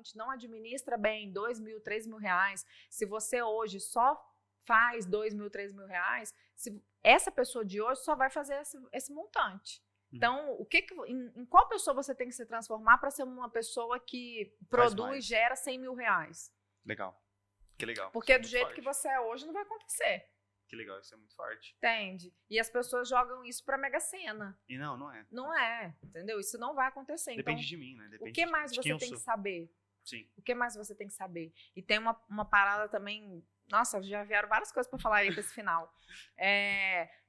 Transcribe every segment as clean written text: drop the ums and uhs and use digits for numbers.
realmente não administra bem 2 mil, 3 mil reais, se você hoje só faz 2 mil, 3 mil reais, essa pessoa de hoje só vai fazer esse montante. Então, em qual pessoa você tem que se transformar para ser uma pessoa que produz e gera 100 mil reais? Legal. Que legal. Porque do jeito que você é hoje não vai acontecer. Que legal, isso é muito forte. Entende? E as pessoas jogam isso pra Mega Sena. E não é. Não é, entendeu? Isso não vai acontecer. Depende então, de mim, né? Depende o que mais de você quem eu tem sou. que saber? Sim. O que mais você tem que saber? E tem uma parada também... Nossa, já vieram várias coisas pra falar aí pra esse final.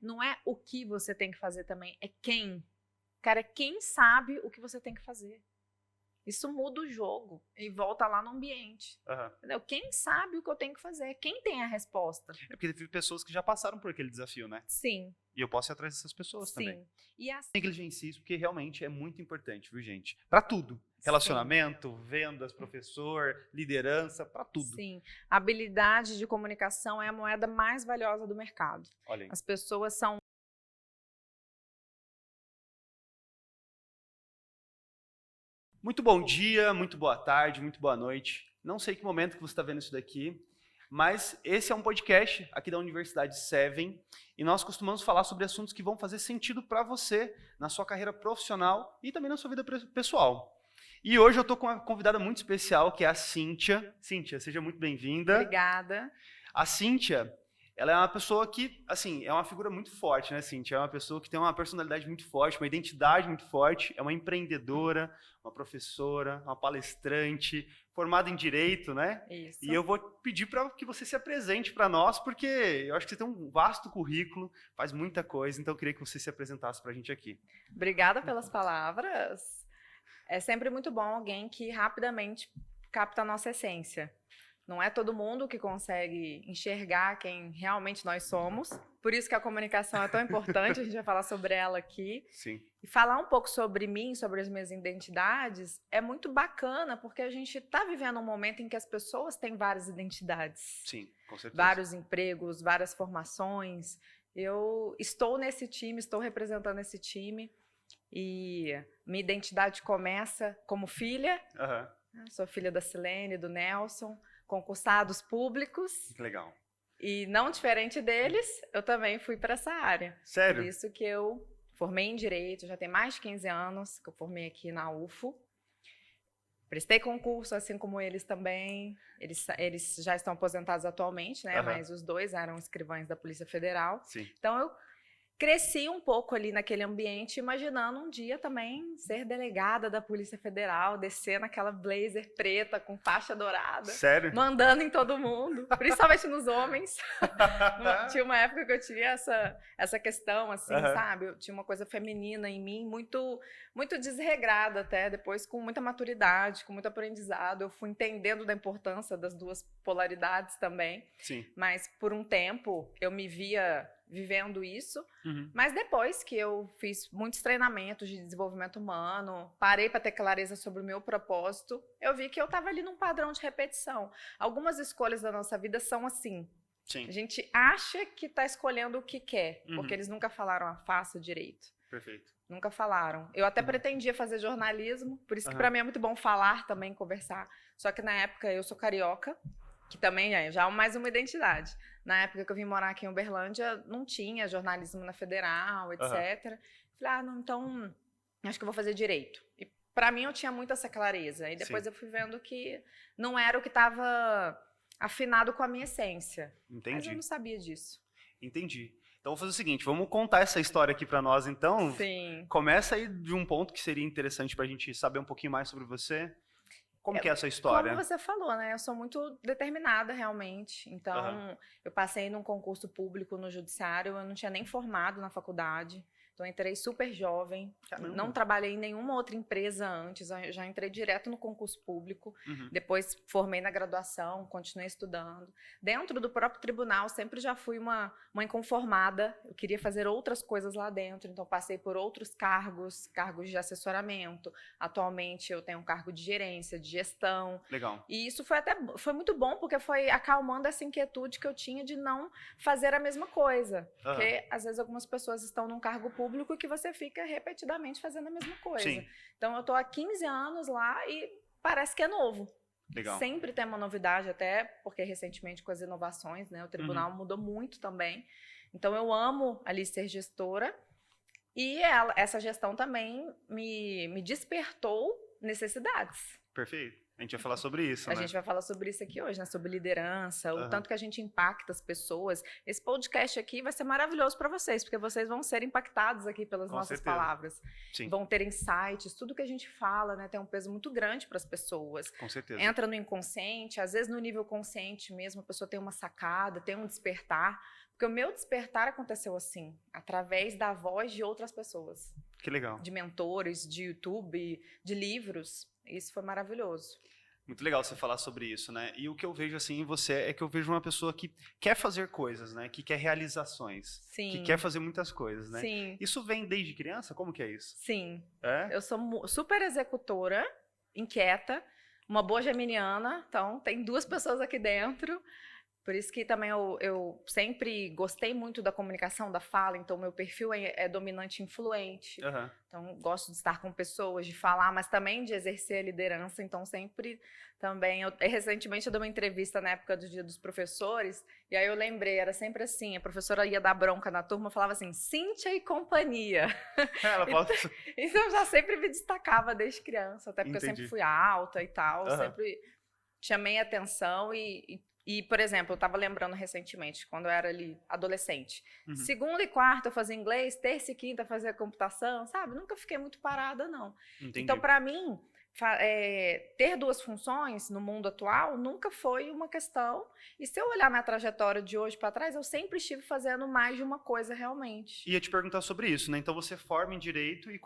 Não é o que você tem que fazer também, é quem. Cara, é quem sabe o que você tem que fazer. Isso muda o jogo e volta lá no ambiente. Entendeu? Quem sabe o que eu tenho que fazer? Quem tem a resposta? É porque teve pessoas que já passaram por aquele desafio, né? Sim. E eu posso ir atrás dessas pessoas também. Sim. E assim... Negligencie isso, porque realmente é muito importante, viu, gente? Pra tudo. Relacionamento, vendas, professor, liderança, pra tudo. Sim. A habilidade de comunicação é a moeda mais valiosa do mercado. Olha aí. As pessoas são... Muito bom dia, muito boa tarde, muito boa noite. Não sei que momento que você está vendo isso daqui, mas esse é um podcast aqui da Universidade Seven e nós costumamos falar sobre assuntos que vão fazer sentido para você na sua carreira profissional e também na sua vida pessoal. E hoje eu estou com uma convidada muito especial, que é a Cíntia. Cíntia, seja muito bem-vinda. Obrigada. A Cíntia, ela é uma pessoa que, assim, é uma figura muito forte, né, Cíntia? É uma pessoa que tem uma personalidade muito forte, uma identidade muito forte, é uma empreendedora, uma professora, uma palestrante, formada em Direito, né? Isso. E eu vou pedir para que você se apresente para nós, porque eu acho que você tem um vasto currículo, faz muita coisa, então eu queria que você se apresentasse para a gente aqui. Obrigada pelas palavras. É sempre muito bom alguém que rapidamente capta a nossa essência. Não é todo mundo que consegue enxergar quem realmente nós somos. Por isso que a comunicação é tão importante, a gente vai falar sobre ela aqui. Sim. E falar um pouco sobre mim, sobre as minhas identidades, é muito bacana, porque a gente está vivendo um momento em que as pessoas têm várias identidades. Sim, com certeza. Vários empregos, várias formações. Eu estou nesse time, estou representando esse time. E minha identidade começa como filha. Sou filha da Silene, do Nelson, concursados públicos. Que legal. E não diferente deles, eu também fui para essa área. Sério? Por isso que eu formei em Direito, já tem mais de 15 anos que eu formei aqui na UFO. Prestei concurso, assim como eles também. Eles já estão aposentados atualmente, né? Mas os dois eram escrivães da Polícia Federal. Sim. Então, eu cresci um pouco ali naquele ambiente, imaginando um dia também ser delegada da Polícia Federal, descer naquela blazer preta com faixa dourada. Sério? Mandando em todo mundo, principalmente nos homens. Tinha uma época que eu tinha essa questão, assim, sabe? Eu tinha uma coisa feminina em mim, muito, muito desregrada até. Depois, com muita maturidade, com muito aprendizado, eu fui entendendo da importância das duas polaridades também. Sim. Mas, por um tempo, eu me via vivendo isso, mas depois que eu fiz muitos treinamentos de desenvolvimento humano, parei para ter clareza sobre o meu propósito, eu vi que eu estava ali num padrão de repetição. Algumas escolhas da nossa vida são assim. Sim. A gente acha que está escolhendo o que quer, porque eles nunca falaram, faça direito. Perfeito. Nunca falaram. Eu até pretendia fazer jornalismo, por isso que para mim é muito bom falar também, conversar. Só que na época eu sou carioca, que também é já mais uma identidade. Na época que eu vim morar aqui em Uberlândia, não tinha jornalismo na Federal, etc. Falei, não, então acho que eu vou fazer Direito. E para mim eu tinha muito essa clareza. E depois eu fui vendo que não era o que estava afinado com a minha essência. Entendi. Mas eu não sabia disso. Entendi. Então vou fazer o seguinte, vamos contar essa história aqui para nós, então. Sim. Começa aí de um ponto que seria interessante para a gente saber um pouquinho mais sobre você. Como que é a sua história? Como você falou, né? Eu sou muito determinada, realmente. Então, eu passei num concurso público no judiciário, eu não tinha nem formado na faculdade. Então, eu entrei super jovem. Caramba. Não trabalhei em nenhuma outra empresa antes. Eu já entrei direto no concurso público. Depois, formei na graduação, continuei estudando. Dentro do próprio tribunal, sempre já fui uma inconformada. Eu queria fazer outras coisas lá dentro. Então, passei por outros cargos de assessoramento. Atualmente, eu tenho um cargo de gerência, de gestão. Legal. E isso foi muito bom, porque foi acalmando essa inquietude que eu tinha de não fazer a mesma coisa. Porque, às vezes, algumas pessoas estão num cargo público que você fica repetidamente fazendo a mesma coisa. Sim. Então, eu estou há 15 anos lá e parece que é novo. Legal. Sempre tem uma novidade, até porque recentemente com as inovações, né? O tribunal mudou muito também. Então, eu amo ali ser gestora. E essa gestão também me despertou necessidades. Perfeito. A gente vai falar sobre isso, A né? gente vai falar sobre isso aqui hoje, né? Sobre liderança, o tanto que a gente impacta as pessoas. Esse podcast aqui vai ser maravilhoso para vocês, porque vocês vão ser impactados aqui pelas nossas palavras. Sim. Vão ter insights, tudo que a gente fala, né? Tem um peso muito grande para as pessoas. Com certeza. Entra no inconsciente, às vezes no nível consciente mesmo, a pessoa tem uma sacada, tem um despertar. Porque o meu despertar aconteceu assim, através da voz de outras pessoas. Que legal. De mentores, de YouTube, de livros. Isso foi maravilhoso. Muito legal você falar sobre isso, né? E o que eu vejo assim em você é que eu vejo uma pessoa que quer fazer coisas, né? Que quer realizações. Sim. Que quer fazer muitas coisas, né? Sim. Isso vem desde criança? Como que é isso? Sim. É? Eu sou super executora, inquieta, uma boa geminiana. Então, tem 2 pessoas aqui dentro. Por isso que também eu sempre gostei muito da comunicação, da fala, então meu perfil é dominante e influente. Então, gosto de estar com pessoas, de falar, mas também de exercer a liderança, então sempre também... Recentemente eu dei uma entrevista na época do Dia dos Professores, e aí eu lembrei, era sempre assim, a professora ia dar bronca na turma, falava assim, Cíntia e companhia. Ela fala... Então eu já sempre me destacava desde criança, até porque eu sempre fui alta e tal, sempre chamei atenção e, por exemplo, eu estava lembrando recentemente, quando eu era ali adolescente. Segunda e quarta eu fazia inglês, terça e quinta eu fazia computação, sabe? Nunca fiquei muito parada, não. Entendi. Então, para mim, ter 2 funções no mundo atual nunca foi uma questão. E se eu olhar minha trajetória de hoje para trás, eu sempre estive fazendo mais de uma coisa realmente. Ia te perguntar sobre isso, né? Então você forma em Direito e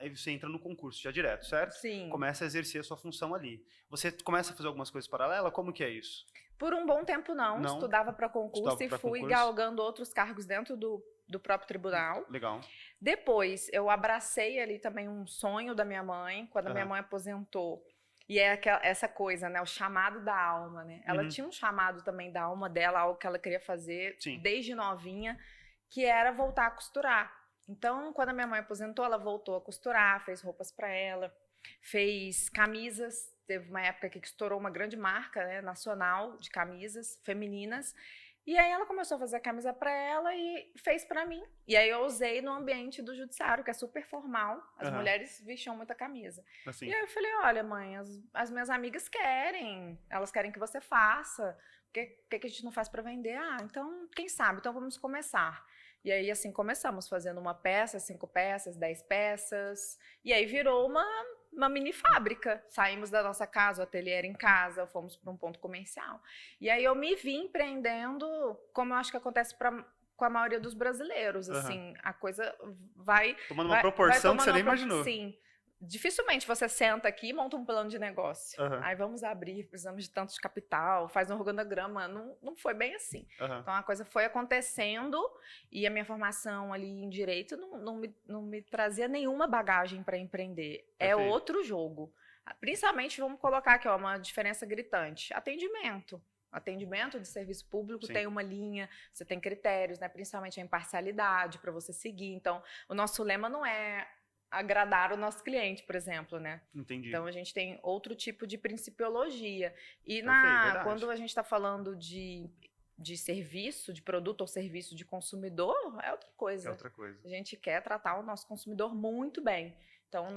aí você entra no concurso já direto, certo? Sim. Começa a exercer a sua função ali. Você começa a fazer algumas coisas paralelas? Como que é isso? Por um bom tempo não. Estudava para concurso e fui galgando outros cargos dentro do próprio tribunal. Legal. Depois, eu abracei ali também um sonho da minha mãe, quando a minha mãe aposentou. E é essa coisa, né? O chamado da alma, né? Ela tinha um chamado também da alma dela, algo que ela queria fazer desde novinha, que era voltar a costurar. Então, quando a minha mãe aposentou, ela voltou a costurar, fez roupas para ela, fez camisas. Teve uma época que estourou uma grande marca, né, nacional de camisas femininas. E aí ela começou a fazer a camisa para ela e fez para mim. E aí eu usei no ambiente do judiciário, que é super formal. As mulheres vestiam muita camisa. Assim. E aí eu falei, olha, mãe, as minhas amigas querem. Elas querem que você faça. O que a gente não faz para vender? Ah, então, quem sabe? Então vamos começar. E aí, assim, começamos fazendo uma peça, 5 peças, 10 peças. E aí virou uma mini fábrica. Saímos da nossa casa, o ateliê era em casa, fomos para um ponto comercial. E aí eu me vi empreendendo, como eu acho que acontece com a maioria dos brasileiros, assim, a coisa vai... Tomando uma proporção que você nem imaginou. Sim. Dificilmente você senta aqui e monta um plano de negócio. Aí vamos abrir, precisamos de tanto de capital, faz um organograma. Não foi bem assim. Então a coisa foi acontecendo e a minha formação ali em Direito não me trazia nenhuma bagagem para empreender. É outro jogo. Principalmente, vamos colocar aqui, ó, uma diferença gritante. Atendimento de serviço público tem uma linha, você tem critérios, né? Principalmente a imparcialidade para você seguir. Então, o nosso lema não é agradar o nosso cliente, por exemplo, né? Entendi. Então, a gente tem outro tipo de principiologia. E quando a gente está falando de serviço, de produto ou serviço de consumidor, é outra coisa. É outra coisa. A gente quer tratar o nosso consumidor muito bem. Então,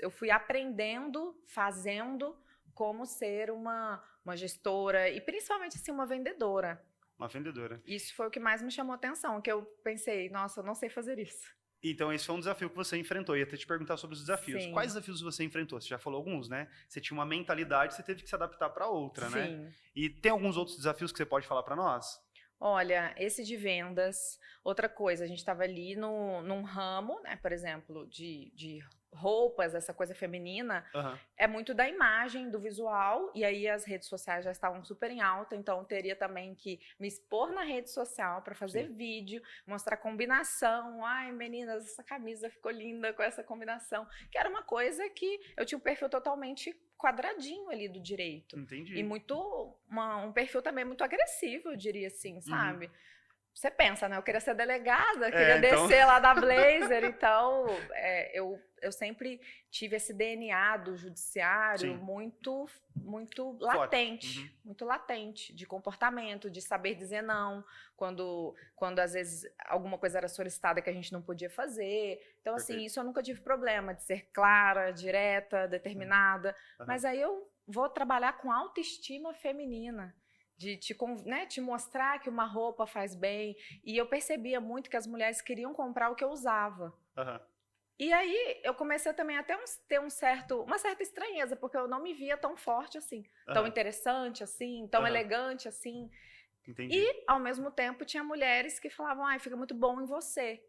eu fui aprendendo, fazendo como ser uma gestora e principalmente assim, uma vendedora. Uma vendedora. Isso foi o que mais me chamou a atenção, que eu pensei, nossa, eu não sei fazer isso. Então, esse foi um desafio que você enfrentou. Eu ia até te perguntar sobre os desafios. Sim. Quais desafios você enfrentou? Você já falou alguns, né? Você tinha uma mentalidade, você teve que se adaptar para outra, né? Sim. E tem alguns outros desafios que você pode falar para nós? Olha, esse de vendas, outra coisa, a gente estava ali num ramo, né, por exemplo, de roupas, essa coisa feminina, é muito da imagem, do visual, e aí as redes sociais já estavam super em alta, então eu teria também que me expor na rede social para fazer vídeo, mostrar combinação. Ai, meninas, essa camisa ficou linda com essa combinação, que era uma coisa que eu tinha um perfil totalmente quadradinho ali do direito. Entendi. E um perfil também muito agressivo, eu diria assim, sabe? você pensa, né? Eu queria ser delegada, queria descer lá da Blazer, então eu sempre tive esse DNA do judiciário muito latente, muito latente, de comportamento, de saber dizer não, quando às vezes alguma coisa era solicitada que a gente não podia fazer. Então, assim, isso eu nunca tive problema, de ser clara, direta, determinada, mas aí eu vou trabalhar com autoestima feminina, de te mostrar que uma roupa faz bem. E eu percebia muito que as mulheres queriam comprar o que eu usava. E aí eu comecei também a ter uma certa estranheza, porque eu não me via tão forte assim, tão interessante assim, tão elegante assim. Entendi. E, ao mesmo tempo, tinha mulheres que falavam, ai, fica muito bom em você,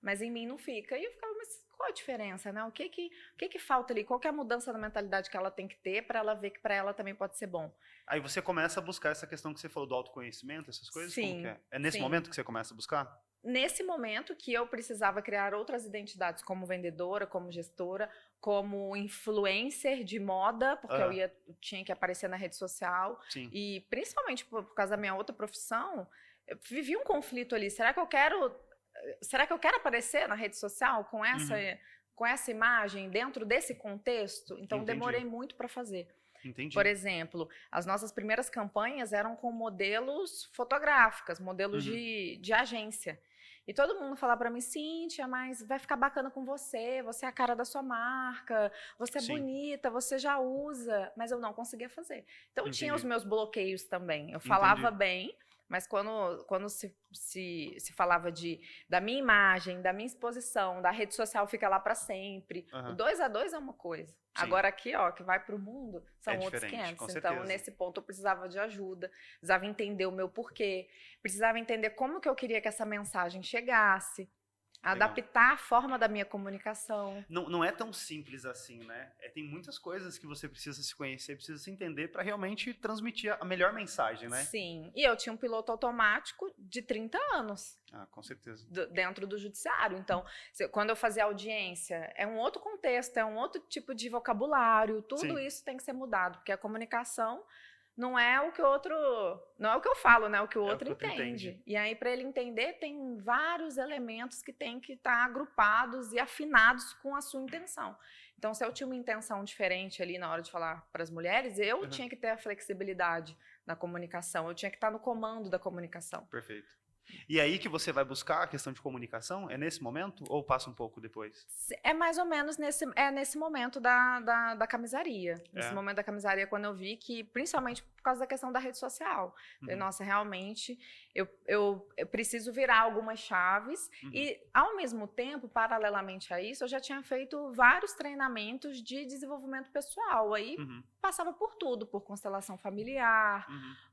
mas em mim não fica. E eu ficava, mas qual a diferença, né? O que falta ali? Qual que é a mudança na mentalidade que ela tem que ter para ela ver que para ela também pode ser bom? Aí você começa a buscar essa questão que você falou do autoconhecimento, essas coisas? Sim. Como que é? É nesse momento que você começa a buscar? Nesse momento que eu precisava criar outras identidades como vendedora, como gestora, como influencer de moda, porque eu tinha que aparecer na rede social. Sim. E principalmente por causa da minha outra profissão, eu vivi um conflito ali. Será que eu quero aparecer na rede social com essa imagem dentro desse contexto? Então demorei muito para fazer. Entendi. Por exemplo, as nossas primeiras campanhas eram com modelos fotográficas, modelos de agência. E todo mundo falava para mim, Cíntia, mas vai ficar bacana com você é a cara da sua marca, você é bonita, você já usa. Mas eu não conseguia fazer. Então tinha os meus bloqueios também. Eu falava bem, mas quando se falava da minha imagem, da minha exposição, da rede social fica lá para sempre. O 2 a 2 é uma coisa. Sim. Agora aqui, que vai para o mundo, são outros 500. Então, nesse ponto, eu precisava de ajuda, precisava entender o meu porquê, precisava entender como que eu queria que essa mensagem chegasse, adaptar a forma da minha comunicação. Não é tão simples assim, né? Tem muitas coisas que você precisa se conhecer, precisa se entender para realmente transmitir a melhor mensagem, né? Sim, e eu tinha um piloto automático de 30 anos. Com certeza. Dentro do judiciário. Então, quando eu fazia audiência, é um outro contexto, é um outro tipo de vocabulário, tudo isso tem que ser mudado, porque a comunicação não é o que o outro, não é o que eu falo, né? O que o outro entende. E aí, para ele entender, tem vários elementos que têm que estar agrupados e afinados com a sua intenção. Então, se eu tinha uma intenção diferente ali na hora de falar para as mulheres, eu tinha que ter a flexibilidade na comunicação, eu tinha que estar no comando da comunicação. Perfeito. E aí que você vai buscar a questão de comunicação? É nesse momento ou passa um pouco depois? É mais ou menos nesse momento da camisaria. Nesse momento da camisaria, quando eu vi que, principalmente por causa da questão da rede social. Falei, nossa, realmente, eu preciso virar algumas chaves. E, ao mesmo tempo, paralelamente a isso, eu já tinha feito vários treinamentos de desenvolvimento pessoal. Aí, passava por tudo, por constelação familiar,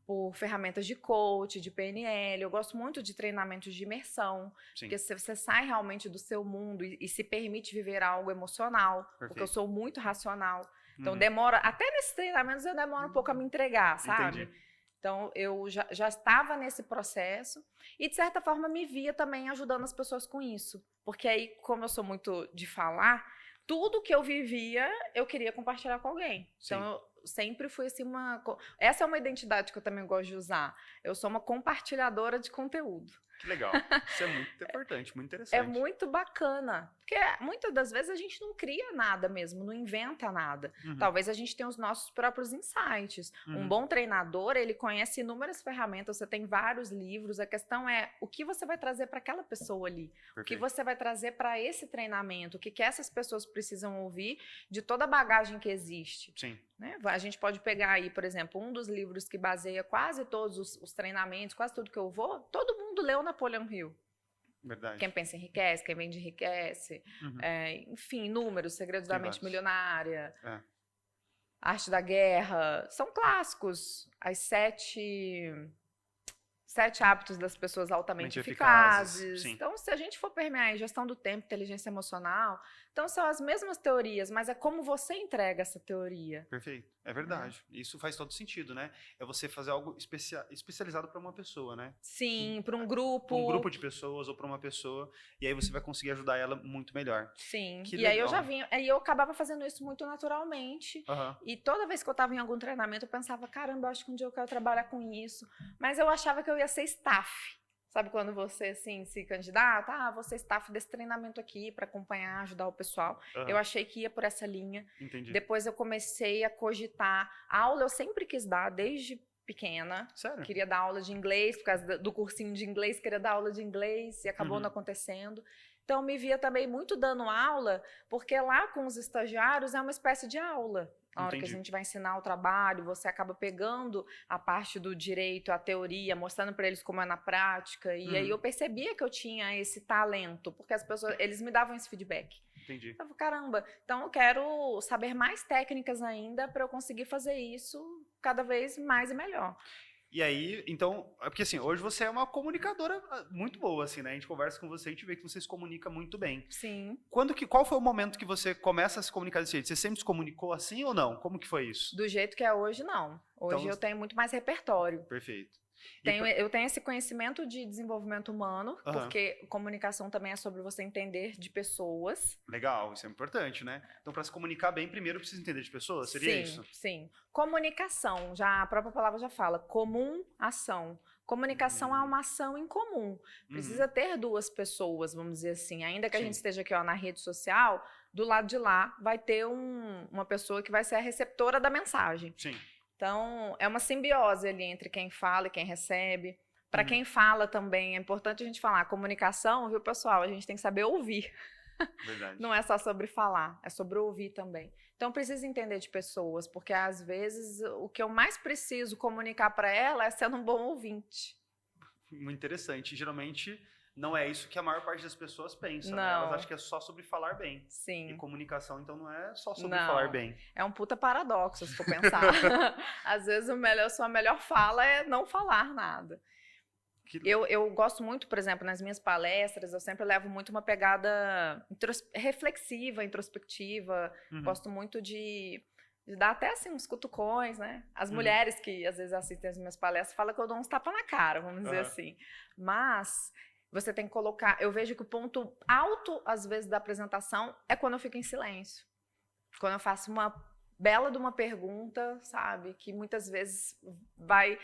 por ferramentas de coach, de PNL. Eu gosto muito de treinamentos de imersão, porque você sai realmente do seu mundo e se permite viver algo emocional, porque eu sou muito racional. Então, demora, até nesses treinamentos eu demoro um pouco a me entregar, sabe? Entendi. Então, eu já estava nesse processo e, de certa forma, me via também ajudando as pessoas com isso. Porque aí, como eu sou muito de falar, tudo que eu vivia, eu queria compartilhar com alguém. Então, eu sempre fui assim essa é uma identidade que eu também gosto de usar. Eu sou uma compartilhadora de conteúdo. Que legal. Isso é muito importante, muito interessante. É muito bacana. Porque muitas das vezes a gente não cria nada mesmo, não inventa nada. Talvez a gente tenha os nossos próprios insights. Um bom treinador, ele conhece inúmeras ferramentas, você tem vários livros. A questão é o que você vai trazer para aquela pessoa ali. Perfeito. O que você vai trazer para esse treinamento, o que essas pessoas precisam ouvir de toda a bagagem que existe. Sim. Né? A gente pode pegar aí, por exemplo, um dos livros que baseia quase todos os treinamentos, quase tudo que eu vou, todo mundo leu Napoleão Hill. Verdade. Quem pensa enriquece, quem vende enriquece. Enfim, Números, Segredos da Mente Milionária, Arte da Guerra. São clássicos. As 7 hábitos das pessoas altamente eficazes. Então, se a gente for permear em gestão do tempo, inteligência emocional, então são as mesmas teorias, mas é como você entrega essa teoria. Perfeito. É verdade. Isso faz todo sentido, né? É você fazer algo especializado para uma pessoa, né? Sim, para um grupo. Para um grupo de pessoas ou para uma pessoa. E aí você vai conseguir ajudar ela muito melhor. Sim. Que e legal. Aí eu já vinha, aí eu acabava fazendo isso muito naturalmente. E toda vez que eu estava em algum treinamento, eu pensava, caramba, eu acho que um dia eu quero trabalhar com isso. Mas eu achava que eu ia ser staff. Sabe quando você, assim, se candidata? Você é staff desse treinamento aqui para acompanhar, ajudar o pessoal. Eu achei que ia por essa linha. Entendi. Depois eu comecei a cogitar. A aula eu sempre quis dar, desde pequena. Sério? Queria dar aula de inglês, por causa do cursinho de inglês, queria dar aula de inglês e acabou não acontecendo. Então, me via também muito dando aula, porque lá com os estagiários é uma espécie de aula. Na hora que a gente vai ensinar o trabalho, você acaba pegando a parte do direito, a teoria, mostrando para eles como é na prática. E aí eu percebia que eu tinha esse talento, porque as pessoas, eles me davam esse feedback. Entendi. Eu falei, caramba, então eu quero saber mais técnicas ainda para eu conseguir fazer isso cada vez mais e melhor. E aí, então, porque assim, hoje você é uma comunicadora muito boa, assim, né? A gente conversa com você e a gente vê que você se comunica muito bem. Sim. Qual foi o momento que você começa a se comunicar desse jeito? Você sempre se comunicou assim ou não? Como que foi isso? Do jeito que é hoje, não. Hoje eu tenho muito mais repertório. Perfeito. Eu tenho esse conhecimento de desenvolvimento humano, porque comunicação também é sobre você entender de pessoas. Legal, isso é importante, né? Então, para se comunicar bem, primeiro precisa entender de pessoas, seria isso? Sim. Comunicação, já a própria palavra já fala, comum ação. Comunicação é uma ação em comum. Precisa ter duas pessoas, vamos dizer assim. Ainda que a gente esteja aqui na rede social, do lado de lá vai ter uma pessoa que vai ser a receptora da mensagem. Sim. Então, é uma simbiose ali entre quem fala e quem recebe. Para quem fala também, é importante a gente falar. Comunicação, viu, pessoal? A gente tem que saber ouvir. Verdade. Não é só sobre falar, é sobre ouvir também. Então, precisa entender de pessoas, porque às vezes o que eu mais preciso comunicar para ela é sendo um bom ouvinte. Muito interessante. Geralmente, não é isso que a maior parte das pessoas pensa, né? Não. Elas acham que é só sobre falar bem. Sim. E comunicação, então, não é só sobre falar bem. É um puta paradoxo, se for pensar. Às vezes, sua melhor fala é não falar nada. Eu gosto muito, por exemplo, nas minhas palestras, eu sempre levo muito uma pegada reflexiva, introspectiva. Gosto muito de dar até assim uns cutucões, né? As mulheres que às vezes assistem as minhas palestras falam que eu dou uns tapas na cara, vamos dizer assim. Mas você tem que colocar... Eu vejo que o ponto alto, às vezes, da apresentação é quando eu fico em silêncio. Quando eu faço uma bela de uma pergunta, sabe? Que muitas vezes vai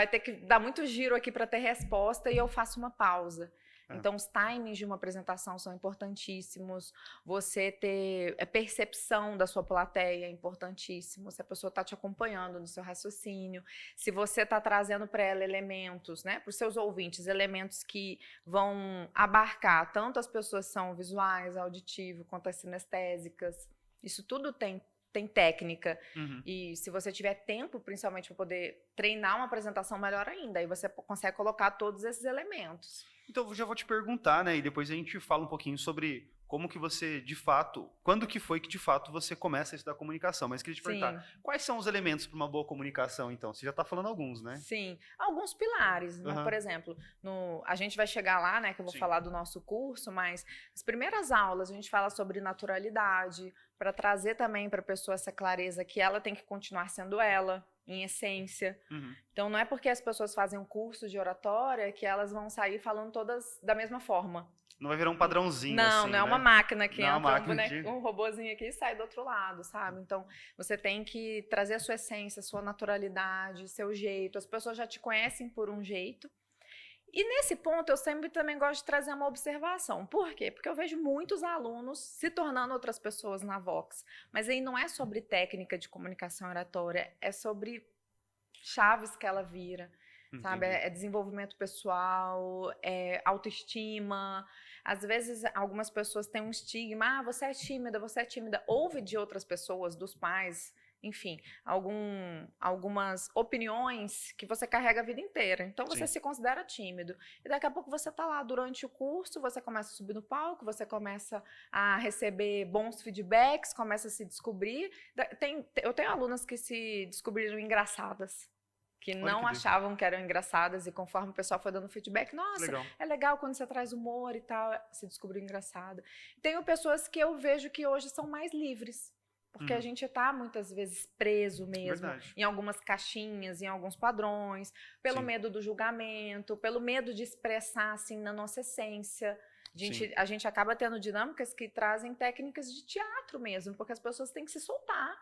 ter que dar muito giro aqui para ter resposta e eu faço uma pausa. Então, os timings de uma apresentação são importantíssimos. Você ter percepção da sua plateia é importantíssimo. Se a pessoa está te acompanhando no seu raciocínio. Se você está trazendo para ela elementos, né? Para os seus ouvintes, elementos que vão abarcar tanto as pessoas que são visuais, auditivo, quanto as sinestésicas. Isso tudo tem técnica. E se você tiver tempo, principalmente, para poder treinar uma apresentação, melhor ainda. Aí você consegue colocar todos esses elementos. Então, eu já vou te perguntar, né? E depois a gente fala um pouquinho sobre como que você, de fato... Quando que foi que, de fato, você começa a estudar comunicação? Mas queria te perguntar, quais são os elementos para uma boa comunicação, então? Você já está falando alguns, né? Sim. Alguns pilares, né? Por exemplo, a gente vai chegar lá, né? Que eu vou falar do nosso curso, mas as primeiras aulas a gente fala sobre naturalidade, para trazer também para a pessoa essa clareza que ela tem que continuar sendo ela, em essência. Então, não é porque as pessoas fazem um curso de oratória que elas vão sair falando todas da mesma forma. Não vai virar um padrãozinho não, assim, não é uma máquina que entra, um robozinho aqui e sai do outro lado, sabe? Então, você tem que trazer a sua essência, a sua naturalidade, seu jeito. As pessoas já te conhecem por um jeito. E nesse ponto, eu sempre também gosto de trazer uma observação. Por quê? Porque eu vejo muitos alunos se tornando outras pessoas na Vox. Mas aí não é sobre técnica de comunicação oratória, é sobre chaves que ela vira, sabe? É desenvolvimento pessoal, é autoestima. Às vezes, algumas pessoas têm um estigma, você é tímida, você é tímida. Ouve de outras pessoas, dos pais... Enfim, algumas opiniões que você carrega a vida inteira. Então, você se considera tímido. E daqui a pouco você está lá durante o curso, você começa a subir no palco, você começa a receber bons feedbacks, começa a se descobrir. Eu tenho alunas que se descobriram engraçadas, que não achavam que eram engraçadas, e conforme o pessoal foi dando feedback, nossa, é legal quando você traz humor e tal, se descobriu engraçada. Tenho pessoas que eu vejo que hoje são mais livres. Porque a gente está muitas vezes preso mesmo em algumas caixinhas, em alguns padrões, pelo medo do julgamento, pelo medo de expressar assim na nossa essência. A gente acaba tendo dinâmicas que trazem técnicas de teatro mesmo, porque as pessoas têm que se soltar.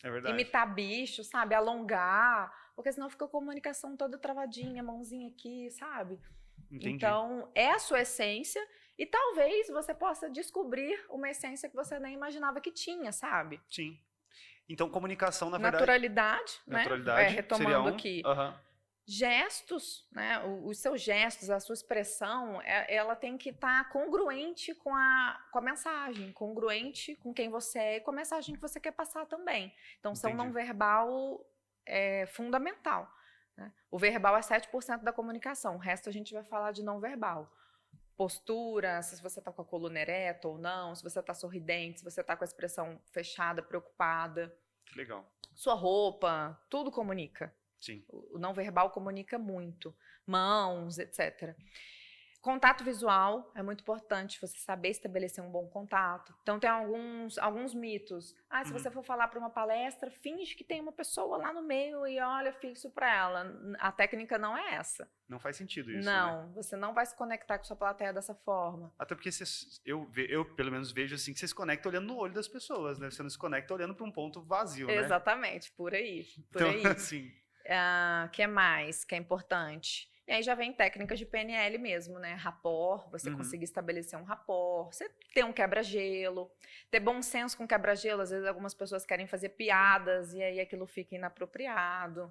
É verdade. Imitar bicho, sabe? Alongar, porque senão fica a comunicação toda travadinha, mãozinha aqui, sabe? Entendi. Então, é a sua essência e talvez você possa descobrir uma essência que você nem imaginava que tinha, sabe? Sim. Então, comunicação, na verdade... Naturalidade, né? Naturalidade Retomando seria aqui. Aham. Gestos, né? Os seus gestos, a sua expressão, ela tem que estar congruente com a mensagem, congruente com quem você é e com a mensagem que você quer passar também. Então, seu Entendi. não verbal é fundamental, né? O verbal é 7% da comunicação, o resto a gente vai falar de não verbal. Postura, se você está com a coluna ereta ou não, se você está sorridente, se você está com a expressão fechada, preocupada. Que legal. Sua roupa, tudo comunica. Sim. O não verbal comunica muito. Mãos, etc. Contato visual é muito importante, você saber estabelecer um bom contato. Então, tem alguns mitos. Se você for falar para uma palestra, finge que tem uma pessoa lá no meio e olha fixo para ela. A técnica não é essa. Não faz sentido isso, Não, né? Você não vai se conectar com sua plateia dessa forma. Até porque eu, pelo menos, vejo assim que você se conecta olhando no olho das pessoas, né? Você não se conecta olhando para um ponto vazio, né? Exatamente, por aí. Então, assim... Que mais que é importante? E aí já vem técnicas de PNL mesmo, né? Rapport, você conseguir estabelecer um rapport, você ter um quebra-gelo, ter bom senso com quebra-gelo. Às vezes algumas pessoas querem fazer piadas e aí aquilo fica inapropriado.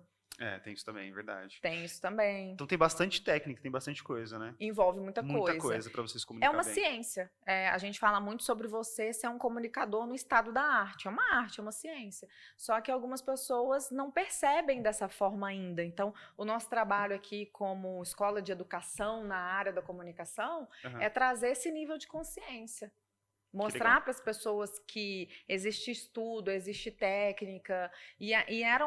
Tem isso também, verdade. Tem isso também. Então tem bastante técnica, tem bastante coisa, né? Envolve muita coisa. Muita coisa para você se comunicar bem. É uma bem. ciência. A gente fala muito sobre você ser um comunicador no estado da arte. É uma arte, é uma ciência. Só que algumas pessoas não percebem dessa forma ainda. Então, o nosso trabalho aqui como escola de educação na área da comunicação é trazer esse nível de consciência. Mostrar para as pessoas que existe estudo, existe técnica, e era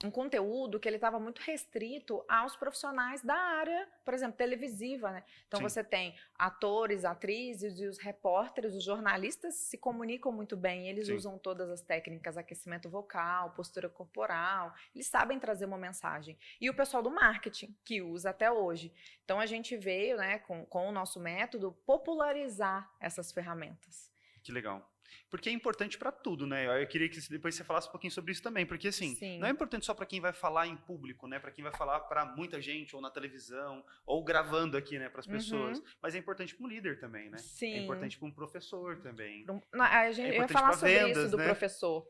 um conteúdo que ele estava muito restrito aos profissionais da área, por exemplo, televisiva, né? Então você tem atores, atrizes e os repórteres, os jornalistas se comunicam muito bem, eles usam todas as técnicas, aquecimento vocal, postura corporal, eles sabem trazer uma mensagem. E o pessoal do marketing, que usa até hoje. Então a gente veio, né, com o nosso método, popularizar essas ferramentas. Que legal. Porque é importante para tudo, né? Eu queria que depois você falasse um pouquinho sobre isso também, porque assim, não é importante só para quem vai falar em público, né? Para quem vai falar para muita gente, ou na televisão, ou gravando aqui, né, para as pessoas. Mas é importante para um líder também, né? Sim. É importante para um professor também. Eu ia falar sobre vendas, isso do professor.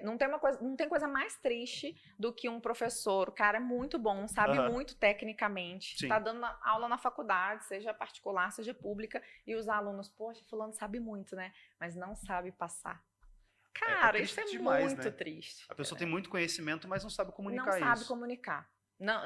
Não tem coisa mais triste do que um professor, o cara é muito bom, sabe muito tecnicamente, está dando aula na faculdade, seja particular, seja pública, e os alunos, poxa, fulano sabe muito, né? Mas não sabe passar. Cara, isso é demais, muito triste. A pessoa tem muito conhecimento, mas não sabe comunicar isso. Não sabe comunicar.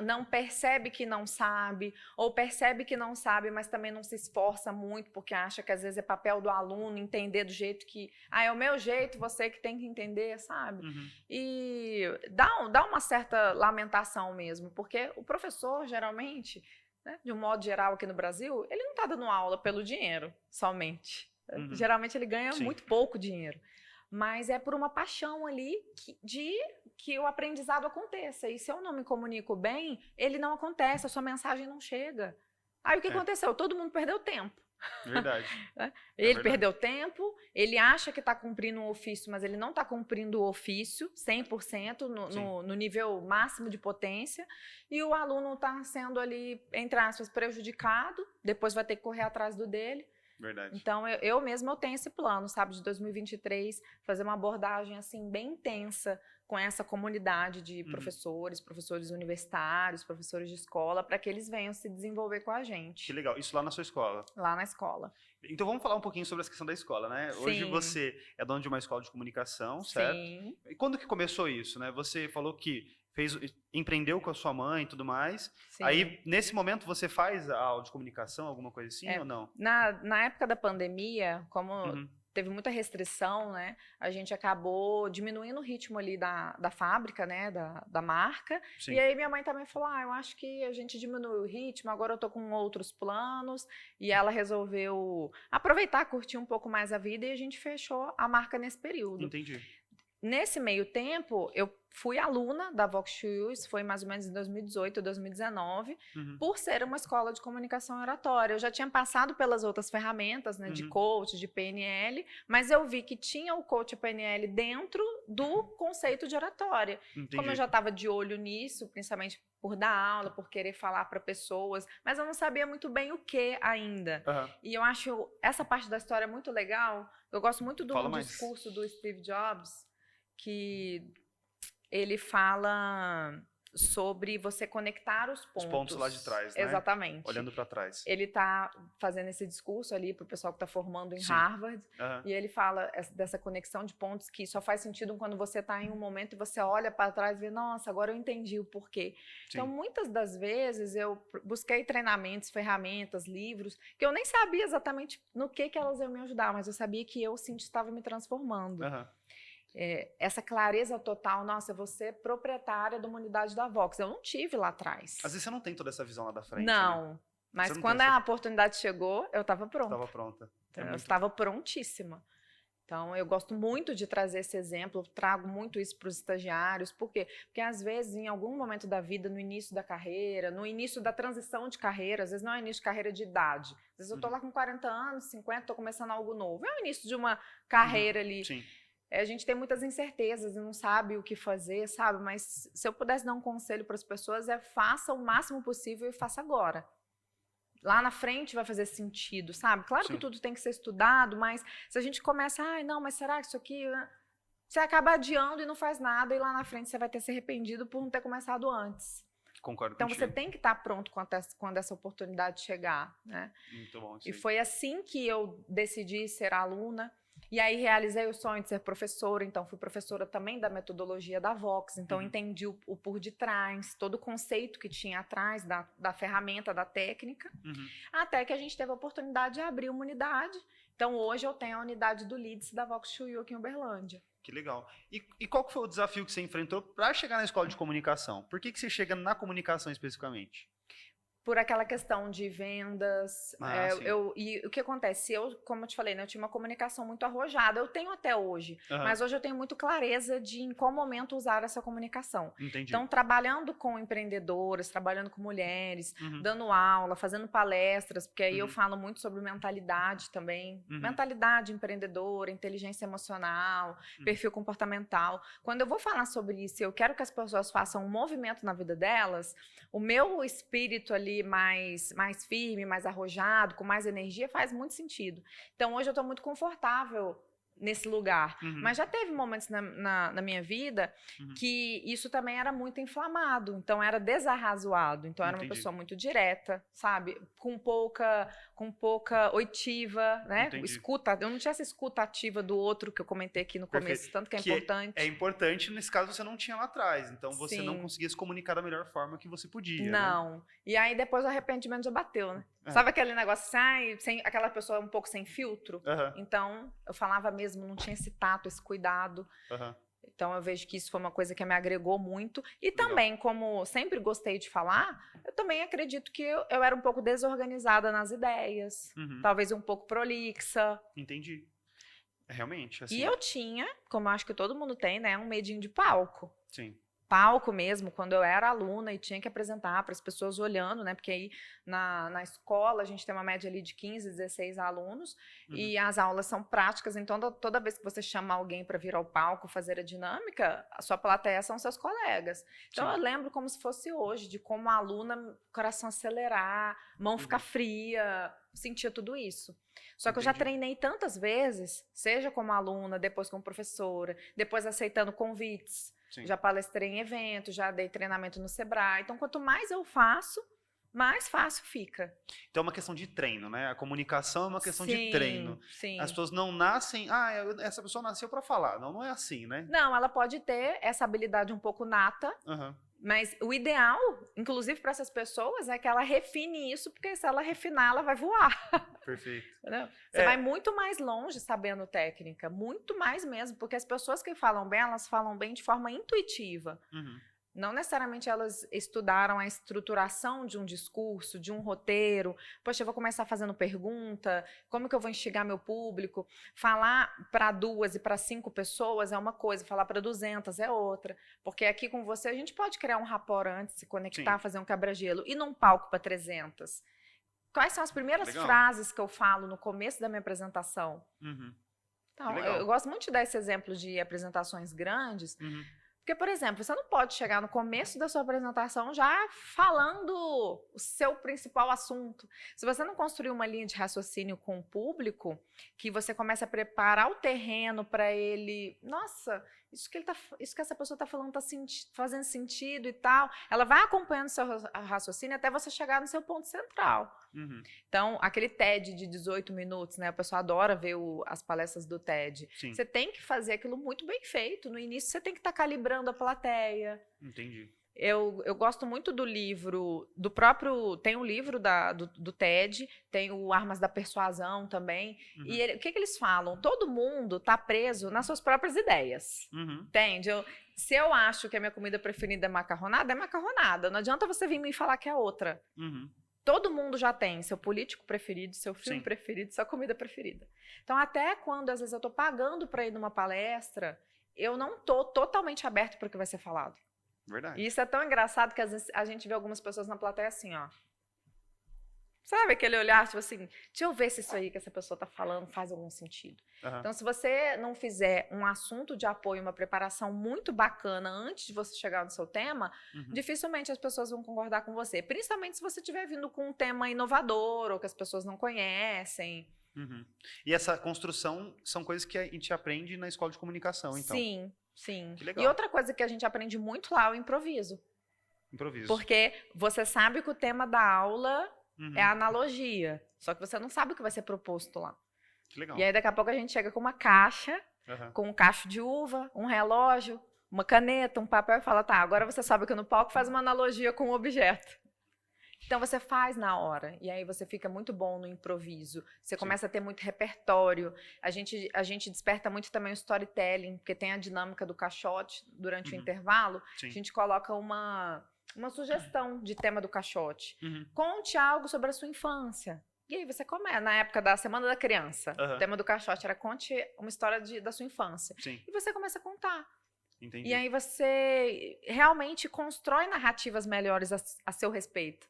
Não percebe que não sabe, ou percebe que não sabe, mas também não se esforça muito, porque acha que às vezes é papel do aluno entender do jeito que... é o meu jeito, você que tem que entender, sabe? E dá uma certa lamentação mesmo, porque o professor, geralmente, né, de um modo geral aqui no Brasil, ele não está dando aula pelo dinheiro somente. Geralmente ele ganha muito pouco dinheiro. Mas é por uma paixão ali que o aprendizado aconteça. E se eu não me comunico bem, ele não acontece, a sua mensagem não chega. Aí o que aconteceu? Todo mundo perdeu tempo. Verdade. Ele perdeu tempo, ele acha que está cumprindo um ofício, mas ele não está cumprindo o ofício 100% no nível máximo de potência. E o aluno está sendo ali, entre aspas, prejudicado, depois vai ter que correr atrás do dele. Verdade. Então, eu mesma tenho esse plano, sabe, de 2023, fazer uma abordagem, assim, bem intensa com essa comunidade de professores universitários, professores de escola, para que eles venham se desenvolver com a gente. Que legal. Isso lá na sua escola? Lá na escola. Então, vamos falar um pouquinho sobre essa questão da escola, né? Sim. Hoje você é dono de uma escola de comunicação, certo? Sim. E quando que começou isso, né? Você falou que empreendeu com a sua mãe e tudo mais. Sim. Aí, nesse momento, você faz a aula de comunicação, alguma coisa assim, ou não? Na época da pandemia, como teve muita restrição, né? A gente acabou diminuindo o ritmo ali da fábrica, né? Da marca. Sim. E aí minha mãe também falou, eu acho que a gente diminuiu o ritmo, agora eu tô com outros planos. E ela resolveu aproveitar, curtir um pouco mais a vida e a gente fechou a marca nesse período. Entendi. nesse meio tempo, eu fui aluna da Vox Chuyu, isso foi mais ou menos em 2018, 2019, por ser uma escola de comunicação e oratória. Eu já tinha passado pelas outras ferramentas, né, de coach, de PNL, mas eu vi que tinha o coach PNL dentro do conceito de oratória. Entendi. Como eu já estava de olho nisso, principalmente por dar aula, por querer falar para pessoas, mas eu não sabia muito bem o que ainda. E eu acho essa parte da história muito legal. Eu gosto muito do discurso do Steve Jobs, que ele fala sobre você conectar os pontos. Os pontos lá de trás, né? Exatamente. Olhando para trás. Ele está fazendo esse discurso ali para o pessoal que está formando em Harvard, e ele fala dessa conexão de pontos que só faz sentido quando você está em um momento e você olha para trás e vê, nossa, agora eu entendi o porquê. Sim. Então, muitas das vezes, eu busquei treinamentos, ferramentas, livros, que eu nem sabia exatamente no que elas iam me ajudar, mas eu sabia que eu, sim, estava me transformando. Essa clareza total, nossa, você é proprietária de uma unidade da Vox. Eu não tive lá atrás. Às vezes você não tem toda essa visão lá da frente. Não, né? Mas quando a oportunidade chegou, eu estava pronta. Estava pronta. Eu estava prontíssima. Então, eu gosto muito de trazer esse exemplo, trago muito isso para os estagiários. Por quê? Porque, às vezes, em algum momento da vida, no início da carreira, no início da transição de carreira, às vezes não é início de carreira de idade. Às vezes eu estou lá com 40 anos, 50, estou começando algo novo. É o início de uma carreira ali. Sim. A gente tem muitas incertezas e não sabe o que fazer, sabe? Mas se eu pudesse dar um conselho para as pessoas faça o máximo possível e faça agora. Lá na frente vai fazer sentido, sabe? Claro que tudo tem que ser estudado, mas se a gente começa, não, mas será que isso aqui... Você acaba adiando e não faz nada, e lá na frente você vai ter se arrependido por não ter começado antes. Concordo então contigo. Você tem que estar pronto quando essa oportunidade chegar, né? Muito bom. E foi assim que eu decidi ser aluna. E aí realizei o sonho de ser professora, então fui professora também da metodologia da Vox, então entendi o por detrás, todo o conceito que tinha atrás da ferramenta, da técnica, até que a gente teve a oportunidade de abrir uma unidade. Então hoje eu tenho a unidade do Leeds da Vox Chuyu aqui em Uberlândia. Que legal. E qual que foi o desafio que você enfrentou para chegar na escola de comunicação? Por que você chega na comunicação especificamente? Por aquela questão de vendas. E o que acontece? Como eu te falei, né, eu tinha uma comunicação muito arrojada. Eu tenho até hoje, mas hoje eu tenho muito clareza de em qual momento usar essa comunicação. Entendi. Então, trabalhando com empreendedoras, trabalhando com mulheres, dando aula, fazendo palestras, porque aí eu falo muito sobre mentalidade também. Mentalidade empreendedora, inteligência emocional, perfil comportamental. Quando eu vou falar sobre isso, eu quero que as pessoas façam um movimento na vida delas, o meu espírito ali mais firme, mais arrojado, com mais energia, faz muito sentido. Então, hoje eu estou muito confortável nesse lugar. Mas já teve momentos na minha vida que isso também era muito inflamado, então era desarrazoado, então era uma pessoa muito direta, sabe? Com pouca oitiva, né? Escuta, eu não tinha essa escuta ativa do outro que eu comentei aqui no começo, tanto que é importante. É importante, nesse caso você não tinha lá atrás, então você não conseguia se comunicar da melhor forma que você podia. Não. Né? E aí depois o arrependimento já bateu, né? Sabe aquele negócio assim, aquela pessoa um pouco sem filtro? Então, eu falava mesmo, não tinha esse tato, esse cuidado. Então, eu vejo que isso foi uma coisa que me agregou muito. E também, como sempre gostei de falar, eu também acredito que eu era um pouco desorganizada nas ideias. Talvez um pouco prolixa. Entendi. Realmente. Assim. E eu tinha, como acho que todo mundo tem, né, um medinho de palco. Sim. Palco mesmo, quando eu era aluna e tinha que apresentar para as pessoas olhando, né? Porque aí na escola a gente tem uma média ali de 15, 16 alunos e as aulas são práticas, então toda vez que você chama alguém para vir ao palco fazer a dinâmica, a sua plateia são seus colegas. Então eu lembro como se fosse hoje, de como a aluna, coração acelerar, mão ficar fria, sentia tudo isso. Só que eu já treinei tantas vezes, seja como aluna, depois como professora, depois aceitando convites. Sim. Já palestrei em eventos, já dei treinamento no Sebrae. Então, quanto mais eu faço, mais fácil fica. Então, é uma questão de treino, né? A comunicação é uma questão de treino. Sim. As pessoas não nascem... essa pessoa nasceu para falar. Não é assim, né? Não, ela pode ter essa habilidade um pouco nata, mas o ideal, inclusive para essas pessoas, é que ela refine isso, porque se ela refinar, ela vai voar. Perfeito. Você vai muito mais longe sabendo técnica, muito mais mesmo, porque as pessoas que falam bem, elas falam bem de forma intuitiva. Não necessariamente elas estudaram a estruturação de um discurso, de um roteiro. Poxa, eu vou começar fazendo pergunta, como que eu vou instigar meu público? Falar para 2 e para 5 pessoas é uma coisa, falar para 200 é outra. Porque aqui com você a gente pode criar um rapport antes, se conectar, Sim. fazer um quebra-gelo. E num palco para 300? Quais são as primeiras Legal. frases que eu falo no começo da minha apresentação? Uhum. Então, Legal. eu gosto muito de dar esse exemplo de apresentações grandes, Uhum. porque, por exemplo, você não pode chegar no começo da sua apresentação já falando o seu principal assunto. Se você não construir uma linha de raciocínio com o público, que você começa a preparar o terreno para ele, nossa, isso que essa pessoa está falando está fazendo sentido e tal, ela vai acompanhando o seu raciocínio até você chegar no seu ponto central. Uhum. Então, aquele TED de 18 minutos, né? A pessoa adora ver as palestras do TED. Sim. Você tem que fazer aquilo muito bem feito. No início, você tem que estar calibrando a plateia. Entendi. Eu gosto muito do livro, do próprio... Tem um livro do TED, tem o Armas da Persuasão também. Uhum. E o que eles falam? Todo mundo está preso nas suas próprias ideias. Uhum. Entende? Se eu acho que a minha comida preferida é macarronada, é macarronada. Não adianta você vir me falar que é outra. Uhum. Todo mundo já tem seu político preferido, seu filme Sim. preferido, sua comida preferida. Então, até quando, às vezes, eu estou pagando para ir numa palestra, eu não estou totalmente aberto para o que vai ser falado. Verdade. E isso é tão engraçado que, às vezes, a gente vê algumas pessoas na plateia assim, ó. Sabe aquele olhar, tipo assim, deixa eu ver se isso aí que essa pessoa está falando faz algum sentido. Uhum. Então, se você não fizer um assunto de apoio, uma preparação muito bacana antes de você chegar no seu tema, dificilmente as pessoas vão concordar com você. Principalmente se você estiver vindo com um tema inovador ou que as pessoas não conhecem. Uhum. E essa construção são coisas que a gente aprende na escola de comunicação, então. Sim, sim. Que legal. E outra coisa que a gente aprende muito lá é o improviso. Improviso. Porque você sabe que o tema da aula é a analogia, só que você não sabe o que vai ser proposto lá. Que legal. E aí daqui a pouco a gente chega com uma caixa, com um cacho de uva, um relógio, uma caneta, um papel e fala, tá, agora você sabe que no palco faz uma analogia com o objeto. Então você faz na hora, e aí você fica muito bom no improviso, você começa a ter muito repertório, a gente desperta muito também o storytelling, porque tem a dinâmica do caixote durante o intervalo, Sim. a gente coloca uma sugestão de tema do caixote. Conte algo sobre a sua infância. E aí você começa, na época da Semana da Criança, o tema do caixote era conte uma história da sua infância. Sim. E você começa a contar. Entendi. E aí você realmente constrói narrativas melhores a seu respeito.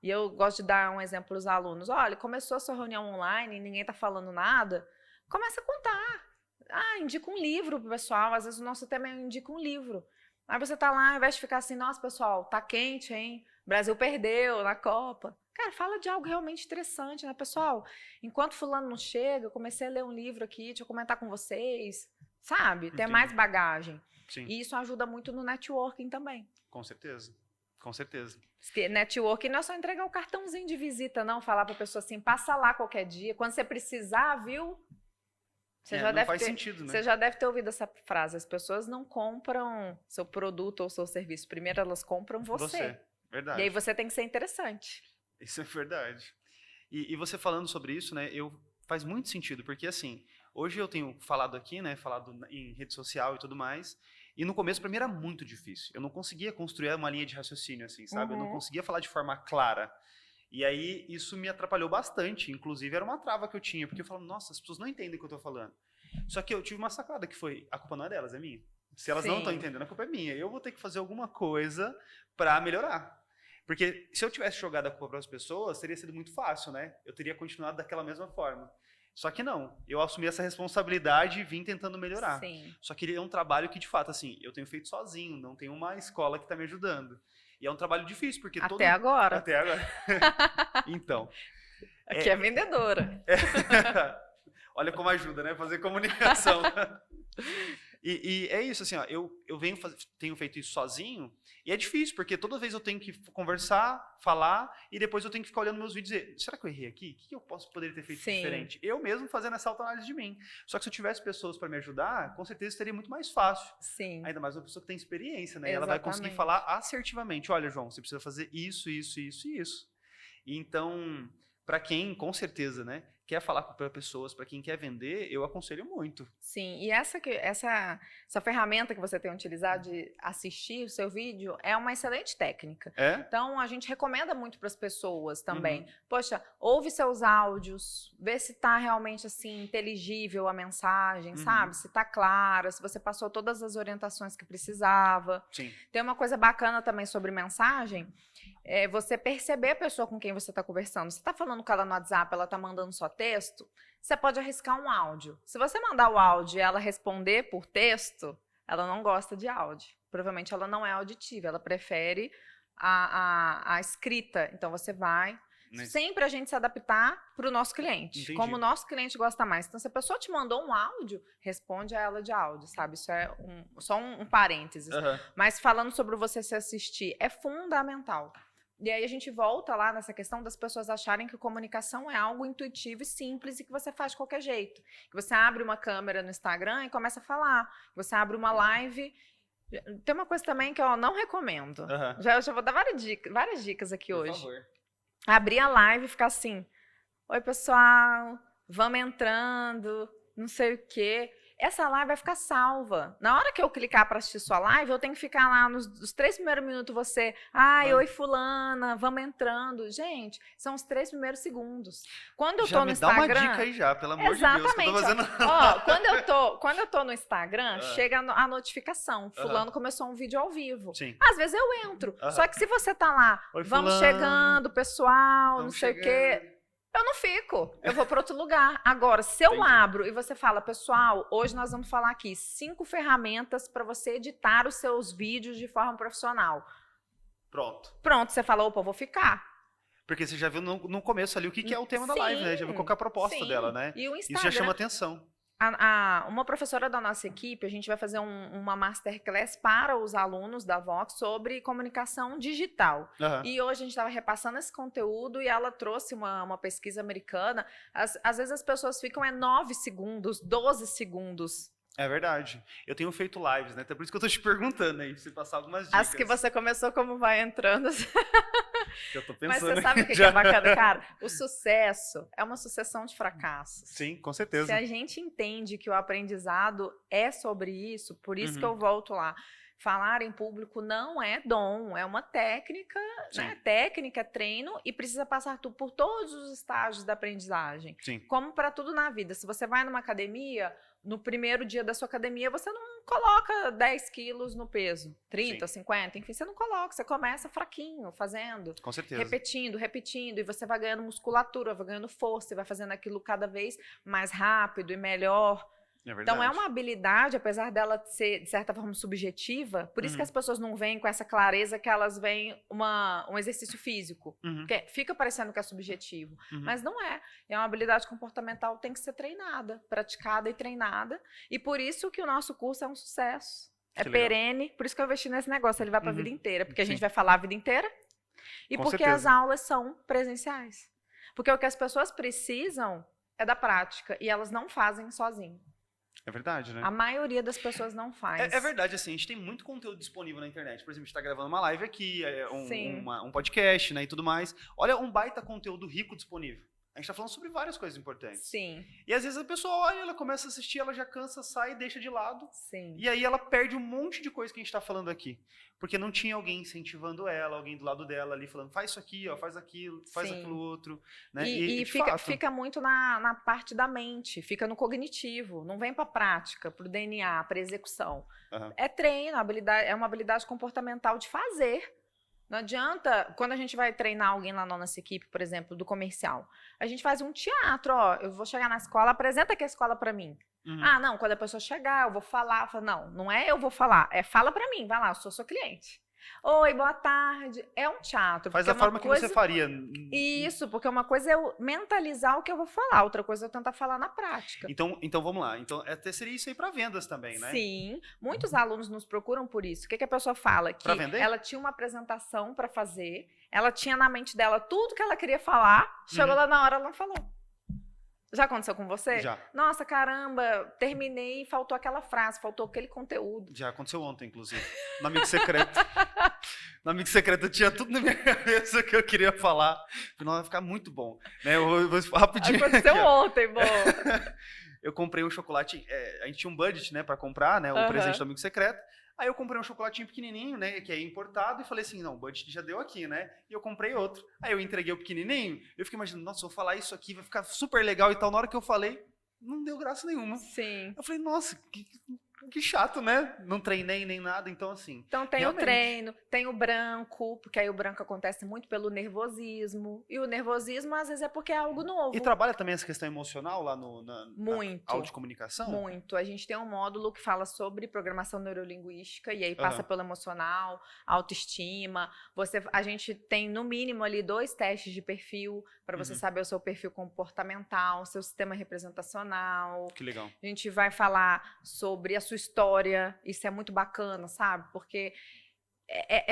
E eu gosto de dar um exemplo para os alunos. Olha, começou a sua reunião online e ninguém está falando nada, começa a contar. Ah, indica um livro pro pessoal. Às vezes o nosso tema é indica um livro. Aí você tá lá, ao invés de ficar assim, nossa, pessoal, tá quente, hein? O Brasil perdeu na Copa. Cara, fala de algo realmente interessante, né, pessoal? Enquanto fulano não chega, eu comecei a ler um livro aqui, deixa eu comentar com vocês. Sabe? Ter mais bagagem. Sim. E isso ajuda muito no networking também. Com certeza. Com certeza. Networking não é só entregar o cartãozinho de visita, não. Falar pra pessoa assim, passa lá qualquer dia. Quando você precisar, viu? Você sentido, né? Você já deve ter ouvido essa frase. As pessoas não compram seu produto ou seu serviço. Primeiro elas compram você. Verdade. E aí você tem que ser interessante. Isso é verdade. E você falando sobre isso, né? Faz muito sentido, porque assim, hoje eu tenho falado aqui, né? Falado em rede social e tudo mais. E no começo, para mim, era muito difícil. Eu não conseguia construir uma linha de raciocínio, assim, sabe? Eu não conseguia falar de forma clara. E aí, isso me atrapalhou bastante. Inclusive, era uma trava que eu tinha. Porque eu falava, nossa, as pessoas não entendem o que eu tô falando. Só que eu tive uma sacada que foi, a culpa não é delas, é minha. Se elas não estão entendendo, a culpa é minha. Eu vou ter que fazer alguma coisa para melhorar. Porque se eu tivesse jogado a culpa para as pessoas, teria sido muito fácil, né? Eu teria continuado daquela mesma forma. Só que não, eu assumi essa responsabilidade e vim tentando melhorar. Sim. Só que ele é um trabalho que, de fato, assim, eu tenho feito sozinho, não tenho uma escola que está me ajudando. E é um trabalho difícil, porque Até agora. Até agora. Então. Aqui é vendedora. Olha como ajuda, né? Fazer comunicação. E é isso, assim, ó, eu tenho feito isso sozinho, e é difícil, porque toda vez eu tenho que conversar, falar, e depois eu tenho que ficar olhando meus vídeos e dizer, será que eu errei aqui? O que eu poderia ter feito diferente? Eu mesmo fazendo essa autoanálise de mim. Só que se eu tivesse pessoas para me ajudar, com certeza seria muito mais fácil. Sim. Ainda mais uma pessoa que tem experiência, né? Exatamente. E ela vai conseguir falar assertivamente, olha, João, você precisa fazer isso, isso, isso e isso. E então, para quem, com certeza, né, quer falar para pessoas, para quem quer vender, eu aconselho muito. Sim, e essa ferramenta que você tem utilizado de assistir o seu vídeo é uma excelente técnica. É? Então, a gente recomenda muito para as pessoas também. Uhum. Poxa, ouve seus áudios, vê se está realmente assim inteligível a mensagem, sabe? Se está clara, se você passou todas as orientações que precisava. Sim. Tem uma coisa bacana também sobre mensagem, é você perceber a pessoa com quem você está conversando. Você está falando com ela no WhatsApp, ela está mandando só texto, você pode arriscar um áudio. Se você mandar o áudio e ela responder por texto, ela não gosta de áudio. Provavelmente ela não é auditiva, ela prefere a escrita. Então você vai sempre a gente se adaptar para o nosso cliente. Entendi. Como o nosso cliente gosta mais. Então, se a pessoa te mandou um áudio, responde a ela de áudio, sabe? Isso é só um parênteses. Uhum. Mas falando sobre você se assistir, é fundamental. E aí a gente volta lá nessa questão das pessoas acharem que comunicação é algo intuitivo e simples e que você faz de qualquer jeito. Que você abre uma câmera no Instagram e começa a falar. Que você abre uma live. Tem uma coisa também que eu não recomendo. Uhum. Já vou dar várias dicas aqui Por hoje. favor. Abrir a live e ficar assim: oi, pessoal, vamos entrando, não sei o quê. Essa live vai ficar salva. Na hora que eu clicar para assistir sua live, eu tenho que ficar lá nos 3 primeiros minutos você... oi, fulana, vamos entrando. Gente, são os 3 primeiros segundos. Quando eu tô no Instagram... Já me dá uma dica aí já, pelo amor Exatamente, de Deus. Que eu tô fazendo... quando eu tô no Instagram, chega a notificação. Fulano começou um vídeo ao vivo. Sim. Às vezes eu entro. Só que se você tá lá, oi, vamos fulano, chegando, pessoal, vamos não sei chegando. o quê... Eu não fico, eu vou para outro lugar. Agora, se eu abro e você fala, pessoal, hoje nós vamos falar aqui 5 ferramentas para você editar os seus vídeos de forma profissional. Pronto, você fala, opa, eu vou ficar. Porque você já viu no começo ali o que é o tema da live, né? Já viu qual que é a proposta dela, né? E o Instagram, isso já chama atenção. Uma professora da nossa equipe, a gente vai fazer uma masterclass para os alunos da Vox sobre comunicação digital. Uhum. E hoje a gente estava repassando esse conteúdo e ela trouxe uma pesquisa americana. Às vezes as pessoas ficam 9 segundos, 12 segundos. É verdade. Eu tenho feito lives, né? Até por isso que eu tô te perguntando aí, pra você passar algumas dicas. As que você começou, como vai entrando. Eu tô pensando. Mas você sabe o que é bacana? Cara, o sucesso é uma sucessão de fracassos. Sim, com certeza. Se a gente entende que o aprendizado é sobre isso, por isso que eu volto lá. Falar em público não é dom, é uma técnica, né? Técnica, treino, e precisa passar por todos os estágios da aprendizagem. Sim. Como para tudo na vida. Se você vai numa academia, no primeiro dia da sua academia, você não coloca 10 quilos no peso, 30, 50, enfim, você não coloca, você começa fraquinho, fazendo. Com certeza. Repetindo, e você vai ganhando musculatura, vai ganhando força, e vai fazendo aquilo cada vez mais rápido e melhor. É verdade. Então, é uma habilidade, apesar dela ser, de certa forma, subjetiva, por isso que as pessoas não veem com essa clareza que elas veem um exercício físico. Porque fica parecendo que é subjetivo. Mas não é. É uma habilidade comportamental, tem que ser treinada, praticada e treinada. E por isso que o nosso curso é um sucesso. É perene, por isso que eu investi nesse negócio, ele vai para a vida inteira. Porque a gente vai falar a vida inteira e Com porque certeza. as aulas são presenciais. Porque o que as pessoas precisam é da prática e elas não fazem sozinho. É verdade, né? A maioria das pessoas não faz. É verdade, assim, a gente tem muito conteúdo disponível na internet. Por exemplo, a gente tá gravando uma live aqui, um podcast, né, e tudo mais. Olha, um baita conteúdo rico disponível. A gente tá falando sobre várias coisas importantes. Sim. E às vezes a pessoa olha, ela começa a assistir, ela já cansa, sai, deixa de lado. Sim. E aí ela perde um monte de coisa que a gente tá falando aqui. Porque não tinha alguém incentivando ela, alguém do lado dela ali falando, faz isso aqui, ó, faz aquilo, faz aquilo outro. Né? E fica muito na parte da mente, fica no cognitivo, não vem pra prática, pro DNA, pra execução. É treino, é uma habilidade comportamental de fazer. Não adianta, quando a gente vai treinar alguém lá na nossa equipe, por exemplo, do comercial, a gente faz um teatro, ó, eu vou chegar na escola, apresenta aqui a escola pra mim. Não, quando a pessoa chegar, eu vou falar, não é eu vou falar, é fala pra mim, vai lá, eu sou seu cliente. Oi, boa tarde. É um teatro. Faz da forma que você faria. Isso, porque uma coisa é eu mentalizar o que eu vou falar, outra coisa é eu tentar falar na prática. Então vamos lá. Então, até seria isso aí para vendas também, né? Sim, muitos alunos nos procuram por isso. O que a pessoa fala? Que ela tinha uma apresentação para fazer, ela tinha na mente dela tudo que ela queria falar, chegou lá na hora, ela não falou. Já aconteceu com você? Já. Nossa, caramba, terminei e faltou aquela frase, faltou aquele conteúdo. Já aconteceu ontem, inclusive. No Amigo Secreto. No Amigo Secreto eu tinha tudo na minha cabeça que eu queria falar. Não, vai ficar muito bom. Né? Eu vou rapidinho. Aconteceu ontem, bom. Eu comprei um chocolate, a gente tinha um budget, né, pra comprar, né, o presente do Amigo Secreto. Aí eu comprei um chocolatinho pequenininho, né, que é importado, e falei assim, não, o budget já deu aqui, né, e eu comprei outro. Aí eu entreguei o pequenininho, eu fiquei imaginando, nossa, se eu falar isso aqui vai ficar super legal e tal. Na hora que eu falei, não deu graça nenhuma. Sim. Eu falei, nossa, que chato, né? Não treinei nem nada, então assim... Então tem realmente. o treino, tem o branco, porque aí o branco acontece muito pelo nervosismo. E o nervosismo, às vezes, é porque é algo novo. E trabalha também essa questão emocional lá Muito. na aula de comunicação? Muito. A gente tem um módulo que fala sobre programação neurolinguística, e aí passa pelo emocional, autoestima. A gente tem, no mínimo, ali 2 testes de perfil, para você saber o seu perfil comportamental, seu sistema representacional. Que legal. A gente vai falar sobre a sua história, isso é muito bacana, sabe? Porque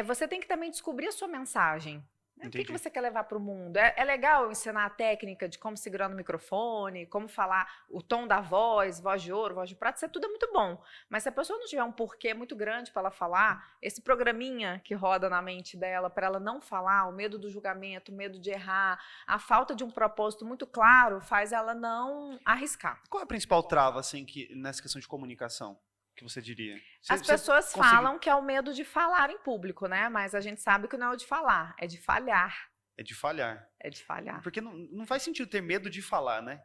você tem que também descobrir a sua mensagem. Né? O que você quer levar para o mundo? É legal ensinar a técnica de como segurar no microfone, como falar o tom da voz de ouro, voz de prata, isso tudo é muito bom. Mas se a pessoa não tiver um porquê muito grande para ela falar, esse programinha que roda na mente dela para ela não falar, o medo do julgamento, o medo de errar, a falta de um propósito muito claro faz ela não arriscar. Qual é a principal trava, assim, nessa questão de comunicação? Que você diria? As pessoas falam que é o medo de falar em público, né? Mas a gente sabe que não é o de falar, é de falhar. É de falhar. É de falhar. Porque não faz sentido ter medo de falar, né?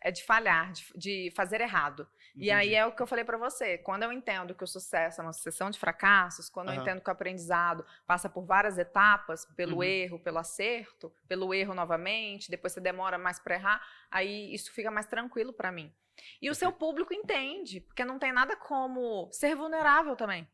É de falhar, de fazer errado. Entendi. E aí é o que eu falei pra você. Quando eu entendo que o sucesso é uma sucessão de fracassos, quando eu entendo que o aprendizado passa por várias etapas, pelo erro, pelo acerto, pelo erro novamente, depois você demora mais pra errar, aí isso fica mais tranquilo pra mim. E o seu público entende, porque não tem nada como ser vulnerável também.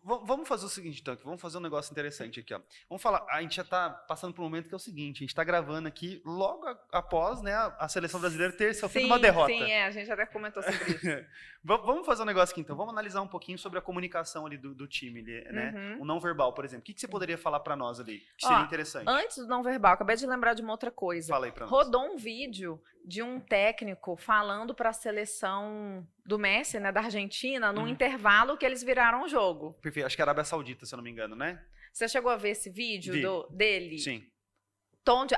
Vamos fazer o seguinte, então, vamos fazer um negócio interessante aqui, ó. Vamos falar, a gente já tá passando por um momento que é o seguinte, a gente tá gravando aqui logo após, né, a seleção brasileira ter sofrido uma derrota. Sim, a gente até comentou sobre isso. Vamos fazer um negócio aqui, então, vamos analisar um pouquinho sobre a comunicação ali do time, né, o não verbal, por exemplo. O que você poderia falar para nós ali, que seria interessante? Antes do não verbal, acabei de lembrar de uma outra coisa. Fala aí pra nós. Rodou um vídeo de um técnico falando para a seleção do Messi, né, da Argentina, num intervalo que eles viraram o jogo. Perfeito. Acho que é Arábia Saudita, se eu não me engano, né? Você chegou a ver esse vídeo dele? Sim.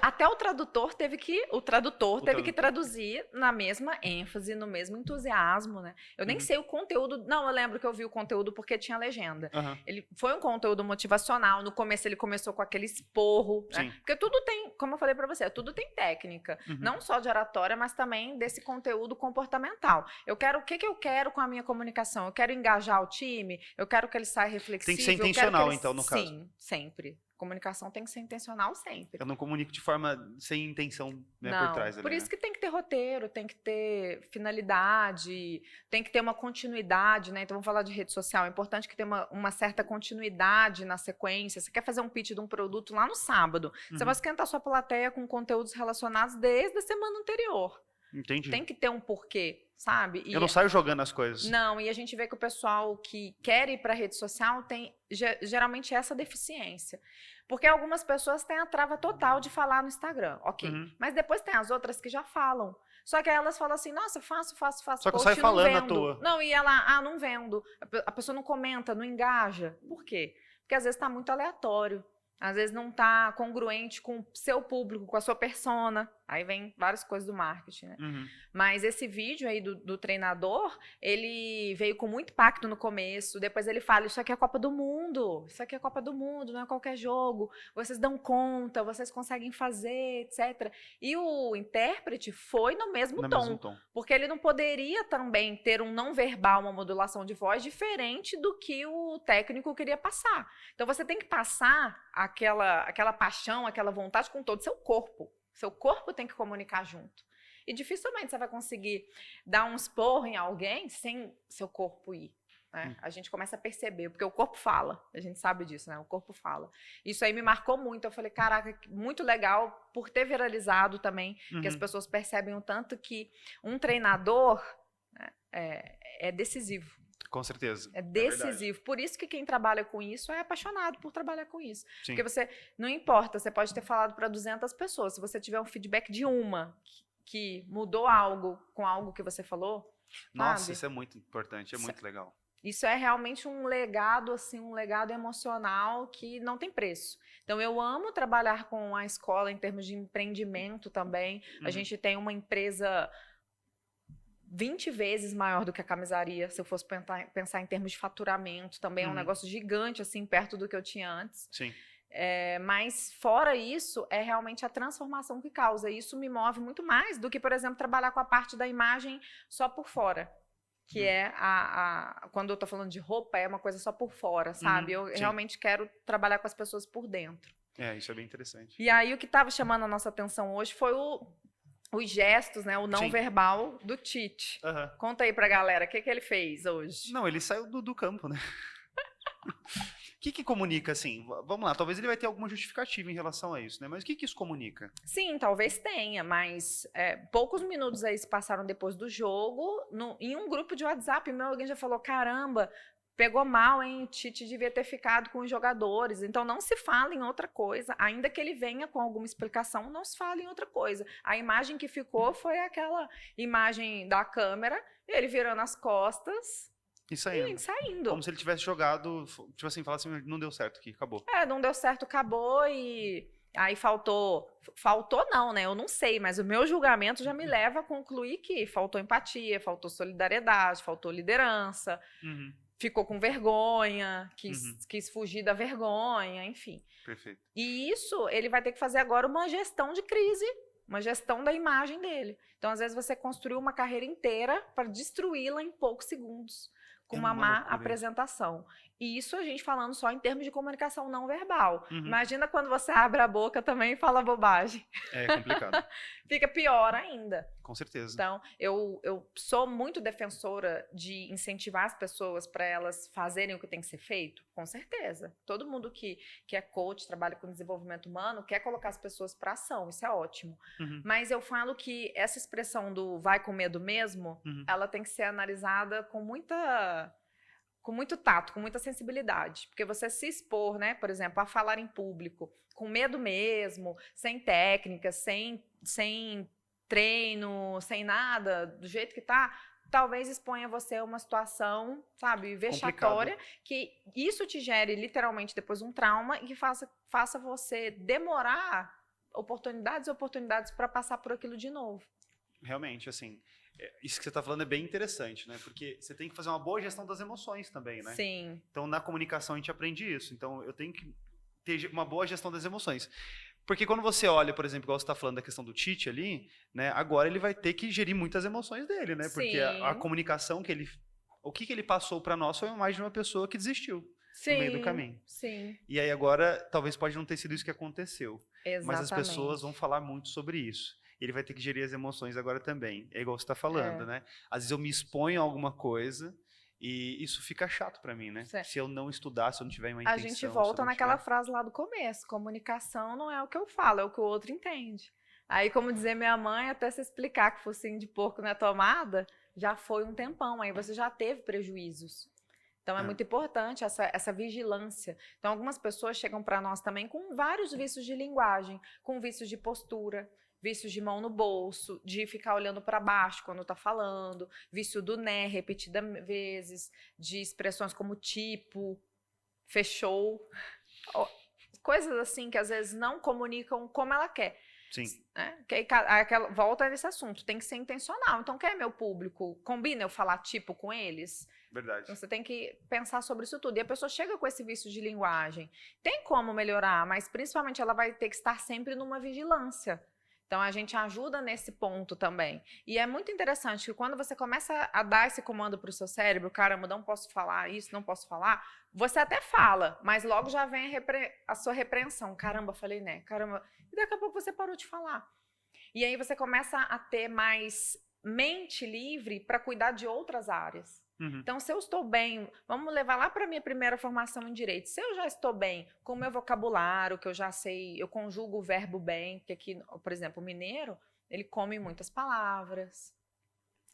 Até o tradutor teve que traduzir na mesma ênfase, no mesmo entusiasmo, né? Eu nem sei o conteúdo. Não, eu lembro que eu vi o conteúdo porque tinha legenda. Ele foi um conteúdo motivacional. No começo ele começou com aquele esporro, né? Porque tudo tem, como eu falei pra você, tudo tem técnica. Não só de oratória, mas também desse conteúdo comportamental. O que eu quero com a minha comunicação? Eu quero engajar o time? Eu quero que ele saia reflexivo? Tem que ser intencional, então, no caso. Sim, sempre. Comunicação tem que ser intencional sempre. Eu não comunico de forma sem intenção, né, não, por trás. Por isso que tem que ter roteiro, tem que ter finalidade, tem que ter uma continuidade, né? Então vamos falar de rede social. É importante que tenha uma certa continuidade na sequência. Você quer fazer um pitch de um produto lá no sábado. Você vai esquentar sua plateia com conteúdos relacionados desde a semana anterior. Entendi. Tem que ter um porquê, sabe? Eu não saio jogando as coisas. Não, e a gente vê que o pessoal que quer ir para a rede social tem geralmente essa deficiência. Porque algumas pessoas têm a trava total de falar no Instagram, ok. Mas depois tem as outras que já falam. Só que aí elas falam assim, nossa, faço Só que eu saio falando à toa. Não, e ela, não vendo. A pessoa não comenta, não engaja. Por quê? Porque às vezes está muito aleatório. Às vezes não está congruente com o seu público, com a sua persona. Aí vem várias coisas do marketing, né? Mas esse vídeo aí do treinador, ele veio com muito impacto no começo. Depois ele fala, isso aqui é a Copa do Mundo. Isso aqui é a Copa do Mundo, não é qualquer jogo. Vocês dão conta, vocês conseguem fazer, etc. E o intérprete foi no mesmo tom. Porque ele não poderia também ter um não verbal, uma modulação de voz diferente do que o técnico queria passar. Então você tem que passar aquela paixão, aquela vontade com todo o seu corpo. Seu corpo tem que comunicar junto. E dificilmente você vai conseguir dar um esporro em alguém sem seu corpo ir. Né? A gente começa a perceber, porque o corpo fala. A gente sabe disso, né? O corpo fala. Isso aí me marcou muito. Eu falei, caraca, muito legal por ter viralizado também, que as pessoas percebem o tanto que um treinador, né, é decisivo. Com certeza. É decisivo. Por isso que quem trabalha com isso é apaixonado por trabalhar com isso. Sim. Porque você, não importa, você pode ter falado para 200 pessoas. Se você tiver um feedback de uma que mudou algo com algo que você falou, nossa, sabe? isso é muito importante, é muito legal. Isso é realmente um legado, assim, um legado emocional que não tem preço. Então, eu amo trabalhar com a escola em termos de empreendimento também. A gente tem uma empresa 20 vezes maior do que a camisaria, se eu fosse pensar em termos de faturamento. Também é um negócio gigante, assim, perto do que eu tinha antes. Sim. Mas, fora isso, é realmente a transformação que causa. Isso me move muito mais do que, por exemplo, trabalhar com a parte da imagem só por fora. Que é quando eu tô falando de roupa, é uma coisa só por fora, sabe? Eu realmente quero trabalhar com as pessoas por dentro. Isso é bem interessante. E aí, o que estava chamando a nossa atenção hoje foi os gestos, né? O não verbal do Tite. Conta aí pra galera, o que ele fez hoje? Não, ele saiu do campo, né? O que comunica, assim? Vamos lá, talvez ele vai ter alguma justificativa em relação a isso, né? Mas o que isso comunica? Sim, talvez tenha, mas poucos minutos aí se passaram depois do jogo, em um grupo de WhatsApp, alguém já falou, caramba, pegou mal, hein? O Tite devia ter ficado com os jogadores. Então, não se fala em outra coisa. Ainda que ele venha com alguma explicação, não se fala em outra coisa. A imagem que ficou foi aquela imagem da câmera, ele virando as costas... E saindo. Como se ele tivesse jogado, tipo assim, falar assim, não deu certo aqui, acabou. Não deu certo, acabou e aí faltou não, né? Eu não sei, mas o meu julgamento já me leva a concluir que faltou empatia, faltou solidariedade, faltou liderança, ficou com vergonha, quis fugir da vergonha, enfim. Perfeito. E isso, ele vai ter que fazer agora uma gestão de crise, uma gestão da imagem dele. Então, às vezes, você construiu uma carreira inteira para destruí-la em poucos segundos. Com uma má apresentação. E isso a gente falando só em termos de comunicação não verbal. Imagina quando você abre a boca também e fala bobagem. É complicado. Fica pior ainda. Com certeza. Então, eu sou muito defensora de incentivar as pessoas para elas fazerem o que tem que ser feito, com certeza. Todo mundo que é coach, trabalha com desenvolvimento humano, quer colocar as pessoas para ação, isso é ótimo. Mas eu falo que essa expressão do vai com medo mesmo, ela tem que ser analisada com muito tato, com muita sensibilidade. Porque você se expor, né, por exemplo, a falar em público, com medo mesmo, sem técnicas, sem treino, sem nada, do jeito que tá, talvez exponha você a uma situação, sabe, vexatória, que isso te gere literalmente depois um trauma e que faça você demorar oportunidades para passar por aquilo de novo. Realmente, assim, isso que você está falando é bem interessante, né? Porque você tem que fazer uma boa gestão das emoções também, né? Sim. Então, na comunicação a gente aprende isso. Então, eu tenho que ter uma boa gestão das emoções. Porque quando você olha, por exemplo, igual você está falando da questão do Tite ali, né? Agora ele vai ter que gerir muitas emoções dele, né? Porque a comunicação o que ele passou para nós foi a imagem de uma pessoa que desistiu no meio do caminho. Sim. E aí agora, talvez pode não ter sido isso que aconteceu. Exatamente. Mas as pessoas vão falar muito sobre isso. Ele vai ter que gerir as emoções agora também. É igual você está falando, né? Às vezes eu me exponho a alguma coisa e isso fica chato para mim, né? Se eu não estudar, se eu não tiver uma intenção... A gente volta naquela frase lá do começo. Comunicação não é o que eu falo, é o que o outro entende. Aí, como dizia minha mãe, até se explicar que focinho de porco na tomada, já foi um tempão. Aí você já teve prejuízos. Então, é muito importante essa vigilância. Então, algumas pessoas chegam para nós também com vários vícios de linguagem, com vícios de postura, vícios de mão no bolso, de ficar olhando para baixo quando está falando, vício do né, repetidas vezes, de expressões como tipo, fechou, coisas assim que às vezes não comunicam como ela quer. Sim. Né? Volta nesse assunto, tem que ser intencional. Então, quem é meu público? Combina eu falar tipo com eles? Verdade. Então, você tem que pensar sobre isso tudo. E a pessoa chega com esse vício de linguagem. Tem como melhorar, mas principalmente ela vai ter que estar sempre numa vigilância. Então, a gente ajuda nesse ponto também. E é muito interessante que quando você começa a dar esse comando para o seu cérebro, caramba, não posso falar isso, não posso falar, você até fala, mas logo já vem a sua repreensão. Caramba, falei né, caramba. E daqui a pouco você parou de falar. E aí você começa a ter mais mente livre para cuidar de outras áreas. Então, se eu estou bem, vamos levar lá para a minha primeira formação em direito. Se eu já estou bem com o meu vocabulário, que eu já sei, eu conjugo o verbo bem, porque aqui, por exemplo, o mineiro, ele come muitas palavras.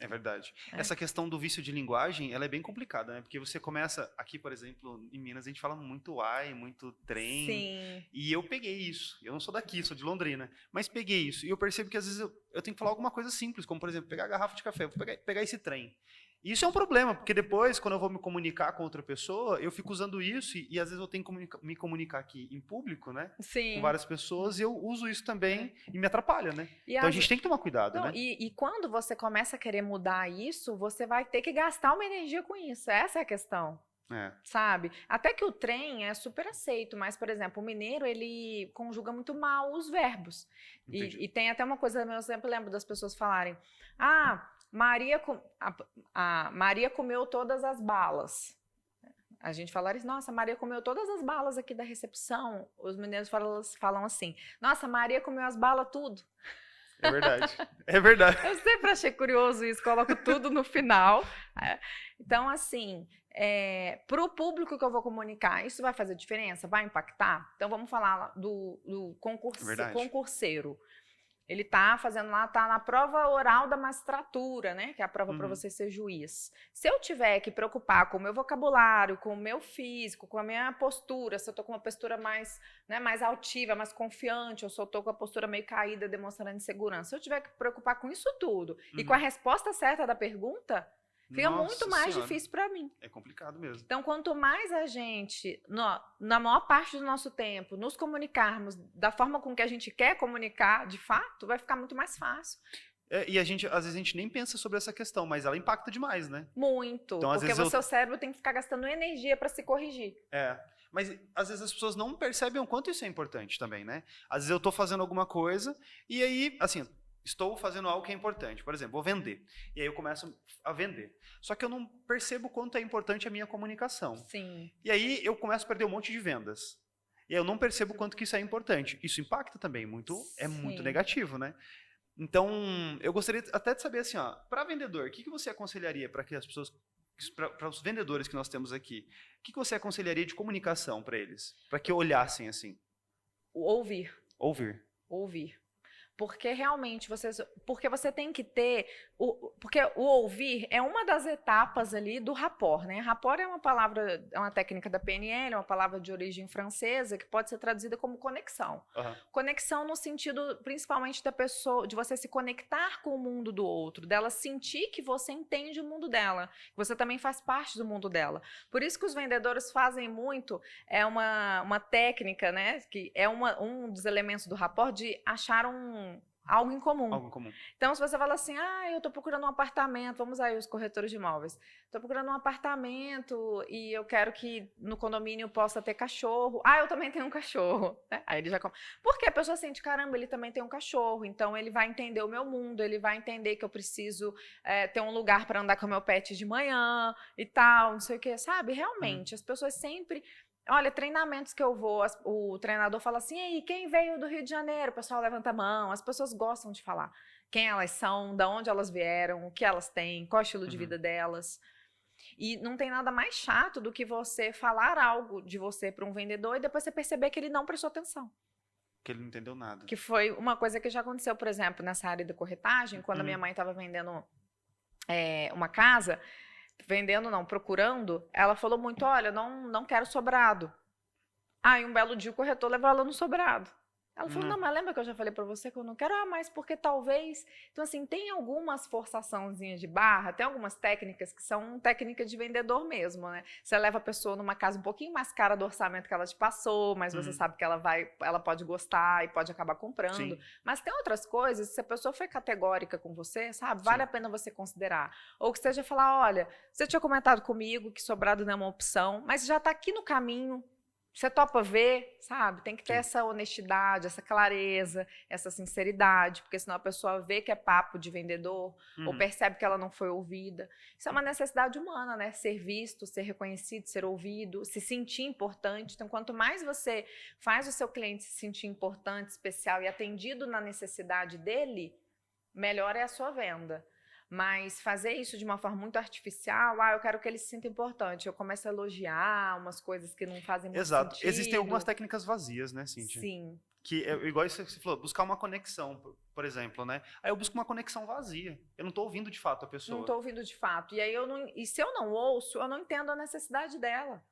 É verdade. Essa questão do vício de linguagem, ela é bem complicada, né? Porque você começa, aqui, por exemplo, em Minas, a gente fala muito ai, muito trem. Sim. E eu peguei isso. Eu não sou daqui, sou de Londrina. Mas peguei isso. E eu percebo que, às vezes, eu tenho que falar alguma coisa simples, como, por exemplo, pegar a garrafa de café. Eu vou pegar esse trem. Isso é um problema, porque depois, quando eu vou me comunicar com outra pessoa, eu fico usando isso e às vezes eu tenho que me comunicar aqui em público, né? Sim. Com várias pessoas e eu uso isso também e me atrapalha, né? E Então a gente tem que tomar cuidado, Não, né? e quando você começa a querer mudar isso, você vai ter que gastar uma energia com isso. Essa é a questão. É. Sabe? Até que o trem é super aceito, mas, por exemplo, o mineiro, ele conjuga muito mal os verbos. E tem até uma coisa, eu sempre lembro das pessoas falarem, Maria comeu todas as balas. A gente fala isso, nossa, Maria comeu todas as balas aqui da recepção. Os mineiros falam assim, nossa, Maria comeu as balas tudo. É verdade, é verdade. Eu sempre achei curioso isso, coloco tudo no final. Então, assim, para o público que eu vou comunicar, isso vai fazer diferença? Vai impactar? Então, vamos falar do concurseiro. Ele tá fazendo lá, tá na prova oral da magistratura, né? Que é a prova para você ser juiz. Se eu tiver que preocupar com o meu vocabulário, com o meu físico, com a minha postura, se eu tô com uma postura mais, né, mais altiva, mais confiante, ou se eu tô com a postura meio caída, demonstrando insegurança. Se eu tiver que preocupar com isso tudo e com a resposta certa da pergunta, fica muito mais difícil para mim. É complicado mesmo. Então, quanto mais a gente, na maior parte do nosso tempo, nos comunicarmos da forma com que a gente quer comunicar, de fato, vai ficar muito mais fácil. E às vezes a gente nem pensa sobre essa questão, mas ela impacta demais, né? Muito, então, porque o seu cérebro tem que ficar gastando energia para se corrigir. Mas às vezes as pessoas não percebem o quanto isso é importante também, né? Às vezes eu estou fazendo alguma coisa e aí, assim, estou fazendo algo que é importante. Por exemplo, vou vender. E aí eu começo a vender. Só que eu não percebo o quanto é importante a minha comunicação. Sim. E aí eu começo a perder um monte de vendas. E aí eu não percebo o quanto que isso é importante. Isso impacta também muito, é muito negativo, né? Então, eu gostaria até de saber assim, para vendedor, o que você aconselharia para que as pessoas, para os vendedores que nós temos aqui, o que você aconselharia de comunicação para eles? Para que olhassem assim? Ouvir. Porque realmente você tem que ter, porque o ouvir é uma das etapas ali do rapport, né? Rapport é uma palavra, é uma técnica da PNL, é uma palavra de origem francesa que pode ser traduzida como conexão. Conexão no sentido, principalmente da pessoa, de você se conectar com o mundo do outro, dela sentir que você entende o mundo dela, que você também faz parte do mundo dela. Por isso que os vendedores fazem muito, é uma técnica, né? Que é um dos elementos do rapport de achar algo em comum. Então, se você fala assim, eu estou procurando um apartamento, vamos aí os corretores de imóveis, estou procurando um apartamento e eu quero que no condomínio possa ter cachorro. Eu também tenho um cachorro. Né? Aí ele já... Porque a pessoa sente, caramba, ele também tem um cachorro, então ele vai entender o meu mundo, ele vai entender que eu preciso ter um lugar para andar com o meu pet de manhã e tal, não sei o que, sabe? Realmente, as pessoas sempre... Olha, treinamentos que eu vou, o treinador fala assim, e aí, quem veio do Rio de Janeiro? O pessoal levanta a mão, as pessoas gostam de falar quem elas são, de onde elas vieram, o que elas têm, qual é o estilo de vida delas. E não tem nada mais chato do que você falar algo de você para um vendedor e depois você perceber que ele não prestou atenção. Que ele não entendeu nada. Que foi uma coisa que já aconteceu, por exemplo, nessa área da corretagem, quando a minha mãe estava vendendo uma casa... procurando, ela falou muito, olha, não quero sobrado. E um belo dia o corretor levou ela no sobrado. Ela falou, não, mas lembra que eu já falei pra você que eu não quero? Mas porque talvez... Então, assim, tem algumas forçaçãozinhas de barra, tem algumas técnicas que são técnicas de vendedor mesmo, né? Você leva a pessoa numa casa um pouquinho mais cara do orçamento que ela te passou, mas você sabe que ela pode gostar e pode acabar comprando. Sim. Mas tem outras coisas, se a pessoa foi categórica com você, sabe? Vale a pena você considerar. Ou que seja falar, olha, você tinha comentado comigo que sobrado não é uma opção, mas já tá aqui no caminho. Você topa ver, sabe? Tem que ter essa honestidade, essa clareza, essa sinceridade, porque senão a pessoa vê que é papo de vendedor ou percebe que ela não foi ouvida. Isso é uma necessidade humana, né? Ser visto, ser reconhecido, ser ouvido, se sentir importante. Então, quanto mais você faz o seu cliente se sentir importante, especial e atendido na necessidade dele, melhor é a sua venda. Mas fazer isso de uma forma muito artificial, eu quero que ele se sinta importante. Eu começo a elogiar umas coisas que não fazem muito sentido. Exato. Existem algumas técnicas vazias, né, Cíntia? Sim. Que é igual isso que você falou, buscar uma conexão, por exemplo, né? Aí eu busco uma conexão vazia. Eu não estou ouvindo de fato a pessoa. Não estou ouvindo de fato. E aí e se eu não ouço, eu não entendo a necessidade dela.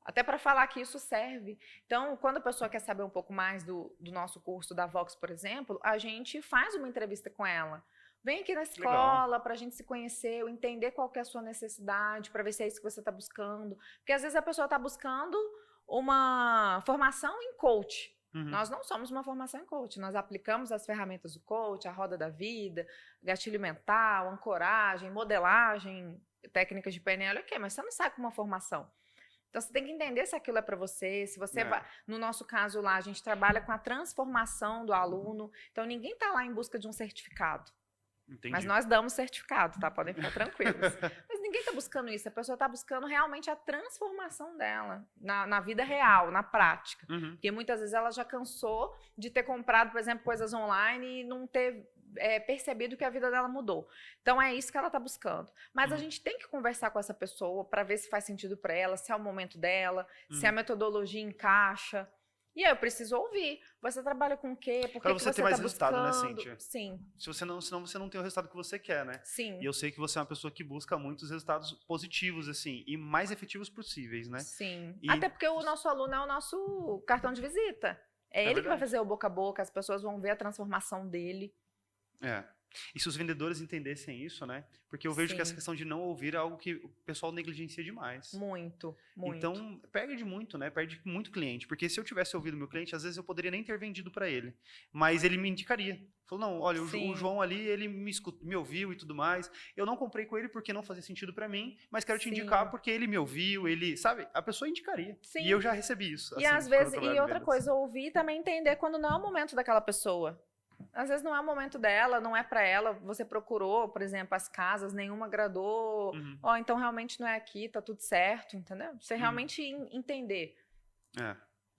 Até para falar que isso serve. Então, quando a pessoa quer saber um pouco mais do nosso curso da Vox, por exemplo, a gente faz uma entrevista com ela. Vem aqui na escola para a gente se conhecer, eu entender qual que é a sua necessidade, para ver se é isso que você está buscando. Porque às vezes a pessoa está buscando uma formação em coach. Nós não somos uma formação em coach, nós aplicamos as ferramentas do coach, a roda da vida, gatilho mental, ancoragem, modelagem, técnicas de PNL, ok, mas você não sai com uma formação. Então, você tem que entender se aquilo é para você, se você vai... No nosso caso lá, a gente trabalha com a transformação do aluno, então ninguém está lá em busca de um certificado. Entendi. Mas nós damos certificado, tá? Podem ficar tranquilos. Mas ninguém está buscando isso, a pessoa está buscando realmente a transformação dela na vida real, na prática. Porque muitas vezes ela já cansou de ter comprado, por exemplo, coisas online e não ter percebido que a vida dela mudou. Então é isso que ela está buscando. Mas a gente tem que conversar com essa pessoa para ver se faz sentido para ela, se é o momento dela, se a metodologia encaixa. E aí eu preciso ouvir. Você trabalha com o quê? Por que para você ter mais resultado, né, Cíntia? Sim. Senão você não tem o resultado que você quer, né? Sim. E eu sei que você é uma pessoa que busca muitos resultados positivos, assim, e mais efetivos possíveis, né? Sim. Até porque o nosso aluno é o nosso cartão de visita. É ele que vai fazer o boca a boca, as pessoas vão ver a transformação dele. E se os vendedores entendessem isso, né? Porque eu vejo que essa questão de não ouvir é algo que o pessoal negligencia demais. Muito, muito. Então, perde muito, né? Perde muito cliente. Porque se eu tivesse ouvido meu cliente, às vezes eu poderia nem ter vendido para ele. Mas ele me indicaria. Falou, não, olha, o João ali, ele me ouviu e tudo mais. Eu não comprei com ele porque não fazia sentido para mim, mas quero te indicar porque ele me ouviu, ele, sabe? A pessoa indicaria. Sim. E eu já recebi isso. E às vezes, e outra coisa, ouvir e também entender quando não é o momento daquela pessoa. Às vezes não é o momento dela, não é para ela, você procurou, por exemplo, as casas, nenhuma agradou, então realmente não é aqui, tá tudo certo, entendeu? Você realmente entender.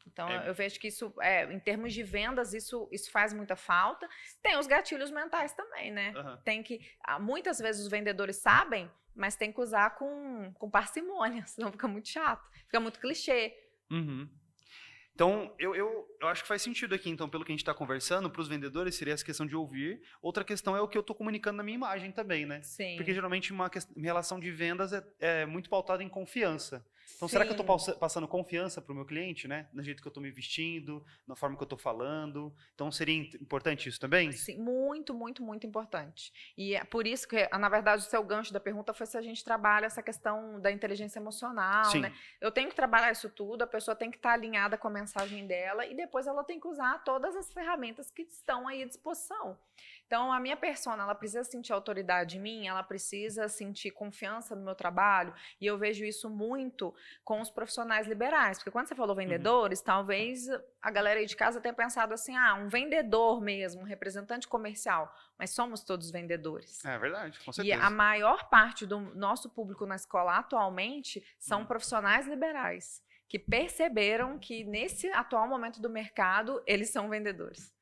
Então, eu vejo que isso, em termos de vendas, isso faz muita falta. Tem os gatilhos mentais também, né? Tem que, muitas vezes os vendedores sabem, mas tem que usar com parcimônia, senão fica muito chato, fica muito clichê. Então, eu acho que faz sentido aqui, então, pelo que a gente está conversando, para os vendedores seria essa questão de ouvir. Outra questão é o que eu estou comunicando na minha imagem também, né? Sim. Porque geralmente uma relação de vendas é muito pautada em confiança. Então, será que eu estou passando confiança para o meu cliente, né? No jeito que eu estou me vestindo, na forma que eu estou falando. Então, seria importante isso também? Sim, muito, muito, muito importante. E é por isso que, na verdade, o seu gancho da pergunta foi se a gente trabalha essa questão da inteligência emocional, né? Eu tenho que trabalhar isso tudo, a pessoa tem que estar alinhada com a mensagem dela e depois ela tem que usar todas as ferramentas que estão aí à disposição. Então, a minha persona, ela precisa sentir autoridade em mim, ela precisa sentir confiança no meu trabalho, e eu vejo isso muito com os profissionais liberais, porque quando você falou vendedores, talvez a galera aí de casa tenha pensado assim, um vendedor mesmo, um representante comercial, mas somos todos vendedores. É verdade, com certeza. E a maior parte do nosso público na escola atualmente são profissionais liberais, que perceberam que nesse atual momento do mercado, eles são vendedores.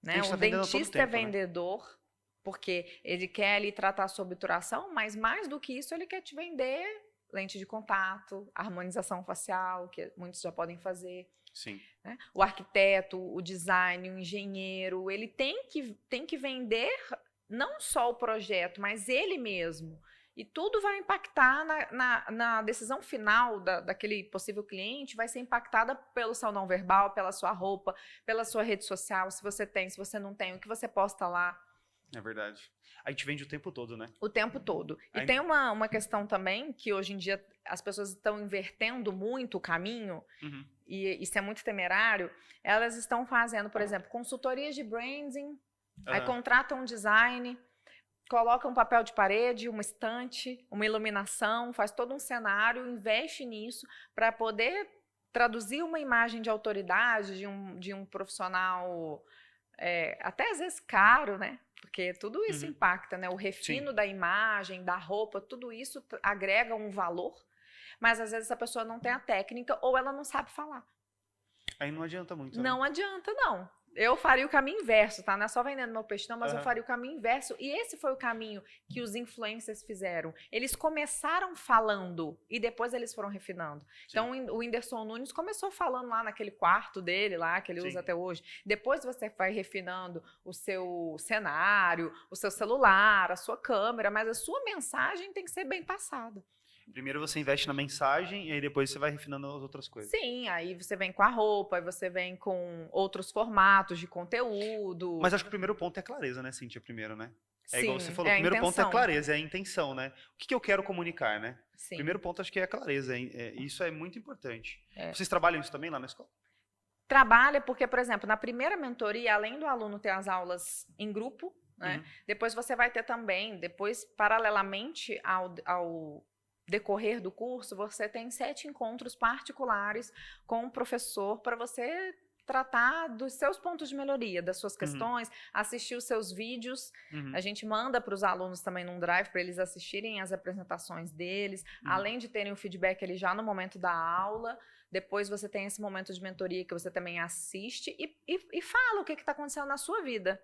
Né? O dentista é vendedor, porque ele quer ali tratar sua obturação, mas mais do que isso, ele quer te vender lente de contato, harmonização facial, que muitos já podem fazer. Sim. Né? O arquiteto, o design, o engenheiro, ele tem que vender não só o projeto, mas ele mesmo. E tudo vai impactar na decisão final daquele possível cliente, vai ser impactada pelo seu não verbal, pela sua roupa, pela sua rede social, se você tem, se você não tem, o que você posta lá. É verdade. A gente vende o tempo todo, né? O tempo todo. E tem uma questão também, que hoje em dia as pessoas estão invertendo muito o caminho, e isso é muito temerário, elas estão fazendo, por exemplo, consultorias de branding, aí contratam um design, coloca um papel de parede, uma estante, uma iluminação, faz todo um cenário, investe nisso para poder traduzir uma imagem de autoridade de um profissional, até às vezes caro, né? Porque tudo isso impacta, né? O refino da imagem, da roupa, tudo isso agrega um valor, mas às vezes a pessoa não tem a técnica ou ela não sabe falar. Aí não adianta muito. Não adianta, não. Eu faria o caminho inverso, tá? Não é só vendendo meu peixe, não, mas eu faria o caminho inverso. E esse foi o caminho que os influencers fizeram. Eles começaram falando e depois eles foram refinando. Sim. Então, o Whindersson Nunes começou falando lá naquele quarto dele, lá, que ele usa até hoje. Depois você vai refinando o seu cenário, o seu celular, a sua câmera, mas a sua mensagem tem que ser bem passada. Primeiro você investe na mensagem e aí depois você vai refinando as outras coisas. Sim, aí você vem com a roupa, aí você vem com outros formatos de conteúdo. Mas acho que o primeiro ponto é a clareza, né, Cíntia? Primeiro, né? É igual você Sim, falou, o é a primeiro ponto é a intenção. clareza, é a intenção, né? O que eu quero comunicar, né? Sim. Primeiro ponto acho que é a clareza, isso é muito importante. É. Vocês trabalham isso também lá na escola? Trabalha porque, por exemplo, na primeira mentoria, além do aluno ter as aulas em grupo, né, depois você vai ter também, depois, paralelamente ao decorrer do curso, você tem 7 encontros particulares com o professor para você tratar dos seus pontos de melhoria, das suas questões, assistir os seus vídeos. A gente manda para os alunos também num drive para eles assistirem as apresentações deles, além de terem o feedback ali já no momento da aula. Depois você tem esse momento de mentoria que você também assiste e fala o que está acontecendo na sua vida.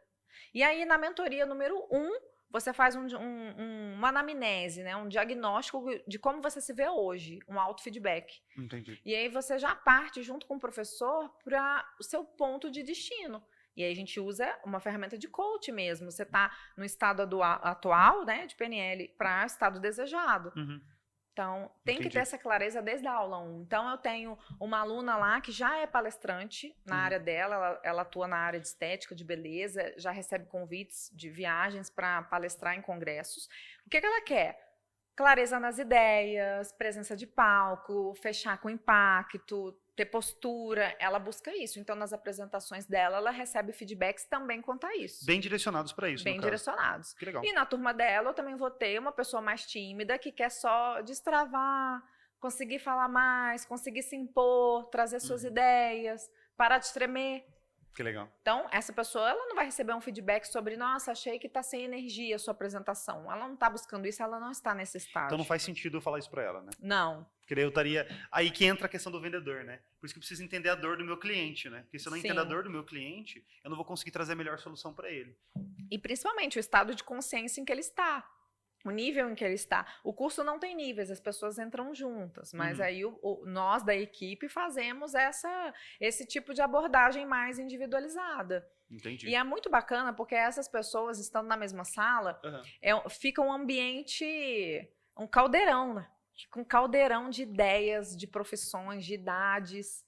E aí, na mentoria número 1, você faz uma anamnese, né? Um diagnóstico de como você se vê hoje, um auto-feedback. Entendi. E aí você já parte junto com o professor para o seu ponto de destino. E aí a gente usa uma ferramenta de coach mesmo. Você está no estado atual, né, de PNL, para o estado desejado. Então, tem que ter essa clareza desde a aula 1. Então, eu tenho uma aluna lá que já é palestrante na área dela, ela atua na área de estética, de beleza, já recebe convites de viagens para palestrar em congressos. O que ela quer? Clareza nas ideias, presença de palco, fechar com impacto, ter postura, ela busca isso. Então, nas apresentações dela, ela recebe feedbacks também quanto a isso. Bem direcionados para isso, Bem direcionados. Que legal. E na turma dela, eu também vou ter uma pessoa mais tímida que quer só destravar, conseguir falar mais, conseguir se impor, trazer suas ideias, parar de tremer. Que legal. Então, essa pessoa, ela não vai receber um feedback sobre, nossa, achei que tá sem energia a sua apresentação. Ela não tá buscando isso, ela não está nesse estágio. Então não faz sentido eu falar isso para ela, né? Não. Porque daí eu estaria... Aí que entra a questão do vendedor, né? Por isso que eu preciso entender a dor do meu cliente, né? Porque se eu não entendo a dor do meu cliente, eu não vou conseguir trazer a melhor solução para ele. E principalmente o estado de consciência em que ele está. O nível em que ele está. O curso não tem níveis, as pessoas entram juntas, mas aí nós da equipe fazemos esse tipo de abordagem mais individualizada. Entendi. E é muito bacana porque essas pessoas estando na mesma sala, fica um ambiente, um caldeirão, né? Fica um caldeirão de ideias, de profissões, de idades.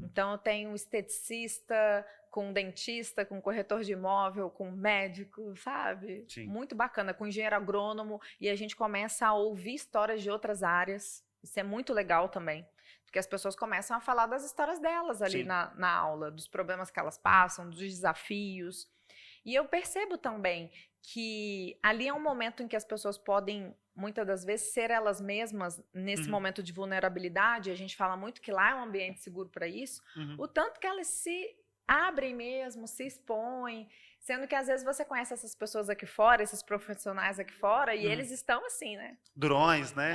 Então, eu tenho um esteticista, com um dentista, com um corretor de imóvel, com um médico, sabe? Sim. Muito bacana, com um engenheiro agrônomo. E a gente começa a ouvir histórias de outras áreas. Isso é muito legal também. Porque as pessoas começam a falar das histórias delas ali na aula, dos problemas que elas passam, dos desafios. E eu percebo também que ali é um momento em que as pessoas podem, muitas das vezes, ser elas mesmas nesse momento de vulnerabilidade. A gente fala muito que lá é um ambiente seguro para isso. O tanto que elas se abrem mesmo, se expõem, sendo que às vezes você conhece essas pessoas aqui fora, esses profissionais aqui fora, e eles estão assim, né? Durões, né?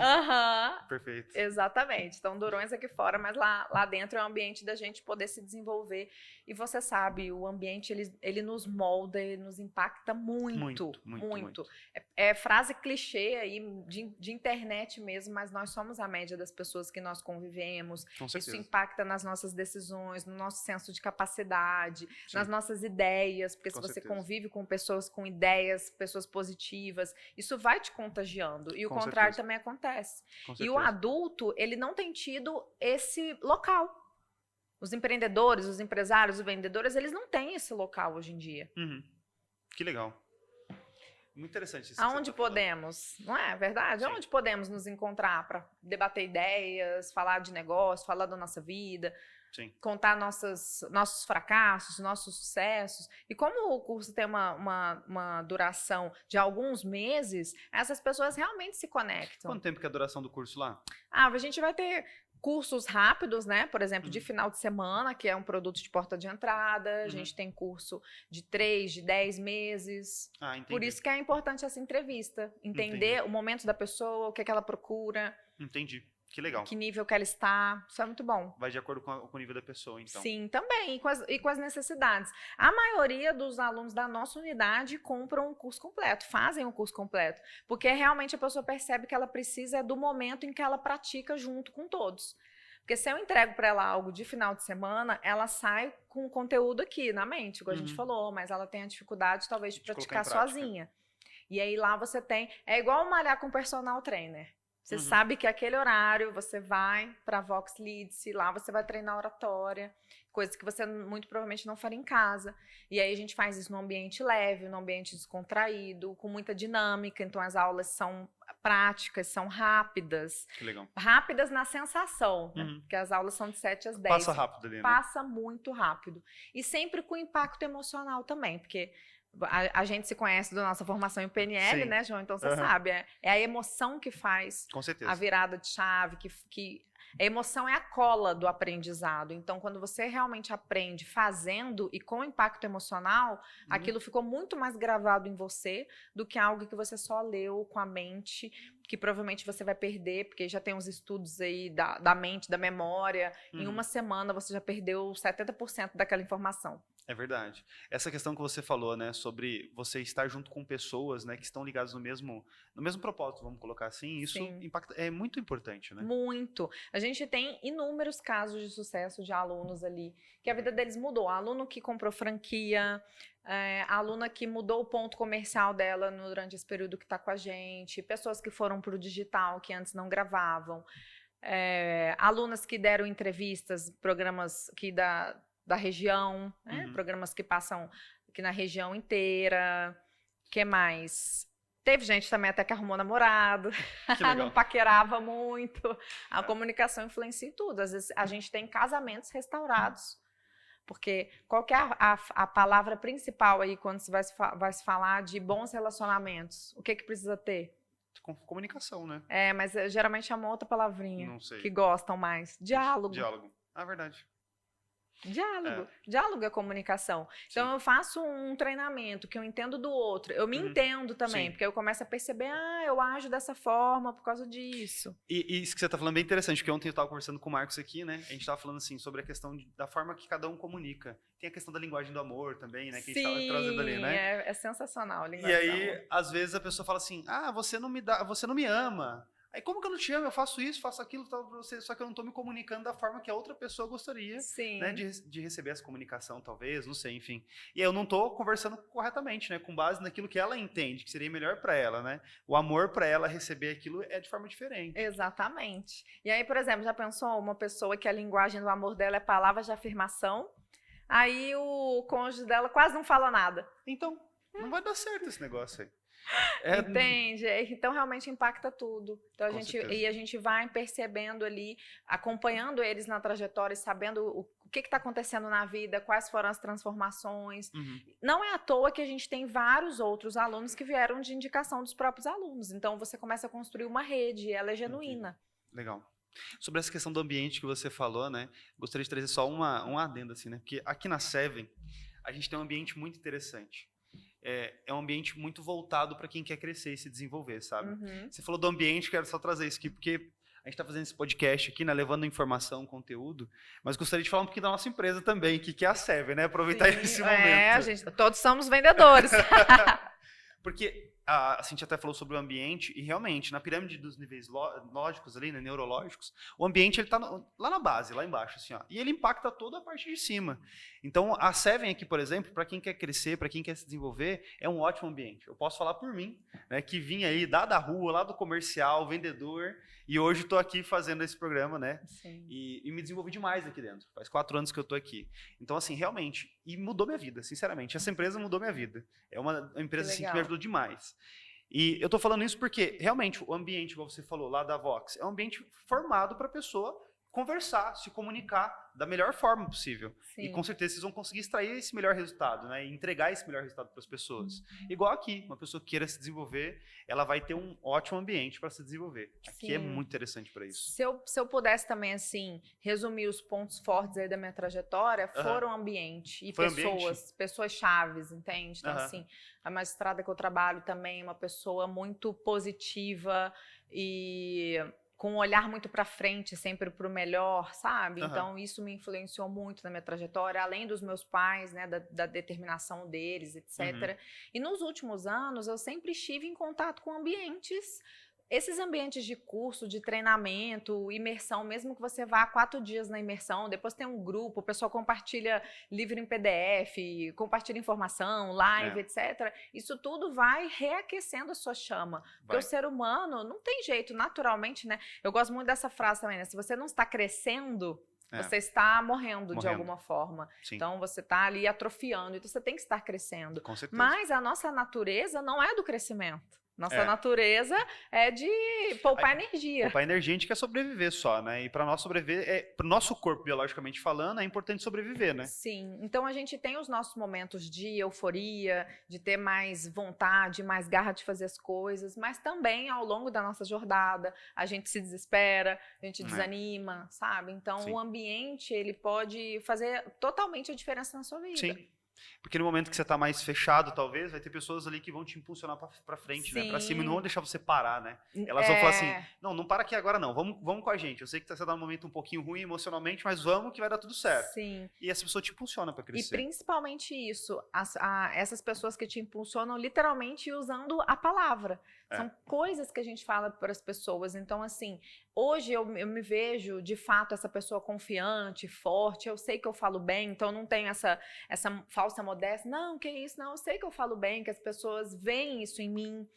Perfeito. Exatamente. Estão durões aqui fora, mas lá dentro é um ambiente da gente poder se desenvolver. E você sabe, o ambiente, ele nos molda, ele nos impacta muito. É frase clichê aí de internet mesmo, mas nós somos a média das pessoas que nós convivemos. Com certeza. Isso impacta nas nossas decisões, no nosso senso de capacidade, nas nossas ideias, porque se você convive com pessoas com ideias, pessoas positivas, isso vai te contagiando. E o contrário também acontece. E o adulto, ele não tem tido esse local. Os empreendedores, os empresários, os vendedores, eles não têm esse local hoje em dia. Que legal. Muito interessante isso. Aonde podemos, não é verdade? Sim. Aonde podemos nos encontrar para debater ideias, falar de negócio, falar da nossa vida, contar nossos fracassos, nossos sucessos. E como o curso tem uma duração de alguns meses, essas pessoas realmente se conectam. Quanto tempo que é a duração do curso lá? A gente vai ter cursos rápidos, né? Por exemplo, de final de semana, que é um produto de porta de entrada. A gente tem curso de 3, de 10 meses. Entendi. Por isso que é importante essa entrevista. Entender o momento da pessoa, o que ela procura. Entendi. Que legal. Que nível que ela está. Isso é muito bom. Vai de acordo com o nível da pessoa, então. Sim, também. E com as necessidades. A maioria dos alunos da nossa unidade compram um curso completo, fazem um curso completo. Porque realmente a pessoa percebe que ela precisa do momento em que ela pratica junto com todos. Porque se eu entrego para ela algo de final de semana, ela sai com o conteúdo aqui na mente, como a gente falou, mas ela tem a dificuldade, talvez, de praticar sozinha. E aí lá você tem... É igual malhar com personal trainer. Você sabe que aquele horário você vai para Vox Leads, lá você vai treinar oratória, coisa que você muito provavelmente não faria em casa. E aí a gente faz isso num ambiente leve, num ambiente descontraído, com muita dinâmica. Então as aulas são práticas, são rápidas. Que legal. Rápidas na sensação, né? Porque as aulas são de 7 às 10. Passa rápido ali, né? Passa muito rápido. E sempre com impacto emocional também, porque a gente se conhece da nossa formação em PNL, Sim. né, João? Então você sabe, é a emoção que faz Com certeza. a virada de chave, que a emoção é a cola do aprendizado. Então, quando você realmente aprende fazendo e com impacto emocional, aquilo ficou muito mais gravado em você do que algo que você só leu com a mente, que provavelmente você vai perder, porque já tem uns estudos aí da mente, da memória. Em uma semana você já perdeu 70% daquela informação. É verdade. Essa questão que você falou, né, sobre você estar junto com pessoas, né, que estão ligadas no mesmo propósito, vamos colocar assim, isso impacta, é muito importante, né? Muito. A gente tem inúmeros casos de sucesso de alunos ali, que a vida deles mudou. Aluno que comprou franquia, aluna que mudou o ponto comercial dela durante esse período que está com a gente, pessoas que foram para o digital, que antes não gravavam, alunas que deram entrevistas, programas que da região, né? Programas que passam aqui na região inteira. O que mais? Teve gente também até que arrumou namorado, não paquerava muito. A comunicação influencia em tudo. Às vezes a gente tem casamentos restaurados. Porque qual que é a palavra principal aí quando se vai se falar de bons relacionamentos? O que precisa ter? Comunicação, né? Mas geralmente é uma outra palavrinha. Não sei. Que gostam mais. Diálogo. Diálogo. Verdade. Diálogo. Diálogo é comunicação. Então, eu faço um treinamento que eu entendo do outro. Eu me entendo também, porque eu começo a perceber, eu ajo dessa forma por causa disso. E isso que você está falando é bem interessante, porque ontem eu estava conversando com o Marcos aqui, né? A gente estava falando assim sobre a questão da forma que cada um comunica. Tem a questão da linguagem do amor também, né? Que a gente estava trazendo ali, né? É sensacional a linguagem do amor. E aí, às vezes, a pessoa fala assim, você não me ama. Aí, como que eu não te amo? Eu faço isso, faço aquilo pra você, só que eu não tô me comunicando da forma que a outra pessoa gostaria, né, de receber essa comunicação, talvez, não sei, enfim. E eu não tô conversando corretamente, né, com base naquilo que ela entende, que seria melhor para ela, né? O amor para ela receber aquilo é de forma diferente. Exatamente. E aí, por exemplo, já pensou uma pessoa que a linguagem do amor dela é palavras de afirmação, aí o cônjuge dela quase não fala nada. Então, não vai dar certo esse negócio aí. Entende? Então realmente impacta tudo. Então a gente vai percebendo ali, acompanhando eles na trajetória, sabendo o que está acontecendo na vida, quais foram as transformações. Não é à toa que a gente tem vários outros alunos que vieram de indicação dos próprios alunos. Então você começa a construir uma rede, ela é genuína. Legal. Sobre essa questão do ambiente que você falou, né? Gostaria de trazer só um adendo assim, né? Porque aqui na Seven a gente tem um ambiente muito interessante. É um ambiente muito voltado para quem quer crescer e se desenvolver, sabe? Você falou do ambiente, quero só trazer isso aqui, porque a gente está fazendo esse podcast aqui, né, levando informação, conteúdo, mas gostaria de falar um pouquinho da nossa empresa também, que é a Seven, né? Aproveitar esse momento. Todos somos vendedores. Porque a Cintia até falou sobre o ambiente, e realmente, na pirâmide dos níveis lógicos ali, né, neurológicos, o ambiente ele tá lá na base, lá embaixo, assim, ó, e ele impacta toda a parte de cima. Então, a Seven aqui, por exemplo, para quem quer crescer, para quem quer se desenvolver, é um ótimo ambiente. Eu posso falar por mim, né, que vim aí da rua, lá do comercial, vendedor, e hoje estou aqui fazendo esse programa, né? E me desenvolvi demais aqui dentro. Faz 4 anos que eu estou aqui. Então, assim, realmente, e mudou minha vida, sinceramente. Essa empresa mudou minha vida. É uma empresa assim, que me ajudou demais. E eu estou falando isso porque, realmente, o ambiente, igual você falou, lá da Vox, é um ambiente formado para a pessoa conversar, se comunicar da melhor forma possível. E com certeza vocês vão conseguir extrair esse melhor resultado, né? E entregar esse melhor resultado para as pessoas. Igual aqui, uma pessoa que queira se desenvolver, ela vai ter um ótimo ambiente para se desenvolver. Aqui é muito interessante para isso. Se eu pudesse também, assim, resumir os pontos fortes aí da minha trajetória, foram ambiente e pessoas chaves, entende? Então, assim, a magistrada que eu trabalho também é uma pessoa muito positiva e com um olhar muito para frente, sempre para o melhor, sabe? Então, isso me influenciou muito na minha trajetória, além dos meus pais, né, da determinação deles, etc. E nos últimos anos, eu sempre estive em contato com ambientes esses ambientes de curso, de treinamento, imersão, mesmo que você vá 4 dias na imersão, depois tem um grupo, o pessoal compartilha livro em PDF, compartilha informação, live, etc. Isso tudo vai reaquecendo a sua chama. Porque o ser humano não tem jeito, naturalmente, né? Eu gosto muito dessa frase também, né? Se você não está crescendo, você está morrendo de alguma forma. Sim. Então, você está ali atrofiando. Então, você tem que estar crescendo. Com certeza. Mas a nossa natureza não é do crescimento. Nossa natureza é de poupar energia. Poupar energia, a gente quer sobreviver só, né? E para nós sobreviver, para o nosso corpo, biologicamente falando, é importante sobreviver, né? Sim. Então, a gente tem os nossos momentos de euforia, de ter mais vontade, mais garra de fazer as coisas, mas também, ao longo da nossa jornada, a gente se desespera, a gente desanima, sabe? Então, Sim. O ambiente, ele pode fazer totalmente a diferença na sua vida. Sim. Porque no momento que você está mais fechado, talvez, vai ter pessoas ali que vão te impulsionar para frente, Sim. né? Para cima, e não vão deixar você parar, né? Elas vão falar assim, não para aqui agora não, vamos com a gente. Eu sei que você está num momento um pouquinho ruim emocionalmente, mas vamos que vai dar tudo certo. Sim. E essa pessoa te impulsiona para crescer. E principalmente isso, essas pessoas que te impulsionam literalmente usando a palavra. São coisas que a gente fala para as pessoas. Então, assim, hoje eu me vejo, de fato, essa pessoa confiante, forte. Eu sei que eu falo bem, então eu não tenho essa falsa modéstia. Não, que isso, não. Eu sei que eu falo bem, que as pessoas veem isso em mim.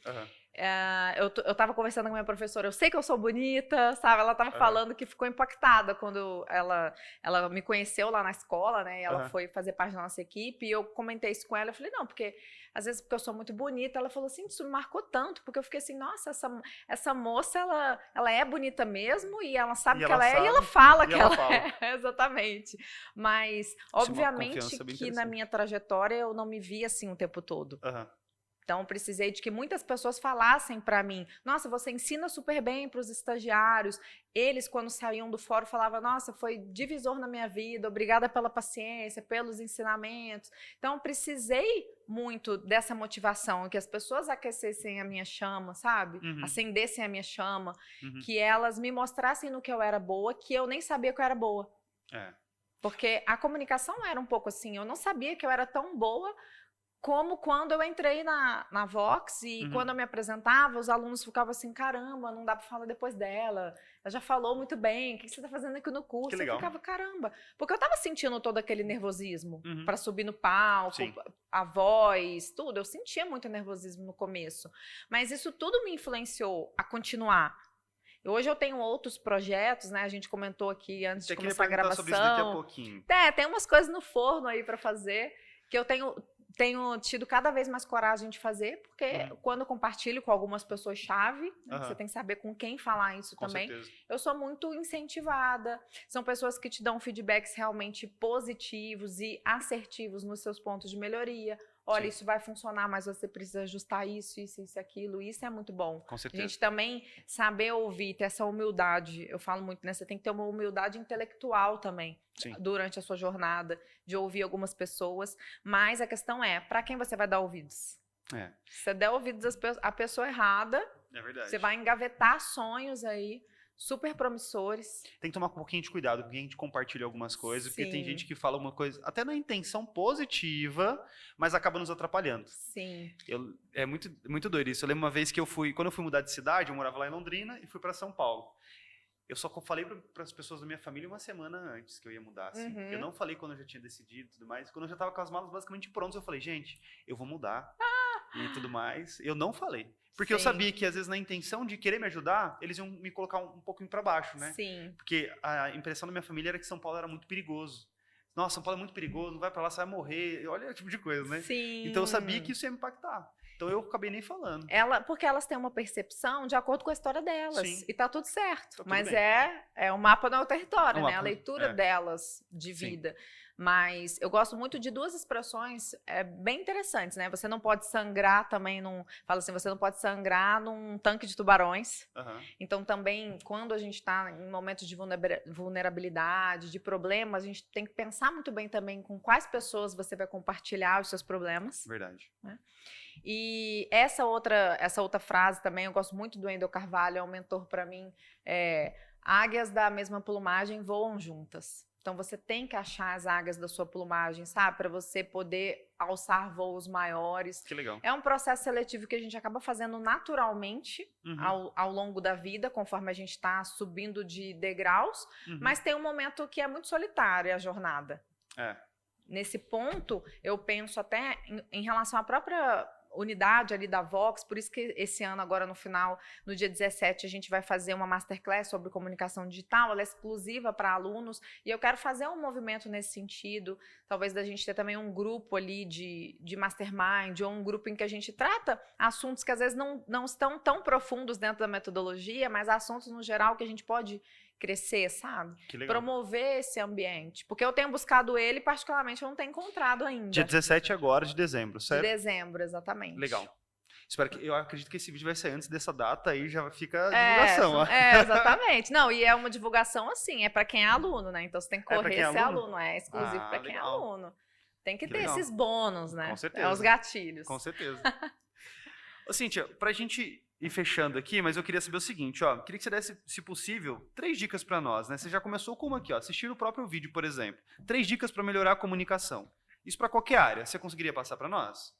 Eu tava conversando com a minha professora, eu sei que eu sou bonita, sabe? Ela tava falando que ficou impactada quando ela me conheceu lá na escola, né? E ela foi fazer parte da nossa equipe, e eu comentei isso com ela, eu falei, não, porque às vezes porque eu sou muito bonita, ela falou assim, isso me marcou tanto, porque eu fiquei assim, nossa, essa moça, ela é bonita mesmo, e ela sabe que ela é, e ela fala que ela é, exatamente. Mas, obviamente, que na minha trajetória eu não me vi assim o tempo todo. Então, precisei de que muitas pessoas falassem para mim, nossa, você ensina super bem para os estagiários. Eles, quando saíam do fórum, falavam, nossa, foi divisor na minha vida, obrigada pela paciência, pelos ensinamentos. Então, precisei muito dessa motivação, que as pessoas aquecessem a minha chama, sabe? Acendessem a minha chama, que elas me mostrassem no que eu era boa, que eu nem sabia que eu era boa. Porque a comunicação era um pouco assim, eu não sabia que eu era tão boa como quando eu entrei na Vox e quando eu me apresentava, os alunos ficavam assim, caramba, não dá para falar depois dela, ela já falou muito bem, o que você está fazendo aqui no curso? Eu ficava, caramba, porque eu estava sentindo todo aquele nervosismo para subir no palco, Sim. a voz, tudo, eu sentia muito nervosismo no começo, mas isso tudo me influenciou a continuar. Hoje eu tenho outros projetos, né? A gente comentou aqui antes de começar a gravação. Sobre isso daqui a pouquinho. Tem umas coisas no forno aí para fazer, que eu tenho tido cada vez mais coragem de fazer, porque quando eu compartilho com algumas pessoas-chave, né, você tem que saber com quem falar isso com também, certeza. Eu sou muito incentivada, são pessoas que te dão feedbacks realmente positivos e assertivos nos seus pontos de melhoria. Olha, Sim. isso vai funcionar, mas você precisa ajustar isso, aquilo. Isso é muito bom. Com certeza. A gente também saber ouvir, ter essa humildade. Eu falo muito, né? Você tem que ter uma humildade intelectual também Sim. durante a sua jornada, de ouvir algumas pessoas. Mas a questão é, para quem você vai dar ouvidos? Se você der ouvidos à pessoa errada, você vai engavetar sonhos aí super promissores. Tem que tomar um pouquinho de cuidado com quem a gente compartilha algumas coisas, Sim. porque tem gente que fala uma coisa até na intenção positiva, mas acaba nos atrapalhando. Sim. É muito doido isso. Eu lembro uma vez que quando eu fui mudar de cidade, eu morava lá em Londrina e fui para São Paulo. Eu só falei para as pessoas da minha família uma semana antes que eu ia mudar. Assim. Eu não falei quando eu já tinha decidido e tudo mais. Quando eu já estava com as malas basicamente prontas, eu falei, gente, eu vou mudar e tudo mais. Eu não falei. Porque Sim. eu sabia que, às vezes, na intenção de querer me ajudar, eles iam me colocar um pouquinho para baixo, né? Sim. Porque a impressão da minha família era que São Paulo era muito perigoso. Nossa, São Paulo é muito perigoso, não vai para lá, você vai morrer. Olha o tipo de coisa, né? Sim. Então eu sabia que isso ia me impactar. Então eu acabei nem falando. Porque elas têm uma percepção de acordo com a história delas. Sim. E tá tudo certo. Tá tudo mas bem. É o mapa do território, né? A leitura delas de vida. Sim. Mas eu gosto muito de duas expressões bem interessantes, né? Você não pode sangrar também fala assim, você não pode sangrar num tanque de tubarões. Então também, quando a gente está em momentos de vulnerabilidade, de problemas, a gente tem que pensar muito bem também com quais pessoas você vai compartilhar os seus problemas. Verdade. Né? E essa outra frase também, eu gosto muito do Wendel Carvalho, é um mentor para mim, águias da mesma plumagem voam juntas. Então, você tem que achar as águias da sua plumagem, sabe? Para você poder alçar voos maiores. Que legal. É um processo seletivo que a gente acaba fazendo naturalmente ao longo da vida, conforme a gente está subindo de degraus. Mas tem um momento que é muito solitário, a jornada. Nesse ponto, eu penso até em relação à própria unidade ali da Vox, por isso que esse ano, agora no final, no dia 17, a gente vai fazer uma masterclass sobre comunicação digital, ela é exclusiva para alunos, e eu quero fazer um movimento nesse sentido, talvez da gente ter também um grupo ali de mastermind, ou um grupo em que a gente trata assuntos que às vezes não estão tão profundos dentro da metodologia, mas assuntos no geral que a gente pode crescer, sabe? Que legal. Promover esse ambiente. Porque eu tenho buscado ele, particularmente, eu não tenho encontrado ainda. Dia 17 agora, de dezembro, certo? De dezembro, exatamente. Legal. Eu acredito que esse vídeo vai ser antes dessa data, aí já fica a divulgação. Exatamente. Não, e é uma divulgação assim, é para quem é aluno, né? Então você tem que correr ser aluno, é exclusivo para quem é aluno. Tem que ter legal. Esses bônus, né? Com certeza. É os gatilhos. Com certeza. Ô, Cíntia, pra gente ir fechando aqui, mas eu queria saber o seguinte, ó, queria que você desse, se possível, 3 dicas para nós, né? Você já começou com uma aqui, ó, assistir o próprio vídeo, por exemplo. 3 dicas para melhorar a comunicação. Isso para qualquer área, você conseguiria passar para nós?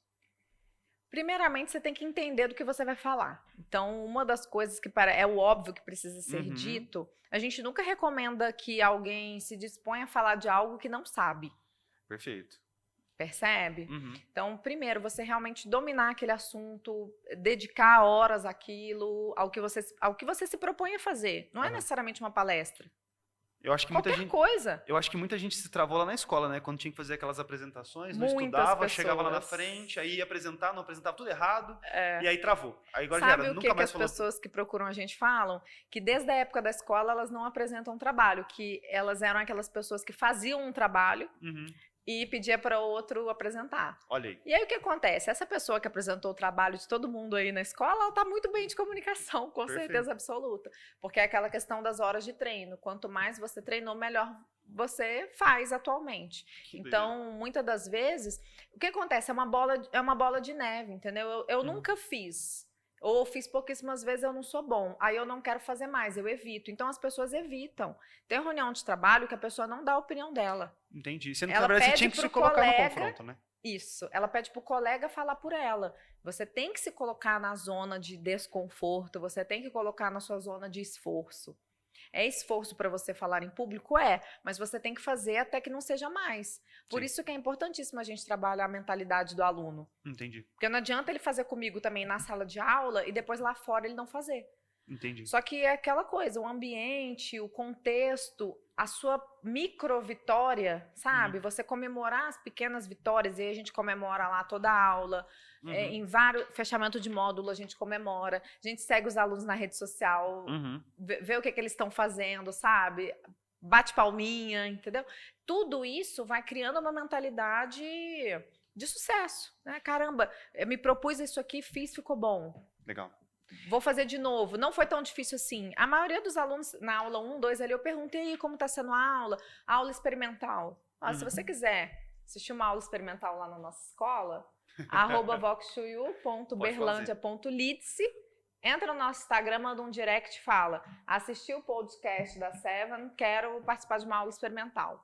Primeiramente, você tem que entender do que você vai falar. Então, uma das coisas que é o óbvio que precisa ser dito, a gente nunca recomenda que alguém se disponha a falar de algo que não sabe. Perfeito. Percebe? Então, primeiro, você realmente dominar aquele assunto, dedicar horas àquilo, ao que você se propõe a fazer. Não é necessariamente uma palestra. Eu acho que Qualquer coisa. Eu acho que muita gente se travou lá na escola, né? Quando tinha que fazer aquelas apresentações, não estudava, chegava lá na frente, aí ia apresentar, não apresentava tudo errado, e aí travou. Aí agora já era, nunca mais falou. Sabe o que as pessoas que procuram a gente falam? Que desde a época da escola elas não apresentam trabalho, que elas eram aquelas pessoas que faziam um trabalho e pedia para outro apresentar. Olha aí. E aí o que acontece? Essa pessoa que apresentou o trabalho de todo mundo aí na escola, ela está muito bem de comunicação, com certeza absoluta. Porque é aquela questão das horas de treino. Quanto mais você treinou, melhor você faz atualmente. Então, muitas das vezes, o que acontece? É uma bola de neve, entendeu? Eu nunca fiz. Ou fiz pouquíssimas vezes, eu não sou bom. Aí eu não quero fazer mais, eu evito. Então as pessoas evitam. Tem reunião de trabalho que a pessoa não dá a opinião dela. Entendi. Sendo que, na verdade, você tinha que se colocar no confronto, né? Isso. Ela pede pro colega falar por ela. Você tem que se colocar na zona de desconforto, você tem que colocar na sua zona de esforço. É esforço para você falar em público? É, mas você tem que fazer até que não seja mais. Por isso que é importantíssimo a gente trabalhar a mentalidade do aluno. Entendi. Porque não adianta ele fazer comigo também na sala de aula e depois lá fora ele não fazer. Entendi. Só que é aquela coisa, o ambiente, o contexto, a sua micro-vitória, sabe? Você comemorar as pequenas vitórias, e aí a gente comemora lá toda a aula, em vários fechamento de módulo a gente comemora, a gente segue os alunos na rede social, vê o que eles estão fazendo, sabe? Bate palminha, entendeu? Tudo isso vai criando uma mentalidade de sucesso, né? Caramba, eu me propus isso aqui, fiz, ficou bom. Legal. Vou fazer de novo. Não foi tão difícil assim. A maioria dos alunos, na aula 1, 2, ali, eu perguntei como está sendo a aula experimental. Se você quiser assistir uma aula experimental lá na nossa escola, @voxxuyu.berlandia.lids, entra no nosso Instagram, manda um direct e fala: assisti o podcast da Seven, quero participar de uma aula experimental.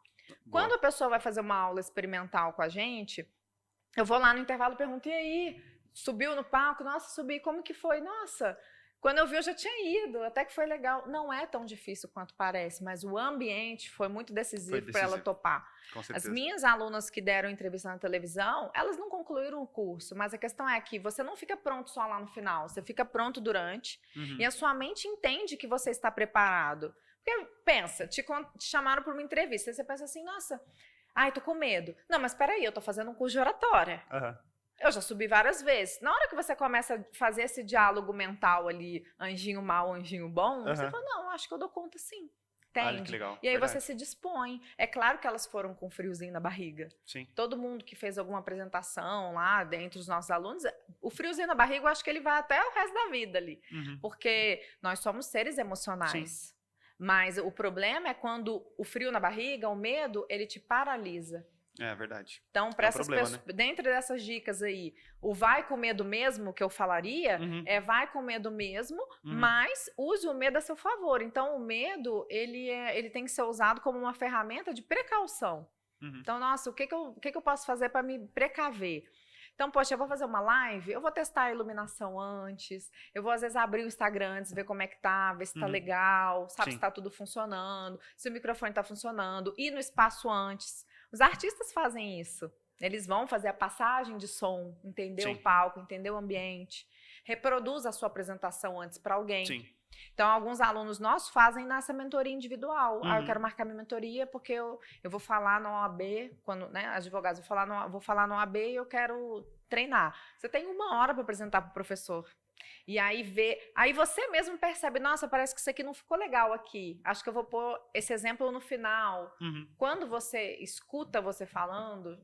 Quando a pessoa vai fazer uma aula experimental com a gente, eu vou lá no intervalo e pergunto: e aí? Subiu no palco? Nossa, subi, como que foi? Nossa, quando eu vi eu já tinha ido, até que foi legal. Não é tão difícil quanto parece, mas o ambiente foi muito decisivo para ela topar. Com certeza. As minhas alunas que deram entrevista na televisão, elas não concluíram o curso, mas a questão é que você não fica pronto só lá no final, você fica pronto durante, e a sua mente entende que você está preparado. Porque pensa, te chamaram para uma entrevista, e você pensa assim, nossa, tô com medo. Não, mas peraí, eu tô fazendo um curso de oratória. Eu já subi várias vezes. Na hora que você começa a fazer esse diálogo mental ali, anjinho mau, anjinho bom, você fala, não, acho que eu dou conta sim. Entende? Que legal. E aí você se dispõe. É claro que elas foram com friozinho na barriga. Sim. Todo mundo que fez alguma apresentação lá, dentre os nossos alunos, o friozinho na barriga, eu acho que ele vai até o resto da vida ali. Porque nós somos seres emocionais. Sim. Mas o problema é quando o frio na barriga, o medo, ele te paralisa. É verdade. Então, para essas problema, pessoas, né? dentro dessas dicas aí, o vai com medo mesmo que eu falaria, vai com medo mesmo, mas use o medo a seu favor. Então, o medo, ele tem que ser usado como uma ferramenta de precaução. Então, nossa, o que eu posso fazer para me precaver? Então, poxa, eu vou fazer uma live, eu vou testar a iluminação antes, eu vou às vezes abrir o Instagram antes, ver como é que tá, ver se tá legal, sabe, se tá tudo funcionando, se o microfone tá funcionando, ir no espaço antes. Os artistas fazem isso. Eles vão fazer a passagem de som, entender o palco, entender o ambiente, reproduz a sua apresentação antes para alguém. Sim. Então, alguns alunos nossos fazem nessa mentoria individual. Eu quero marcar minha mentoria porque eu vou falar na OAB, quando, né, advogados, vou falar na OAB e eu quero treinar. Você tem 1 hora para apresentar para o professor. E aí você mesmo percebe, nossa, parece que isso aqui não ficou legal aqui. Acho que eu vou pôr esse exemplo no final. Quando você escuta você falando,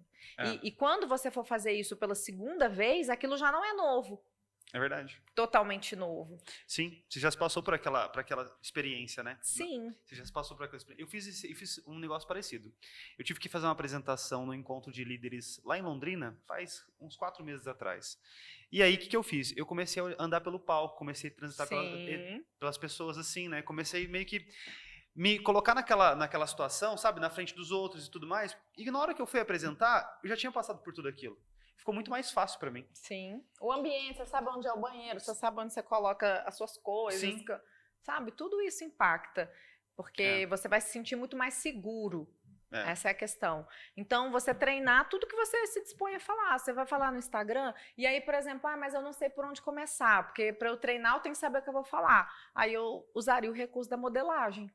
e quando você for fazer isso pela 2ª vez, aquilo já não é novo. É verdade. Totalmente novo. Sim, você já se passou por aquela experiência, né? Sim. Você já se passou por aquela experiência. Eu fiz um negócio parecido. Eu tive que fazer uma apresentação no encontro de líderes lá em Londrina, faz uns 4 meses atrás. E aí, o que eu fiz? Eu comecei a andar pelo palco, comecei a transitar pelas pessoas assim, né? Comecei meio que me colocar naquela situação, sabe? Na frente dos outros e tudo mais. E na hora que eu fui apresentar, eu já tinha passado por tudo aquilo. Ficou muito mais fácil para mim. Sim. O ambiente, você sabe onde é o banheiro, você sabe onde você coloca as suas coisas. Sim. Sabe? Tudo isso impacta. Porque você vai se sentir muito mais seguro. Essa é a questão. Então, você treinar tudo que você se dispõe a falar. Você vai falar no Instagram, e aí, por exemplo, mas eu não sei por onde começar, porque para eu treinar eu tenho que saber o que eu vou falar. Aí eu usaria o recurso da modelagem.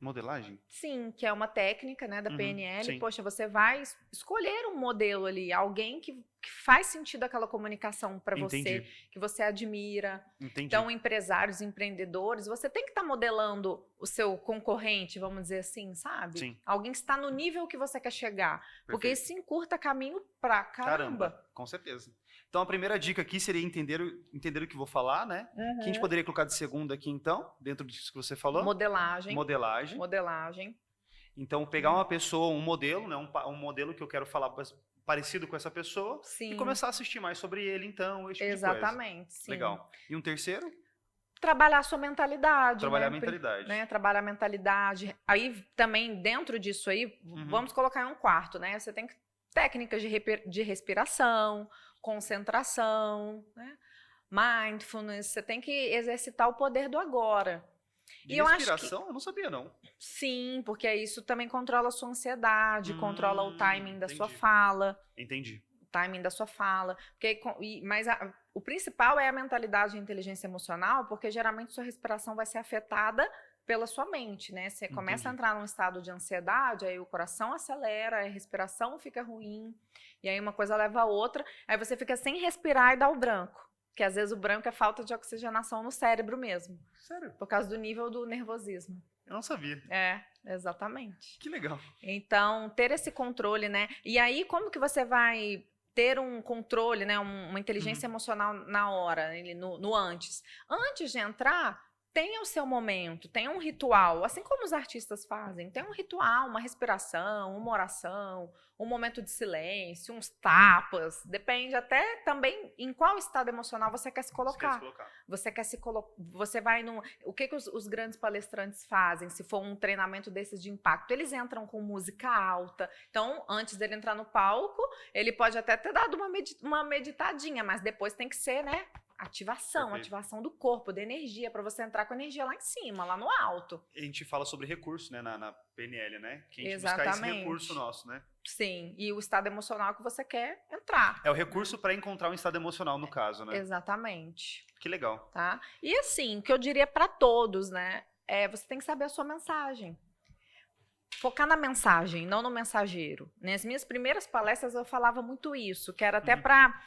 Modelagem? Sim, que é uma técnica, né, da PNL. Poxa, você vai escolher um modelo ali, alguém que faz sentido aquela comunicação para você, que você admira. Então, empresários, empreendedores, você tem que estar modelando o seu concorrente, vamos dizer assim, sabe? Sim. Alguém que está no nível que você quer chegar. Porque isso encurta caminho pra caramba. Com certeza. Então, a primeira dica aqui seria entender o que vou falar, né? Que a gente poderia colocar de segunda aqui, então, dentro disso que você falou. Modelagem. Modelagem. Então, pegar uma pessoa, um modelo, né? Um modelo que eu quero falar parecido com essa pessoa. Sim. E começar a assistir mais sobre ele, então, esse tipo Exatamente, de coisa. sim. Legal. E um terceiro? Trabalhar a sua mentalidade. Trabalhar a mentalidade. Né? Trabalhar a mentalidade. Aí, também, dentro disso aí, vamos colocar em um quarto, né? Você tem técnicas de respiração, concentração, né? Mindfulness. Você tem que exercitar o poder do agora. De respiração? Eu não sabia, não. Sim, porque isso também controla a sua ansiedade, controla o timing da sua fala. Entendi. O timing da sua fala. Mas o principal é a mentalidade e a inteligência emocional, porque geralmente sua respiração vai ser afetada pela sua mente, né? Você começa a entrar num estado de ansiedade, aí o coração acelera, a respiração fica ruim, e aí uma coisa leva a outra, aí você fica sem respirar e dá o branco. Que às vezes o branco é falta de oxigenação no cérebro mesmo. Sério? Por causa do nível do nervosismo. Eu não sabia. Exatamente. Que legal. Então, ter esse controle, né? E aí, como que você vai ter um controle, né? Uma inteligência emocional na hora, no antes? Antes de entrar, tenha o seu momento, tenha um ritual, assim como os artistas fazem. Tem um ritual, uma respiração, uma oração, um momento de silêncio, uns tapas. Depende até também em qual estado emocional você quer se colocar. Você vai no... O que os grandes palestrantes fazem, se for um treinamento desses de impacto? Eles entram com música alta. Então, antes dele entrar no palco, ele pode até ter dado uma meditadinha, mas depois tem que ser, né? Ativação do corpo, da energia, para você entrar com energia lá em cima, lá no alto. A gente fala sobre recurso, né, na PNL, né? Que a gente Exatamente. buscar esse recurso nosso, né? Sim, e o estado emocional que você quer entrar. É o recurso para encontrar um estado emocional, no caso, né? Exatamente. Que legal. Tá? E assim, o que eu diria para todos, né? Você tem que saber a sua mensagem. Focar na mensagem, não no mensageiro. Nas minhas primeiras palestras eu falava muito isso, que era até para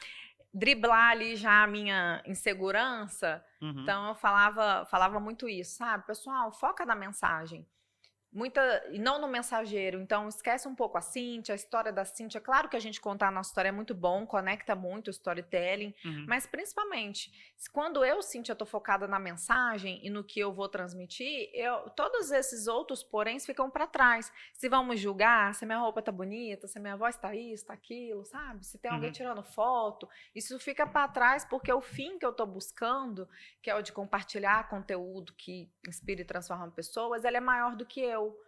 driblar ali já a minha insegurança. Então eu falava muito isso, sabe? Pessoal, foca na mensagem. e não no mensageiro. Então, esquece um pouco a Cíntia, a história da Cíntia. Claro que a gente contar a nossa história é muito bom, conecta muito o storytelling, mas principalmente, quando eu, Cíntia, estou focada na mensagem e no que eu vou transmitir, todos esses outros poréns ficam para trás. Se vão me julgar, se minha roupa tá bonita, se minha voz tá isso, tá aquilo, sabe? Se tem alguém tirando foto, isso fica para trás porque o fim que eu estou buscando, que é o de compartilhar conteúdo que inspira e transforma pessoas, ele é maior do que eu.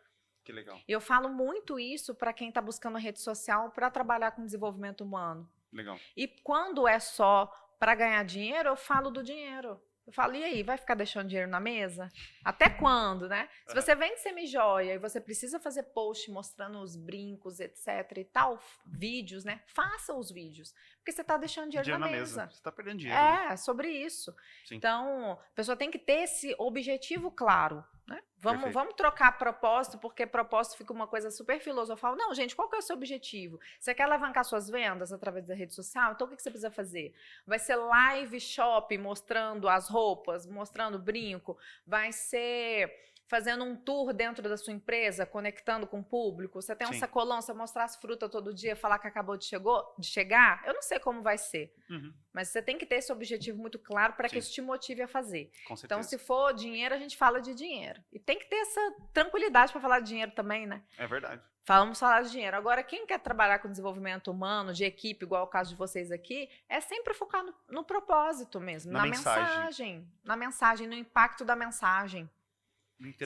Que legal. Eu falo muito isso para quem está buscando a rede social para trabalhar com desenvolvimento humano. Legal. E quando é só para ganhar dinheiro, eu falo do dinheiro. Eu falo, e aí, vai ficar deixando dinheiro na mesa? Até quando, né? Se você vende semijoia e você precisa fazer post mostrando os brincos, etc e tal, vídeos, né? Faça os vídeos. Porque você está deixando dinheiro na mesa. Você está perdendo dinheiro. Né? Sobre isso. Sim. Então, a pessoa tem que ter esse objetivo claro. Né? Vamos trocar propósito, porque propósito fica uma coisa super filosofal. Não, gente, qual que é o seu objetivo? Você quer alavancar suas vendas através da rede social? Então, o que você precisa fazer? Vai ser live shop mostrando as roupas, mostrando o brinco? Vai ser fazendo um tour dentro da sua empresa, conectando com o público? Você tem um sacolão, você mostrar as frutas todo dia, falar que acabou de chegar? Eu não sei como vai ser. Mas você tem que ter esse objetivo muito claro para que isso te motive a fazer. Com certeza. Então, se for dinheiro, a gente fala de dinheiro. E tem que ter essa tranquilidade para falar de dinheiro também, né? É verdade. Vamos falar de dinheiro. Agora, quem quer trabalhar com desenvolvimento humano, de equipe, igual o caso de vocês aqui, é sempre focar no propósito mesmo, na mensagem. Na mensagem, no impacto da mensagem.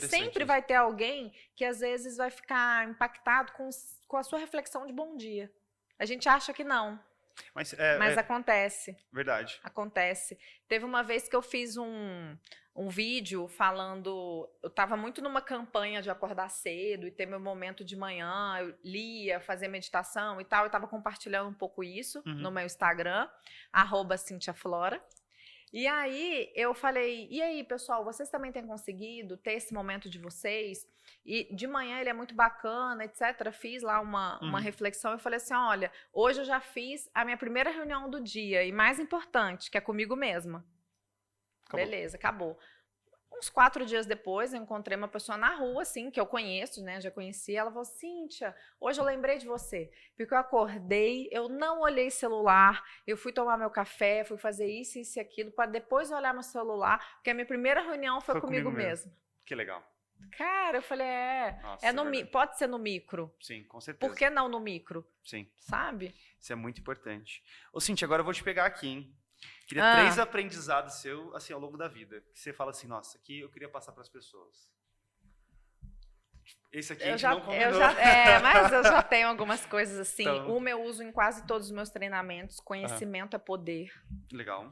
Sempre vai ter alguém que às vezes vai ficar impactado com a sua reflexão de bom dia. A gente acha que não. Mas acontece. Verdade. Acontece. Teve uma vez que eu fiz um vídeo falando... Eu estava muito numa campanha de acordar cedo e ter meu momento de manhã. Eu lia, fazia meditação e tal. Eu estava compartilhando um pouco isso no meu Instagram, @CintiaFlora. E aí, eu falei, e aí, pessoal, vocês também têm conseguido ter esse momento de vocês? E de manhã ele é muito bacana, etc. Fiz lá uma reflexão e falei assim, olha, hoje eu já fiz a minha primeira reunião do dia, e mais importante, que é comigo mesma. Acabou. Beleza, acabou. Uns 4 dias depois, eu encontrei uma pessoa na rua, assim, que eu conheço, né? Já conheci. Ela falou, Cíntia, hoje eu lembrei de você. Porque eu acordei, eu não olhei celular, eu fui tomar meu café, fui fazer isso e aquilo, para depois olhar no celular, porque a minha primeira reunião foi comigo mesmo. Que legal. Cara, eu falei, Nossa, pode ser no micro. Sim, com certeza. Por que não no micro? Sim. Sabe? Isso é muito importante. Ô, Cíntia, agora eu vou te pegar aqui, hein? Queria 3 aprendizados seu, assim, ao longo da vida. Que você fala assim, nossa, aqui eu queria passar para as pessoas. Esse aqui a gente não combinou. Mas eu já tenho algumas coisas assim. Então... Uma eu uso em quase todos os meus treinamentos. Conhecimento é poder. Legal.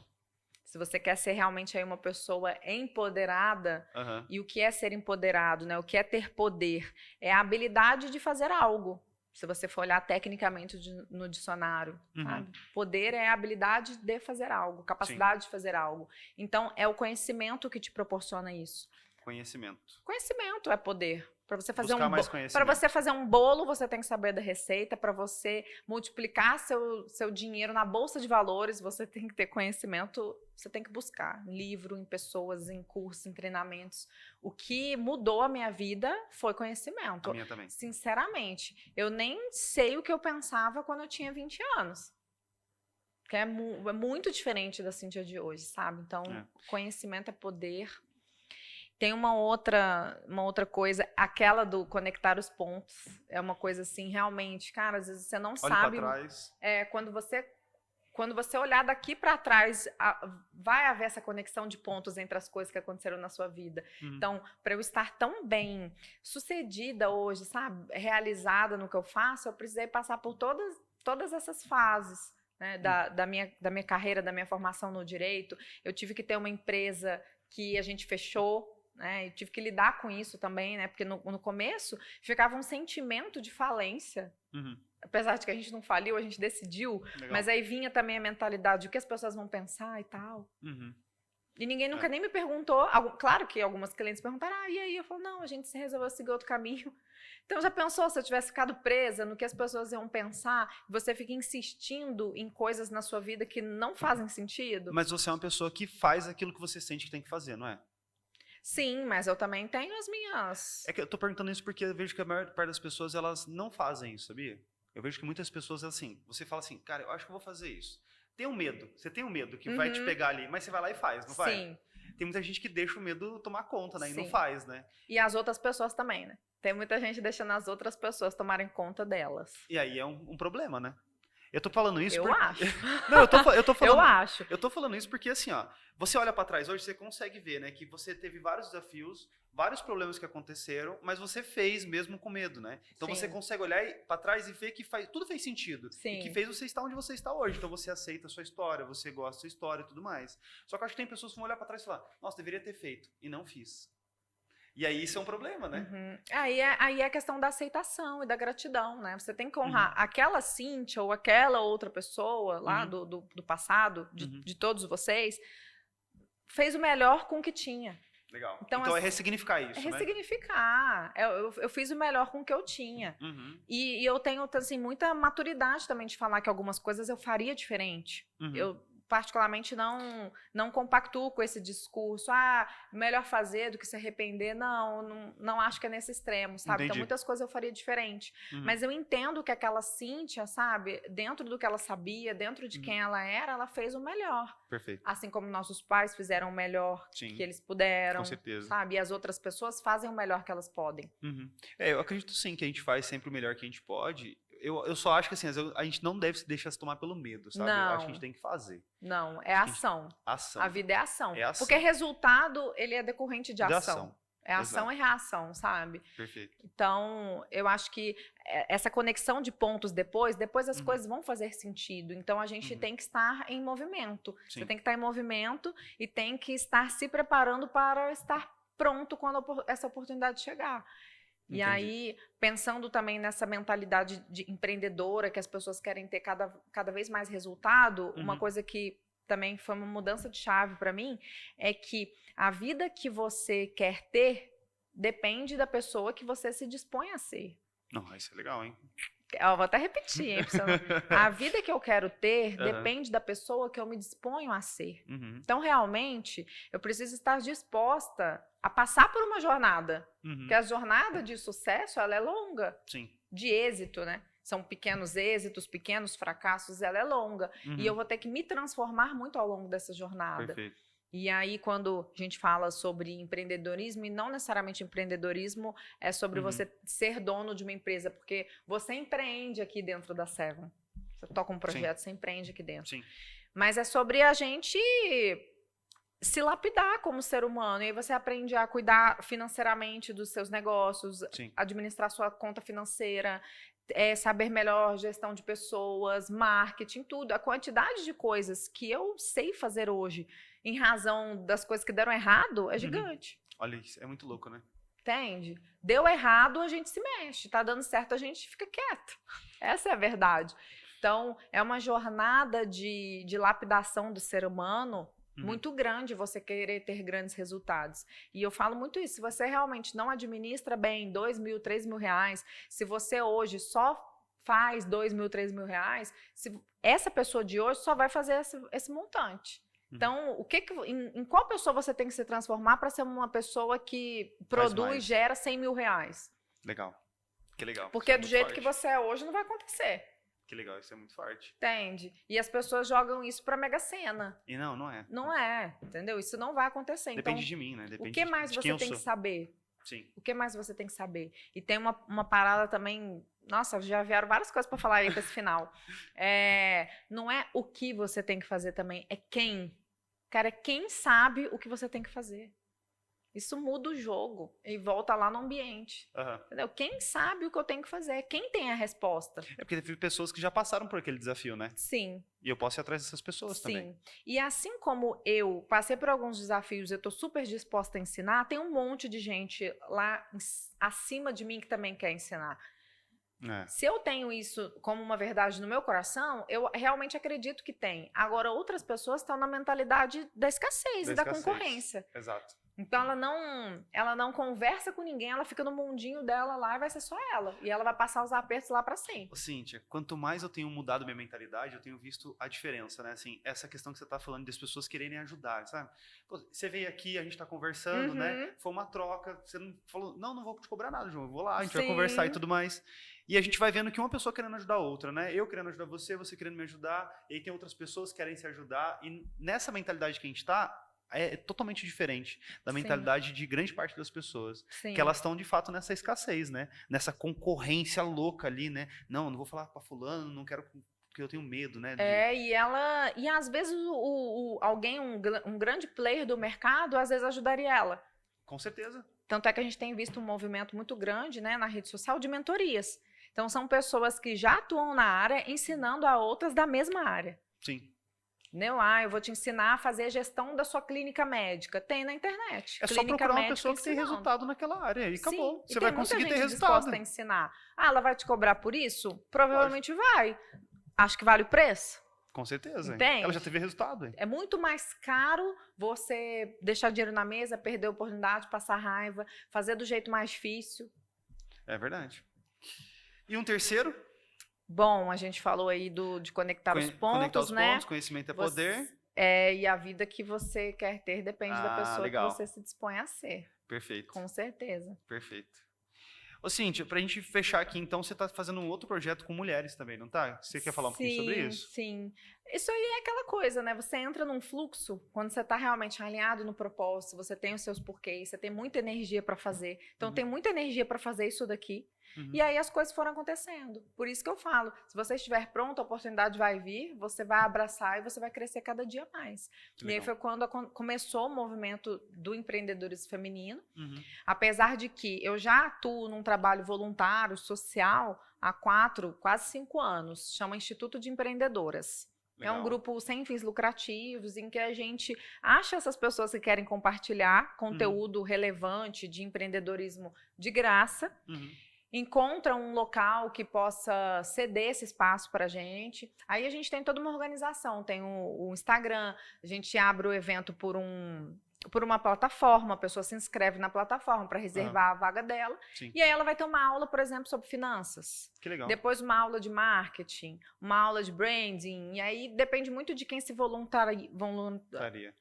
Se você quer ser realmente aí uma pessoa empoderada, e o que é ser empoderado, né? O que é ter poder? É a habilidade de fazer algo. Se você for olhar tecnicamente no dicionário, sabe? Poder é a habilidade de fazer algo, capacidade de fazer algo. Então, é o conhecimento que te proporciona isso. Conhecimento. Conhecimento é poder. Para você fazer um bolo, você tem que saber da receita. Para você multiplicar seu dinheiro na bolsa de valores, você tem que ter conhecimento. Você tem que buscar livro, em pessoas, em cursos, em treinamentos. O que mudou a minha vida foi conhecimento. A minha também. Sinceramente, eu nem sei o que eu pensava quando eu tinha 20 anos. Que é muito diferente da Cíntia de hoje, sabe? Então, conhecimento é poder. Tem uma outra coisa, aquela do conectar os pontos. É uma coisa assim, realmente, cara, às vezes você não sabe. Olha pra trás. Quando você olhar daqui para trás, vai haver essa conexão de pontos entre as coisas que aconteceram na sua vida. Então, para eu estar tão bem sucedida hoje, sabe, realizada no que eu faço, eu precisei passar por todas essas fases, né, da minha carreira, da minha formação no direito. Eu tive que ter uma empresa que a gente fechou. Eu tive que lidar com isso também, né? Porque no começo ficava um sentimento de falência. Apesar de que a gente não faliu, a gente decidiu. Legal. Mas aí vinha também a mentalidade de o que as pessoas vão pensar e tal. E ninguém nunca nem me perguntou. Claro que algumas clientes perguntaram, e aí? Eu falo, não, a gente se resolveu seguir outro caminho. Então, já pensou se eu tivesse ficado presa no que as pessoas iam pensar? Você fica insistindo em coisas na sua vida que não fazem sentido? Mas você é uma pessoa que faz aquilo que você sente que tem que fazer, não é? Sim, mas eu também tenho as minhas. É que eu tô perguntando isso porque eu vejo que a maior parte das pessoas, elas não fazem isso, sabia? Eu vejo que muitas pessoas, assim, você fala assim, cara, eu acho que eu vou fazer isso. Tem um medo, você tem um medo que vai te pegar ali, mas você vai lá e faz, não vai? Sim, Tem muita gente que deixa o medo tomar conta, né? E não sim. faz, né? E as outras pessoas também, né? Tem muita gente deixando as outras pessoas tomarem conta delas. E aí é um problema, né? Eu tô falando isso Eu acho. Não, eu tô falando... Eu acho. Eu tô falando isso porque, assim, ó, você olha pra trás hoje, você consegue ver, né, que você teve vários desafios, vários problemas que aconteceram, mas você fez mesmo com medo, né? Então Sim. você consegue olhar pra trás e ver que tudo fez sentido. Sim. E que fez você estar onde você está hoje. Então você aceita a sua história, você gosta da sua história e tudo mais. Só que eu acho que tem pessoas que vão olhar pra trás e falar, nossa, deveria ter feito, e não fiz. E aí isso é um problema, né? Uhum. Aí é a questão da aceitação e da gratidão, né? Você tem que honrar aquela Cíntia ou aquela outra pessoa lá do passado, de todos vocês, fez o melhor com o que tinha. Legal. Então é ressignificar isso, né? É ressignificar. Eu fiz o melhor com o que eu tinha. E eu tenho, assim, muita maturidade também de falar que algumas coisas eu faria diferente. Eu particularmente não compactuo com esse discurso, melhor fazer do que se arrepender. Não acho que é nesse extremo, sabe? Entendi. Então muitas coisas eu faria diferente. Mas eu entendo que aquela Cíntia, sabe, dentro do que ela sabia, dentro de quem ela era, ela fez o melhor. Perfeito. Assim como nossos pais fizeram o melhor que eles puderam, com certeza. sabe? E as outras pessoas fazem o melhor que elas podem. Eu acredito sim que a gente faz sempre o melhor que a gente pode. Eu só acho que assim, a gente não deve se deixar se tomar pelo medo, sabe? Não. Eu acho que a gente tem que fazer. Não, é ação. Ação. A vida é ação. É ação. Porque resultado, ele é decorrente de ação. ação. É ação e reação, sabe? Perfeito. Então, eu acho que essa conexão de pontos depois as coisas vão fazer sentido. Então, a gente tem que estar em movimento. Sim. Você tem que estar em movimento e tem que estar se preparando para estar pronto quando essa oportunidade chegar. Entendi. E aí, pensando também nessa mentalidade de empreendedora, que as pessoas querem ter cada vez mais resultado, uma coisa que também foi uma mudança de chave para mim, é que a vida que você quer ter depende da pessoa que você se dispõe a ser. Não, isso é legal, hein? Eu vou até repetir, hein? A vida que eu quero ter depende da pessoa que eu me disponho a ser. Então, realmente, eu preciso estar disposta a passar por uma jornada. Porque a jornada de sucesso, ela é longa. Sim. De êxito, né? São pequenos êxitos, pequenos fracassos, ela é longa. E eu vou ter que me transformar muito ao longo dessa jornada. Perfeito. E aí, quando a gente fala sobre empreendedorismo, e não necessariamente empreendedorismo é sobre você ser dono de uma empresa, porque você empreende aqui dentro da Seven. Você toca um projeto, você empreende aqui dentro. Sim. Mas é sobre a gente se lapidar como ser humano. E aí você aprende a cuidar financeiramente dos seus negócios, administrar sua conta financeira, saber melhor gestão de pessoas, marketing, tudo. A quantidade de coisas que eu sei fazer hoje, em razão das coisas que deram errado, é gigante. Olha, isso é muito louco, né? Entende? Deu errado, a gente se mexe. Tá dando certo, a gente fica quieto. Essa é a verdade. Então, é uma jornada de lapidação do ser humano muito grande você querer ter grandes resultados. E eu falo muito isso. Se você realmente não administra bem 2 mil, 3 mil reais, se você hoje só faz 2 mil, 3 mil reais, essa pessoa de hoje só vai fazer esse montante. Então, em qual pessoa você tem que se transformar para ser uma pessoa que produz e gera 100 mil reais? Legal. Que legal. Porque do jeito que você é hoje, não vai acontecer. Que legal, isso é muito forte. Entende? E as pessoas jogam isso pra Mega Sena. E não é. Não é, entendeu? Isso não vai acontecer. Depende então, de mim, né? Depende o que mais de quem você tem que saber? Sim. O que mais você tem que saber? E tem uma parada também... Nossa, já vieram várias coisas pra falar aí pra esse final. Não é o que você tem que fazer também, é quem. Cara, é quem sabe o que você tem que fazer. Isso muda o jogo e volta lá no ambiente. Entendeu? Quem sabe o que eu tenho que fazer? Quem tem a resposta? É porque teve pessoas que já passaram por aquele desafio, né? Sim. E eu posso ir atrás dessas pessoas também. Sim. E assim como eu passei por alguns desafios, eu tô super disposta a ensinar, tem um monte de gente lá acima de mim que também quer ensinar. Se eu tenho isso como uma verdade no meu coração, eu realmente acredito que tem. Agora, outras pessoas estão na mentalidade da escassez e da concorrência. Exato. Então ela não conversa com ninguém, ela fica no mundinho dela lá e vai ser só ela. E ela vai passar os apertos lá pra sempre. Cíntia, quanto mais eu tenho mudado minha mentalidade, eu tenho visto a diferença, né? Assim, essa questão que você tá falando das pessoas quererem ajudar, sabe? Pô, você veio aqui, a gente tá conversando, né? Foi uma troca, você não falou, não vou te cobrar nada, João, eu vou lá, a gente vai conversar e tudo mais. E a gente vai vendo que uma pessoa querendo ajudar a outra, né? Eu querendo ajudar você, você querendo me ajudar, e aí tem outras pessoas que querem se ajudar, e nessa mentalidade que a gente tá, é totalmente diferente da mentalidade de grande parte das pessoas. Sim. Que elas estão, de fato, nessa escassez, né? Nessa concorrência louca ali, né? Não vou falar pra fulano, não quero, porque eu tenho medo, né? E às vezes alguém, um grande player do mercado, às vezes ajudaria ela. Com certeza. Tanto é que a gente tem visto um movimento muito grande, né, na rede social de mentorias. Então são pessoas que já atuam na área ensinando a outras da mesma área. Sim. Não, eu vou te ensinar a fazer a gestão da sua clínica médica. Tem na internet. É só procurar uma pessoa que tem resultado naquela área e acabou. Você vai conseguir ter resultado. Disposta a ensinar. Ela vai te cobrar por isso? Provavelmente vai. Acho que vale o preço. Com certeza. Entende? Ela já teve resultado. Hein? É muito mais caro você deixar dinheiro na mesa, perder a oportunidade, passar raiva, fazer do jeito mais difícil. É verdade. E um terceiro? Bom, a gente falou aí de conectar os pontos, conectar os né? Pontos, conhecimento é poder. E a vida que você quer ter depende da pessoa que você se dispõe a ser. Perfeito. Com certeza. Perfeito. Ô, Cíntia, pra gente fechar aqui, então, você tá fazendo um outro projeto com mulheres também, não tá? Você quer falar um pouquinho sobre isso? Sim. Isso aí é aquela coisa, né? Você entra num fluxo, quando você tá realmente alinhado no propósito, você tem os seus porquês, você tem muita energia pra fazer. Então, tem muita energia pra fazer isso daqui. E aí as coisas foram acontecendo. Por isso que eu falo, se você estiver pronto, a oportunidade vai vir, você vai abraçar e você vai crescer cada dia mais. E aí foi quando começou o movimento do empreendedorismo feminino. Apesar de que eu já atuo num trabalho voluntário, social, há quase 5 anos. Chama Instituto de Empreendedoras. Legal. É um grupo sem fins lucrativos, em que a gente acha essas pessoas que querem compartilhar conteúdo relevante de empreendedorismo de graça. Encontra um local que possa ceder esse espaço para a gente. Aí a gente tem toda uma organização, tem o Instagram, a gente abre o evento por uma plataforma, a pessoa se inscreve na plataforma para reservar a vaga dela. Sim. E aí ela vai ter uma aula, por exemplo, sobre finanças. Que legal. Depois uma aula de marketing, uma aula de branding. E aí depende muito de quem se voluntaria. Voluntaria.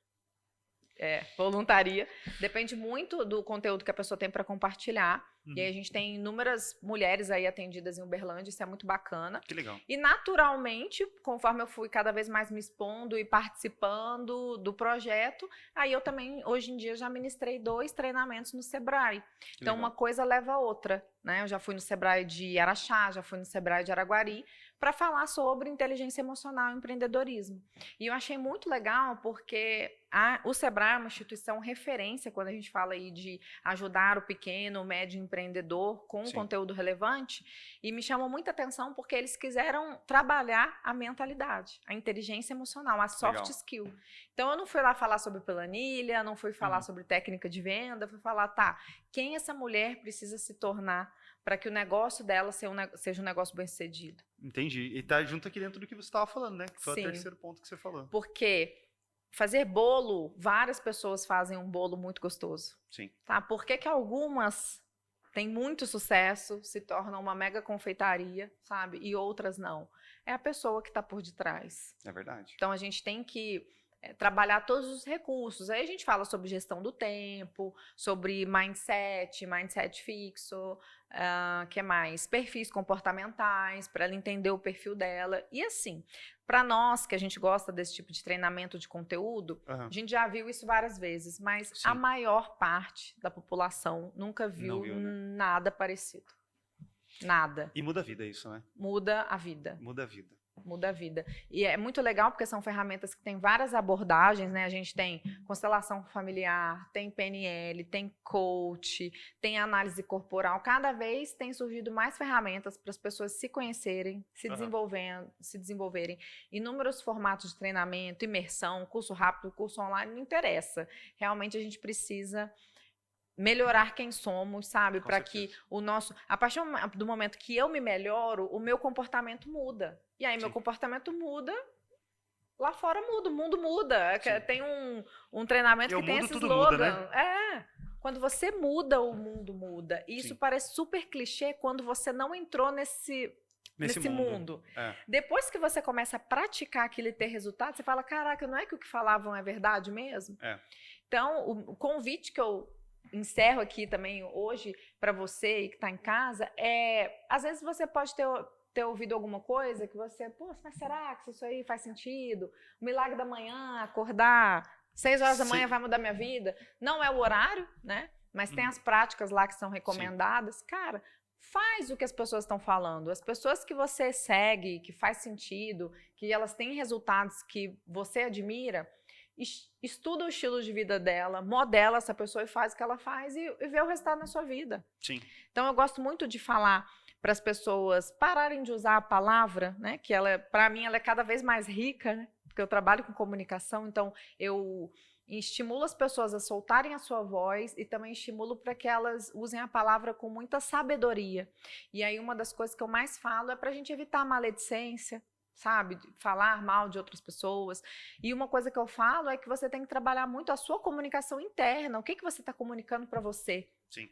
Depende muito do conteúdo que a pessoa tem para compartilhar. E aí a gente tem inúmeras mulheres aí atendidas em Uberlândia, isso é muito bacana. Que legal. E naturalmente, conforme eu fui cada vez mais me expondo e participando do projeto, aí eu também, hoje em dia, já ministrei 2 treinamentos no Sebrae. Então, uma coisa leva a outra, né? Eu já fui no Sebrae de Araxá, já fui no Sebrae de Araguari, para falar sobre inteligência emocional e empreendedorismo. E eu achei muito legal porque o Sebrae é uma instituição referência quando a gente fala aí de ajudar o pequeno, o médio empreendedor com um conteúdo relevante, e me chamou muita atenção porque eles quiseram trabalhar a mentalidade, a inteligência emocional, a soft skill. Então eu não fui lá falar sobre planilha, não fui falar sobre técnica de venda, fui falar, quem essa mulher precisa se tornar para que o negócio dela seja um negócio bem-sucedido. Entendi. E tá junto aqui dentro do que você estava falando, né? Que foi o terceiro ponto que você falou. Porque fazer bolo, várias pessoas fazem um bolo muito gostoso. Sim. Tá? Por que algumas têm muito sucesso, se tornam uma mega confeitaria, sabe? E outras não? É a pessoa que está por detrás. É verdade. Então a gente tem que trabalhar todos os recursos. Aí a gente fala sobre gestão do tempo, sobre mindset fixo, que mais? Perfis comportamentais, para ela entender o perfil dela. E assim, para nós que a gente gosta desse tipo de treinamento de conteúdo, a gente já viu isso várias vezes, mas a maior parte da população nunca viu, nada parecido. Nada. E muda a vida isso, né? Muda a vida. Muda a vida. Muda a vida. E é muito legal porque são ferramentas que têm várias abordagens, né? A gente tem constelação familiar, tem PNL, tem coach, tem análise corporal. Cada vez tem surgido mais ferramentas para as pessoas se conhecerem, se desenvolverem. Inúmeros formatos de treinamento, imersão, curso rápido, curso online, não interessa. Realmente a gente precisa melhorar quem somos, sabe? Para que a partir do momento que eu me melhoro, o meu comportamento muda. E aí, meu comportamento muda, lá fora muda, o mundo muda. Sim. Tem um treinamento que tem esse tudo slogan. muda, né? Quando você muda, o mundo muda. E isso parece super clichê quando você não entrou nesse mundo. Depois que você começa a praticar aquilo e ter resultado, você fala, caraca, não é que o que falavam é verdade mesmo? Então, o convite que eu encerro aqui também hoje para você que está em casa às vezes você pode ter ouvido alguma coisa que você, pô, mas será que isso aí faz sentido? O milagre da manhã, acordar 6 horas da manhã vai mudar minha vida? Não é o horário, né? Mas tem as práticas lá que são recomendadas. Cara, faz o que as pessoas estão falando. As pessoas que você segue, que faz sentido, que elas têm resultados que você admira, estuda o estilo de vida dela, modela essa pessoa e faz o que ela faz e vê o resultado na sua vida. Sim. Então, eu gosto muito de falar para as pessoas pararem de usar a palavra, né? Que para mim, ela é cada vez mais rica, né? Porque eu trabalho com comunicação, então eu estimulo as pessoas a soltarem a sua voz e também estimulo para que elas usem a palavra com muita sabedoria. E aí, uma das coisas que eu mais falo é para a gente evitar a maledicência, sabe? Falar mal de outras pessoas. E uma coisa que eu falo é que você tem que trabalhar muito a sua comunicação interna. O que você está comunicando para você? Sim.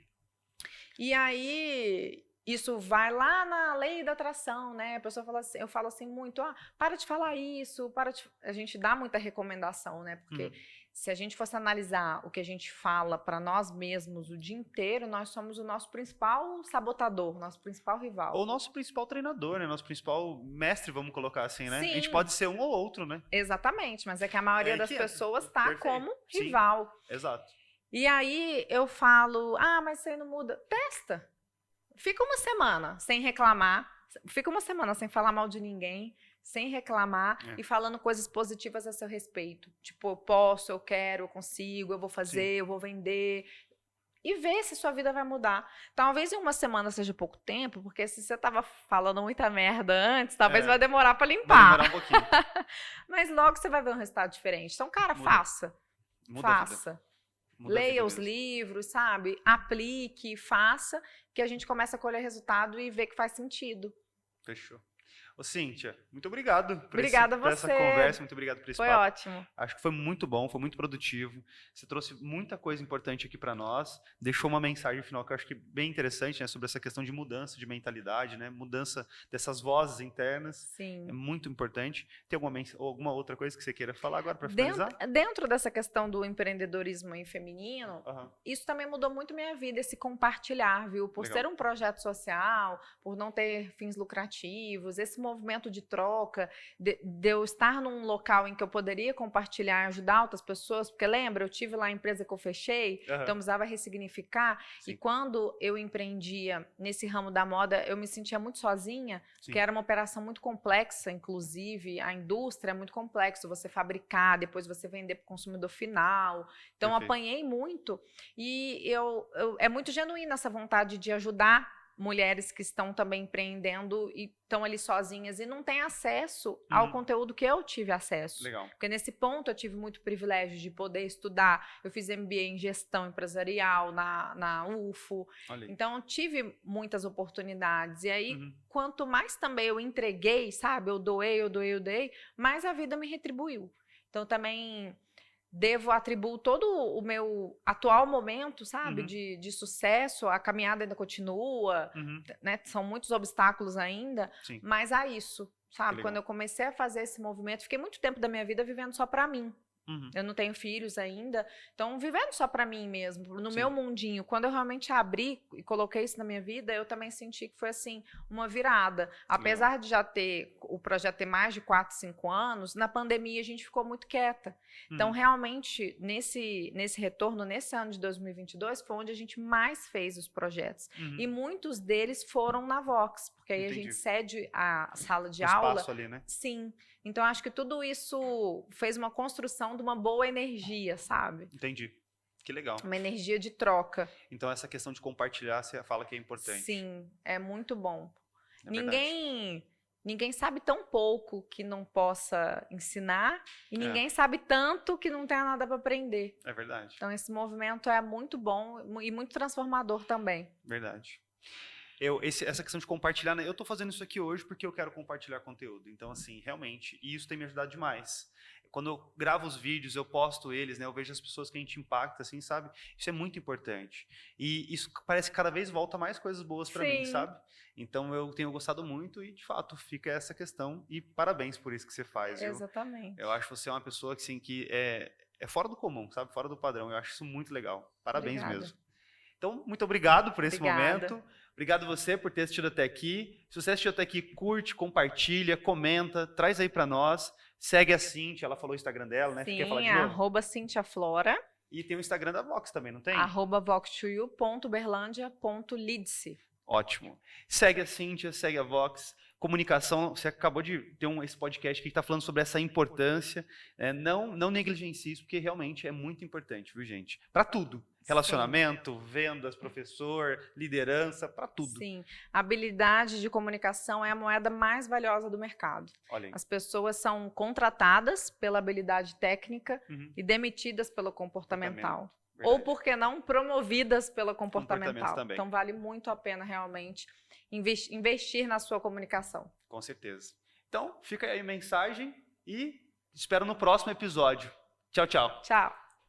E aí, isso vai lá na lei da atração, né? A pessoa fala assim, eu falo assim muito, para de falar isso, a gente dá muita recomendação, né? Porque se a gente fosse analisar o que a gente fala para nós mesmos o dia inteiro, nós somos o nosso principal sabotador, nosso principal rival. Ou nosso principal treinador, né? Nosso principal mestre, vamos colocar assim, né? Sim. A gente pode ser um ou outro, né? Exatamente, mas é que a maioria das pessoas está como rival. Sim. Exato. E aí eu falo, mas isso aí não muda. Testa. Fica uma semana sem reclamar, fica uma semana sem falar mal de ninguém, sem reclamar e falando coisas positivas a seu respeito. Tipo, eu posso, eu quero, eu consigo, eu vou fazer, eu vou vender. E ver se sua vida vai mudar. Talvez em uma semana seja pouco tempo, porque se você estava falando muita merda antes, talvez vai demorar para limpar. Vai demorar um pouquinho. Mas logo você vai ver um resultado diferente. Então, cara, faça. Faça. Leia os livros, sabe? Aplique, faça, que a gente começa a colher resultado e ver que faz sentido. Fechou. Ô, Cíntia, muito obrigado por Obrigada por essa conversa, muito obrigado por esse papo. Foi ótimo. Acho que foi muito bom, foi muito produtivo. Você trouxe muita coisa importante aqui para nós, deixou uma mensagem final que eu acho que é bem interessante, né, sobre essa questão de mudança de mentalidade, né, mudança dessas vozes internas. Sim. É muito importante. Tem alguma outra coisa que você queira falar agora para finalizar? Dentro dessa questão do empreendedorismo feminino, isso também mudou muito minha vida, esse compartilhar, viu? Por ser um projeto social, por não ter fins lucrativos, esse movimento de troca, de eu estar num local em que eu poderia compartilhar e ajudar outras pessoas, porque lembra, eu tive lá a empresa que eu fechei, então eu precisava ressignificar, e quando eu empreendia nesse ramo da moda, eu me sentia muito sozinha, porque era uma operação muito complexa, inclusive, a indústria é muito complexo, você fabricar, depois você vender para o consumidor final, então eu apanhei muito, e é muito genuína essa vontade de ajudar mulheres que estão também empreendendo e estão ali sozinhas e não têm acesso ao conteúdo que eu tive acesso. Legal. Porque nesse ponto eu tive muito privilégio de poder estudar. Eu fiz MBA em gestão empresarial na UFO. Então eu tive muitas oportunidades. E aí, quanto mais também eu entreguei, sabe? Eu doei, mais a vida me retribuiu. Então também atribuo todo o meu atual momento, sabe, de sucesso, a caminhada ainda continua, né, são muitos obstáculos ainda, mas a isso, sabe, quando eu comecei a fazer esse movimento, fiquei muito tempo da minha vida vivendo só pra mim. Eu não tenho filhos ainda, então vivendo só pra mim mesmo, no meu mundinho. Quando eu realmente abri e coloquei isso na minha vida, eu também senti que foi assim, uma virada. Apesar de já ter, o projeto ter mais de 4, 5 anos, na pandemia a gente ficou muito quieta. Então realmente, nesse retorno, nesse ano de 2022, foi onde a gente mais fez os projetos. E muitos deles foram na Vox, porque aí a gente cede a sala de aula. Espaço ali, né? Sim. Então, acho que tudo isso fez uma construção de uma boa energia, sabe? Entendi. Que legal. Uma energia de troca. Então, essa questão de compartilhar, você fala que é importante. Sim, é muito bom. É Ninguém sabe tão pouco que não possa ensinar e ninguém sabe tanto que não tenha nada para aprender. É verdade. Então, esse movimento é muito bom e muito transformador também. Verdade. Essa questão de compartilhar, né? Eu estou fazendo isso aqui hoje porque eu quero compartilhar conteúdo. Então, assim, realmente, e isso tem me ajudado demais. Quando eu gravo os vídeos, eu posto eles, né? Eu vejo as pessoas que a gente impacta, assim, sabe? Isso é muito importante. E isso parece que cada vez volta mais coisas boas para mim, sabe? Então, eu tenho gostado muito e, de fato, fica essa questão. E parabéns por isso que você faz, viu? Exatamente. Eu acho que você é uma pessoa que, assim, que é fora do comum, sabe? Fora do padrão. Eu acho isso muito legal. Parabéns mesmo. Então, muito obrigado por esse momento. Obrigado você por ter assistido até aqui. Se você assistiu até aqui, curte, compartilha, comenta, traz aí para nós. Segue a Cíntia, ela falou o Instagram dela, né? Sim, Quer falar de novo? @CínthiaFlora. E tem o Instagram da Vox também, não tem? @vox2u.berlandia.lidice. Ótimo. Segue a Cíntia, segue a Vox. Comunicação, você acabou de ter esse podcast que está falando sobre essa importância. Não negligencie isso, porque realmente é muito importante, viu, gente? Para tudo. Relacionamento, vendas, professor, liderança, para tudo. Sim. A habilidade de comunicação é a moeda mais valiosa do mercado. Olha aí. As pessoas são contratadas pela habilidade técnica e demitidas pelo comportamental. Ou, por que não, promovidas pela comportamental. Então, vale muito a pena, realmente, investir na sua comunicação. Com certeza. Então, fica aí a mensagem e espero no próximo episódio. Tchau, tchau. Tchau.